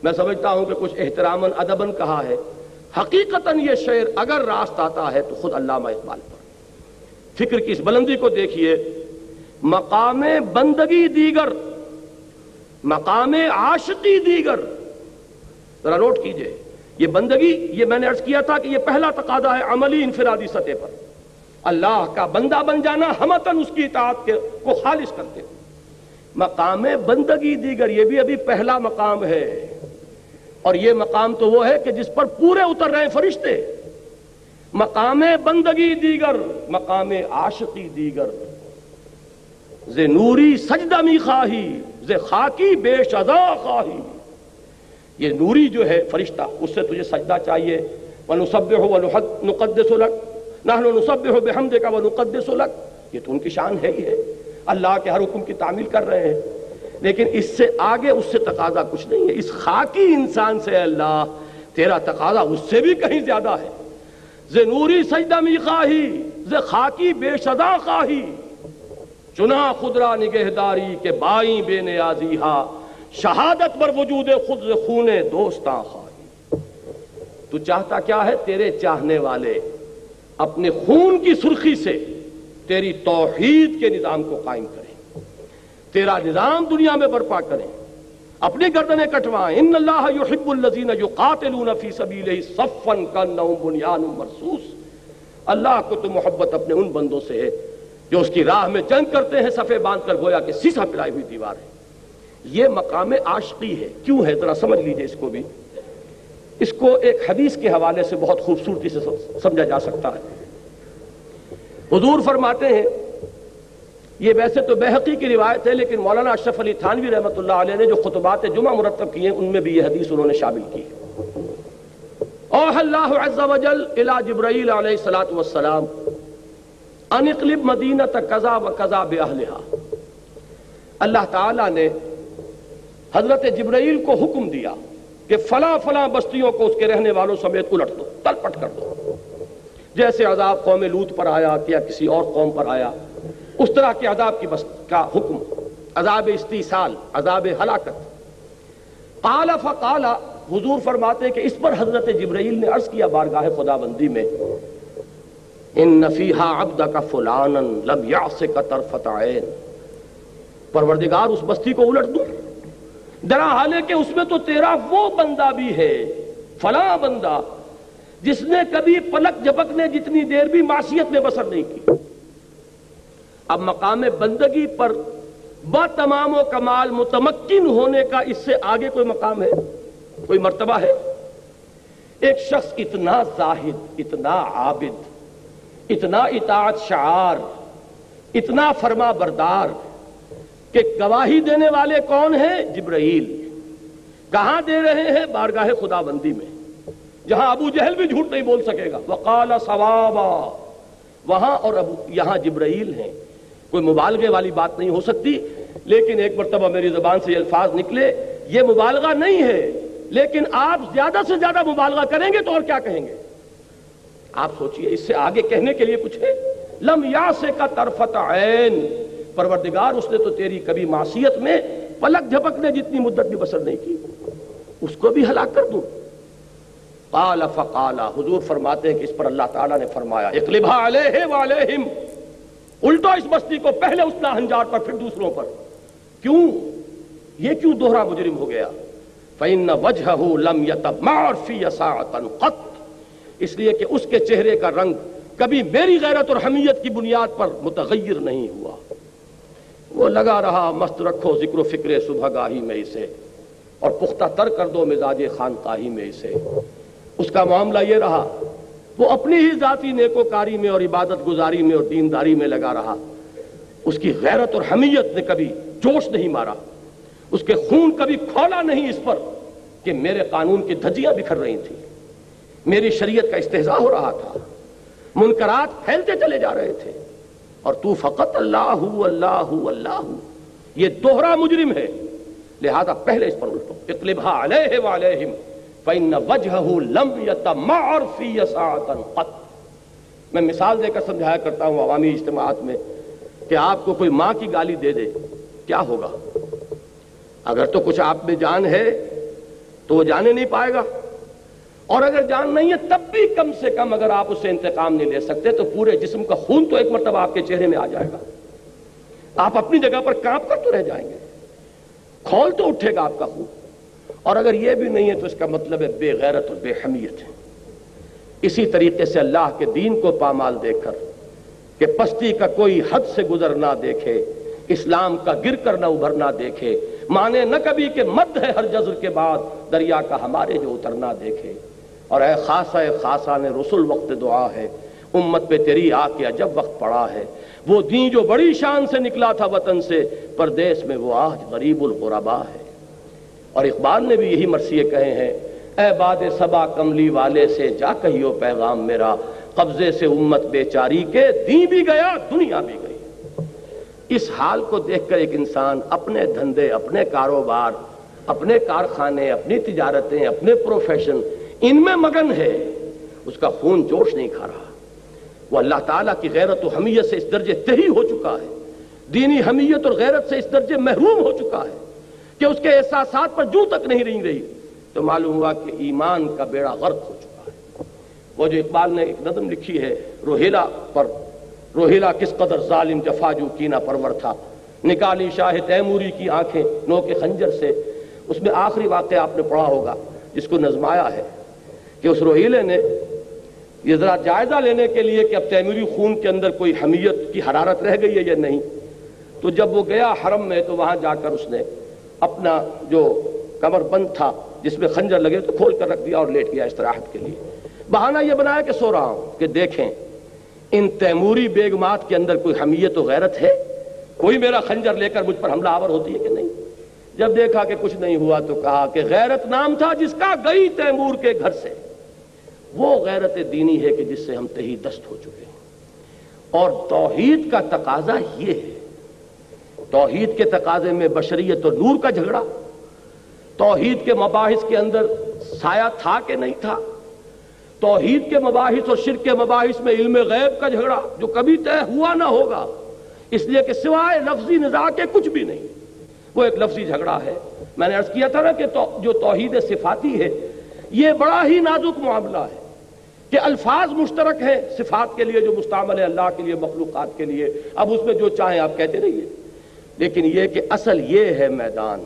میں سمجھتا ہوں کہ کچھ احتراماً ادباً کہا ہے. حقیقتاً یہ شعر اگر راست آتا ہے تو خود علامہ اقبال پر. فکر کی اس بلندی کو دیکھیے. مقام بندگی دیگر، مقام عاشقی دیگر. ذرا نوٹ کیجئے، یہ بندگی، یہ میں نے عرض کیا تھا کہ یہ پہلا تقاضا ہے عملی انفرادی سطح پر، اللہ کا بندہ بن جانا ہمتاً اس کی اطاعت کو خالص کرتے. مقام بندگی دیگر، یہ بھی ابھی پہلا مقام ہے، اور یہ مقام تو وہ ہے کہ جس پر پورے اتر رہے ہیں فرشتے. مقام بندگی دیگر، مقام عاشقی دیگر. ز نوری سجدہ می خواہی، ز خاکی بے شذا خواہی. یہ نوری جو ہے فرشتہ، اس سے تجھے سجدہ چاہیے. وَنُسَبِّحُ وَنُقَدِّسُ لَكَ نَحْنُ نُسَبِّحُ بِحَمْدِكَ وَنُقَدِّسُ لَكَ. یہ تو ان کی شان ہے ہی ہے، اللہ کے ہر حکم کی تعمیل کر رہے ہیں. لیکن اس سے آگے اس سے تقاضا کچھ نہیں ہے. اس خاکی انسان سے اللہ تیرا تقاضا اس سے بھی کہیں زیادہ ہے. ز نوری سجدہ می خواہی، ز خاکی بے شذا خواہی. چنا خود را نگہداری کے بائیں بے نیازی ہا، شہادت بر وجود خود ز خون دوستاں خواہی. تو چاہتا کیا ہے؟ تیرے چاہنے والے اپنے خون کی سرخی سے تیری توحید کے نظام کو قائم کریں، تیرا نظام دنیا میں برپا کریں، اپنی گردنیں کٹوائیں. ان اللہ یحب الذین یقاتلون فی سبیلہ صفا کانہم بنیان مرصوص. اللہ کو تو محبت اپنے ان بندوں سے ہے جو اس کی راہ میں جنگ کرتے ہیں صفے باندھ کر، گویا کہ سیسا پلائی ہوئی دیوار ہے. یہ مقام عاشقی ہے. کیوں ہے؟ ذرا سمجھ لیجئے اس کو بھی. اس کو ایک حدیث کے حوالے سے بہت خوبصورتی سے سمجھا جا سکتا ہے. حضور فرماتے ہیں، یہ ویسے تو بیہقی کی روایت ہے لیکن مولانا اشرف علی تھانوی رحمۃ اللہ علیہ نے جو خطبات جمعہ مرتب کیے ان میں بھی یہ حدیث انہوں نے شامل کی. اوحى اللہ عز وجل الى جبرائیل علیہ الصلوۃ والسلام ان اقلب مدینۃ کذا وکذا باہلھا. اللہ تعالیٰ نے حضرت جبرائیل کو حکم دیا کہ فلاں فلاں بستیوں کو اس کے رہنے والوں سمیت الٹ دو، تلپٹ کر دو. جیسے عذاب قوم لوط پر آیا یا کسی اور قوم پر آیا، اس طرح کے عذاب کا حکم، عذاب استیصال، عذاب ہلاکت. قال فقال، حضور فرماتے ہیں کہ اس پر حضرت جبرائیل نے عرض کیا بارگاہ خدا بندی میں، ان فیہا عبدک فلانا لم یعصک طرفۃ عین. پروردگار اس بستی کو الٹ دوں، درا حال ہے کہ اس میں تو تیرا وہ بندہ بھی ہے، فلاں بندہ جس نے کبھی پلک جھپکنے جتنی دیر بھی معصیت میں بسر نہیں کی. اب مقام بندگی پر با تمام و کمال متمکن ہونے کا اس سے آگے کوئی مقام ہے، کوئی مرتبہ ہے؟ ایک شخص اتنا زاہد، اتنا عابد، اتنا اطاعت شعار، اتنا فرما بردار کہ گواہی دینے والے کون ہیں؟ جبرائیل۔ کہاں دے رہے ہیں؟ بارگاہ خداوندی میں، جہاں ابو جہل بھی جھوٹ نہیں بول سکے گا۔ وقال صوابا، وہاں اور یہاں جبرائیل ہیں۔ کوئی مبالغے والی بات نہیں ہو سکتی، لیکن ایک مرتبہ میری زبان سے یہ الفاظ نکلے، یہ مبالغہ نہیں ہے، لیکن آپ زیادہ سے زیادہ مبالغہ کریں گے تو اور کیا کہیں گے؟ آپ سوچئے، اس سے آگے کہنے کے لیے کچھ ہے؟ لم یاسک طرفۃ عین، پروردگار اس نے تو تیری کبھی معصیت میں پلک جھپکنے جتنی مدت بھی بسر نہیں کی، اس کو بھی ہلاک کر دوں؟ قال فقال، حضور فرماتے ہیں کہ اس پر اللہ تعالیٰ نے فرمایا اقلبھا علیہ وعلیہم، الٹو اس بستی کو، پہلے اس ناہنجار پر پھر دوسروں پر۔ کیوں؟ یہ کیوں دوہرا مجرم ہو گیا؟ فإن وجهه لم يتمعر في ساعة قط، اس لیے کہ اس کے چہرے کا رنگ کبھی میری غیرت اور حمیت کی بنیاد پر متغیر نہیں ہوا۔ وہ لگا رہا مست رکھو ذکر و فکر صبح گاہی میں اسے، اور پختہ تر کر دو مزاج خانقاہی میں اسے۔ اس کا معاملہ یہ رہا، وہ اپنی ہی ذاتی نیکوکاری میں اور عبادت گزاری میں اور دینداری میں لگا رہا۔ اس کی غیرت اور حمیت نے کبھی جوش نہیں مارا، اس کے خون کبھی کھولا نہیں اس پر کہ میرے قانون کی دھجیاں بکھر رہی تھیں، میری شریعت کا استہزاء ہو رہا تھا، منکرات پھیلتے چلے جا رہے تھے، اور تو فقط اللہ اللہ اللہ۔ یہ دوہرا مجرم ہے، لہذا پہلے اس پر الٹو، اقلبھا علیہ وعلیہم فإن وجهه لم يتمعر في ساعة قط۔ میں مثال دے کر سمجھایا کرتا ہوں عوامی اجتماعات میں کہ آپ کو کوئی ماں کی گالی دے دے، کیا ہوگا؟ اگر تو کچھ آپ میں جان ہے تو وہ جانے نہیں پائے گا، اور اگر جان نہیں ہے تب بھی کم سے کم اگر آپ اس سے انتقام نہیں لے سکتے تو پورے جسم کا خون تو ایک مرتبہ آپ کے چہرے میں آ جائے گا، آپ اپنی جگہ پر کانپ کر تو رہ جائیں گے، کھول تو اٹھے گا آپ کا خون۔ اور اگر یہ بھی نہیں ہے تو اس کا مطلب ہے بے غیرت اور بے حمیت ہے۔ اسی طریقے سے اللہ کے دین کو پامال دیکھ کر کہ پستی کا کوئی حد سے گزر نہ دیکھے، اسلام کا گر کر نہ ابھر نہ دیکھے، مانے نہ کبھی کہ مد ہے ہر جزر کے بعد دریا کا ہمارے جو اترنا دیکھے۔ اور اے خاصہ خاصان رسول وقت دعا ہے، امت پہ تیری آ کے عجب وقت پڑا ہے، وہ دین جو بڑی شان سے نکلا تھا وطن سے پردیس میں وہ آج غریب الغربا ہے۔ اور اقبال نے بھی یہی مرثیے کہے ہیں، اے باد صبا کملی والے سے جا کہیو پیغام میرا، قبضے سے امت بیچاری کے دین بھی گیا دنیا بھی گئی۔ اس حال کو دیکھ کر ایک انسان اپنے دھندے، اپنے کاروبار، اپنے کارخانے، اپنی تجارتیں، اپنے پروفیشن، ان میں مگن ہے، اس کا خون جوش نہیں کھا رہا۔ وہ اللہ تعالیٰ کی غیرت و حمیت سے اس درجے تہی ہو چکا ہے، دینی حمیت اور غیرت سے اس درجے محروم ہو چکا ہے کہ اس کے احساسات پر جو تک نہیں رہی تو معلوم ہوا کہ ایمان کا بیڑا غرق ہو چکا ہے۔ وہ جو اقبال نے ایک نظم لکھی ہے روہیلا پر، روہیلا کس قدر ظالم جفاجو کینہ پرور تھا، نکالی شاہ تیموری کی آنکھیں نو کے خنجر سے، اس میں آخری واقعہ آپ نے پڑھا ہوگا جس کو نظمایا ہے کہ اس روہیلے نے یہ ذرا جائزہ لینے کے لیے کہ اب تیموری خون کے اندر کوئی حمیت کی حرارت رہ گئی ہے یا نہیں، تو جب وہ گیا حرم میں تو وہاں جا کر اس نے اپنا جو کمر بند تھا جس میں خنجر لگے تو کھول کر رکھ دیا اور لیٹ گیا استراحت کے لیے۔ بہانہ یہ بنایا کہ سو رہا ہوں، کہ دیکھیں ان تیموری بیگمات کے اندر کوئی حمیت و غیرت ہے، کوئی میرا خنجر لے کر مجھ پر حملہ آور ہوتی ہے کہ نہیں؟ جب دیکھا کہ کچھ نہیں ہوا تو کہا کہ غیرت نام تھا جس کا گئی تیمور کے گھر سے، وہ غیرت دینی ہے کہ جس سے ہم تہی دست ہو چکے ہیں۔ اور توحید کا تقاضا یہ ہے، توحید کے تقاضے میں بشریت اور نور کا جھگڑا، توحید کے مباحث کے اندر سایہ تھا کہ نہیں تھا، توحید کے مباحث اور شرک کے مباحث میں علم غیب کا جھگڑا جو کبھی طے ہوا نہ ہوگا، اس لیے کہ سوائے لفظی نزاع کے کچھ بھی نہیں، وہ ایک لفظی جھگڑا ہے۔ میں نے عرض کیا تھا نا کہ جو توحید صفاتی ہے یہ بڑا ہی نازک معاملہ ہے کہ الفاظ مشترک ہیں صفات کے لیے جو مستعمل ہے اللہ کے لیے مخلوقات کے لیے، اب اس میں جو چاہیں آپ کہتے رہیے، لیکن یہ کہ اصل یہ ہے میدان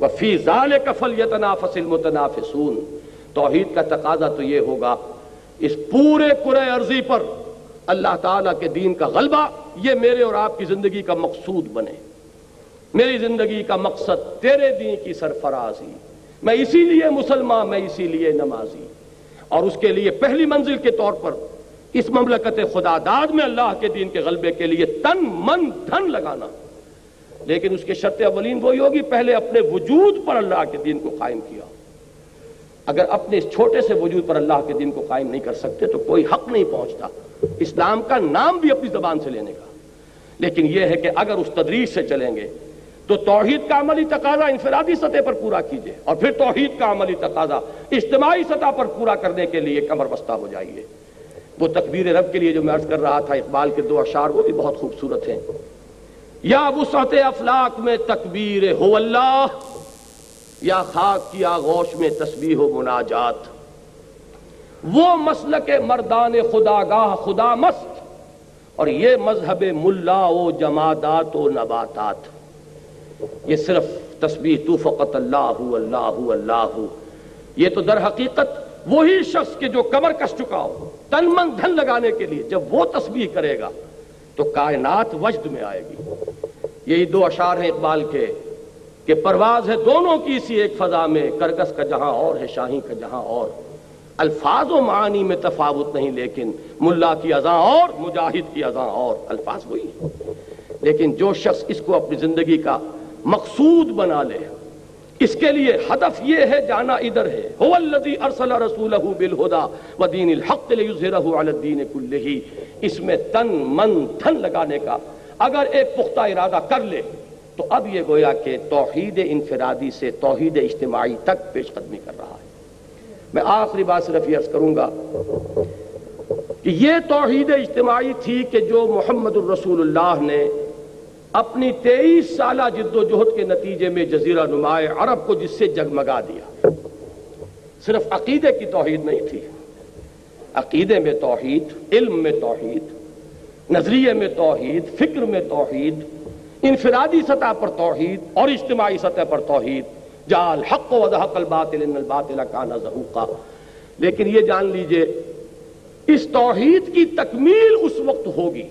وَفِي ذَلِكَ فَلْيَتَنَافَسِ الْمُتَنَافِسُونَ۔ توحید کا تقاضا تو یہ ہوگا اس پورے کرۂ ارضی پر اللہ تعالیٰ کے دین کا غلبہ یہ میرے اور آپ کی زندگی کا مقصود بنے۔ میری زندگی کا مقصد تیرے دین کی سرفرازی، میں اسی لیے مسلمان، میں اسی لیے نمازی، اور اس کے لیے پہلی منزل کے طور پر اس مملکت خدا داد میں اللہ کے دین کے غلبے کے لیے تن من دھن لگانا، لیکن اس کے شرط اولین وہی ہوگی پہلے اپنے وجود پر اللہ کے دین کو قائم کیا۔ اگر اپنے اس چھوٹے سے وجود پر اللہ کے دین کو قائم نہیں کر سکتے تو کوئی حق نہیں پہنچتا اسلام کا نام بھی اپنی زبان سے لینے کا۔ لیکن یہ ہے کہ اگر اس تدریج سے چلیں گے تو توحید کا عملی تقاضا انفرادی سطح پر پورا کیجئے، اور پھر توحید کا عملی تقاضا اجتماعی سطح پر پورا کرنے کے لیے کمر بستہ ہو جائیے۔ وہ تکبیر رب کے لیے جو میں عرض کر رہا تھا، اقبال کے دو اشعار وہ بھی بہت خوبصورت ہیں۔ یا وسعت افلاک میں تکبیر ہو اللہ، یا خاک کی آغوش میں تسبیح و مناجات، وہ مسلک مردان خداگاہ خدا مست، اور یہ مذہب ملا و جمادات و نباتات۔ یہ صرف تسبیح تو فقط اللہ اللہ اللہ، یہ تو در حقیقت وہی شخص کے جو کمر کس چکا ہو تن من دھن لگانے کے لیے، جب وہ تسبیح کرے گا تو کائنات وجد میں آئے گی۔ یہی دو اشعار ہیں اقبال کے کہ پرواز ہے دونوں کی اسی ایک فضا میں، کرگس کا جہاں اور ہے شاہی کا جہاں اور، الفاظ و معانی میں تفاوت نہیں لیکن ملا کی اذاں اور مجاہد کی اذاں اور، الفاظ وہی ہیں۔ لیکن جو شخص اس کو اپنی زندگی کا مقصود بنا لے، اس کے لیے ہدف یہ ہے جانا ادھر ہے، هو الذی ارسل رسولہ بالہدی ودین الحق لیظہرہ علی الدین کلہ، اس میں تن من دھن لگانے کا اگر ایک پختہ ارادہ کر لے تو اب یہ گویا کہ توحید انفرادی سے توحید اجتماعی تک پیش قدمی کر رہا ہے۔ میں آخری بات صرف یہ عرض کروں گا کہ یہ توحید اجتماعی تھی کہ جو محمد الرسول اللہ نے اپنی 23 سالہ جد و جہد کے نتیجے میں جزیرہ نمائے عرب کو جس سے جگمگا دیا، صرف عقیدے کی توحید نہیں تھی، عقیدے میں توحید، علم میں توحید، نظریے میں توحید، فکر میں توحید، انفرادی سطح پر توحید اور اجتماعی سطح پر توحید، جاء الحق وزهق الباطل ان الباطل کان زہوقا۔ لیکن یہ جان لیجئے اس توحید کی تکمیل اس وقت ہوگی،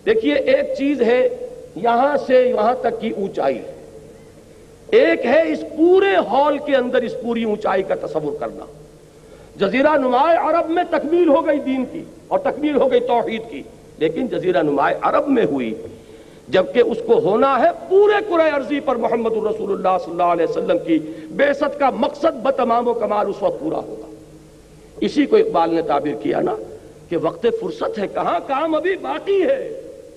دیکھیے ایک چیز ہے یہاں سے یہاں تک کی اونچائی، ایک ہے اس پورے ہال کے اندر اس پوری اونچائی کا تصور کرنا۔ جزیرہ نمائے عرب میں تکمیل ہو گئی دین کی اور تکمیل ہو گئی توحید کی، لیکن جزیرہ نمائے عرب میں ہوئی، جبکہ اس کو ہونا ہے پورے کرۂ ارضی پر محمد الرسول اللہ صلی اللہ علیہ وسلم کی بعثت کا مقصد بتمام و کمال اس وقت پورا ہوگا۔ اسی کو اقبال نے تعبیر کیا نا کہ وقت فرصت ہے کہاں، کام ابھی باقی ہے،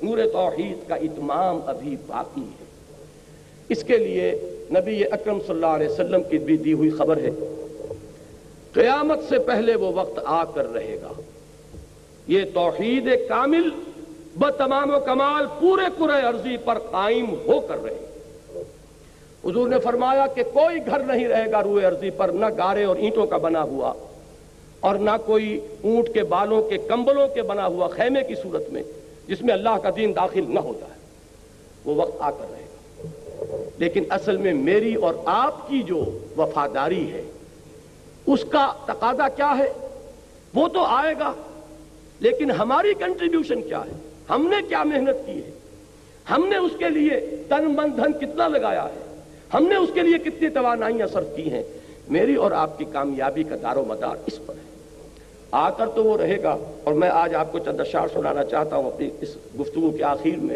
نور توحید کا اتمام ابھی باقی ہے۔ اس کے لیے نبی اکرم صلی اللہ علیہ وسلم کی بھی دی ہوئی خبر ہے، قیامت سے پہلے وہ وقت آ کر رہے گا، یہ توحید کامل بتمام و کمال پورے کرۂ ارضی پر قائم ہو کر رہے۔ حضور نے فرمایا کہ کوئی گھر نہیں رہے گا روئے ارضی پر، نہ گارے اور اینٹوں کا بنا ہوا اور نہ کوئی اونٹ کے بالوں کے کمبلوں کے بنا ہوا خیمے کی صورت میں جس میں اللہ کا دین داخل نہ ہوتا ہے، وہ وقت آ کر رہے گا۔ لیکن اصل میں میری اور آپ کی جو وفاداری ہے اس کا تقاضا کیا ہے، وہ تو آئے گا، لیکن ہماری کنٹریبیوشن کیا ہے، ہم نے کیا محنت کی ہے، ہم نے اس کے لیے تن من دھن کتنا لگایا ہے، ہم نے اس کے لیے کتنی توانائیاں صرف کی ہیں۔ میری اور آپ کی کامیابی کا دار و مدار اس پر ہے، آ کر تو وہ رہے گا۔ اور میں آج آپ کو چند اشعار سنانا چاہتا ہوں اپنی اس گفتگو کے آخر میں۔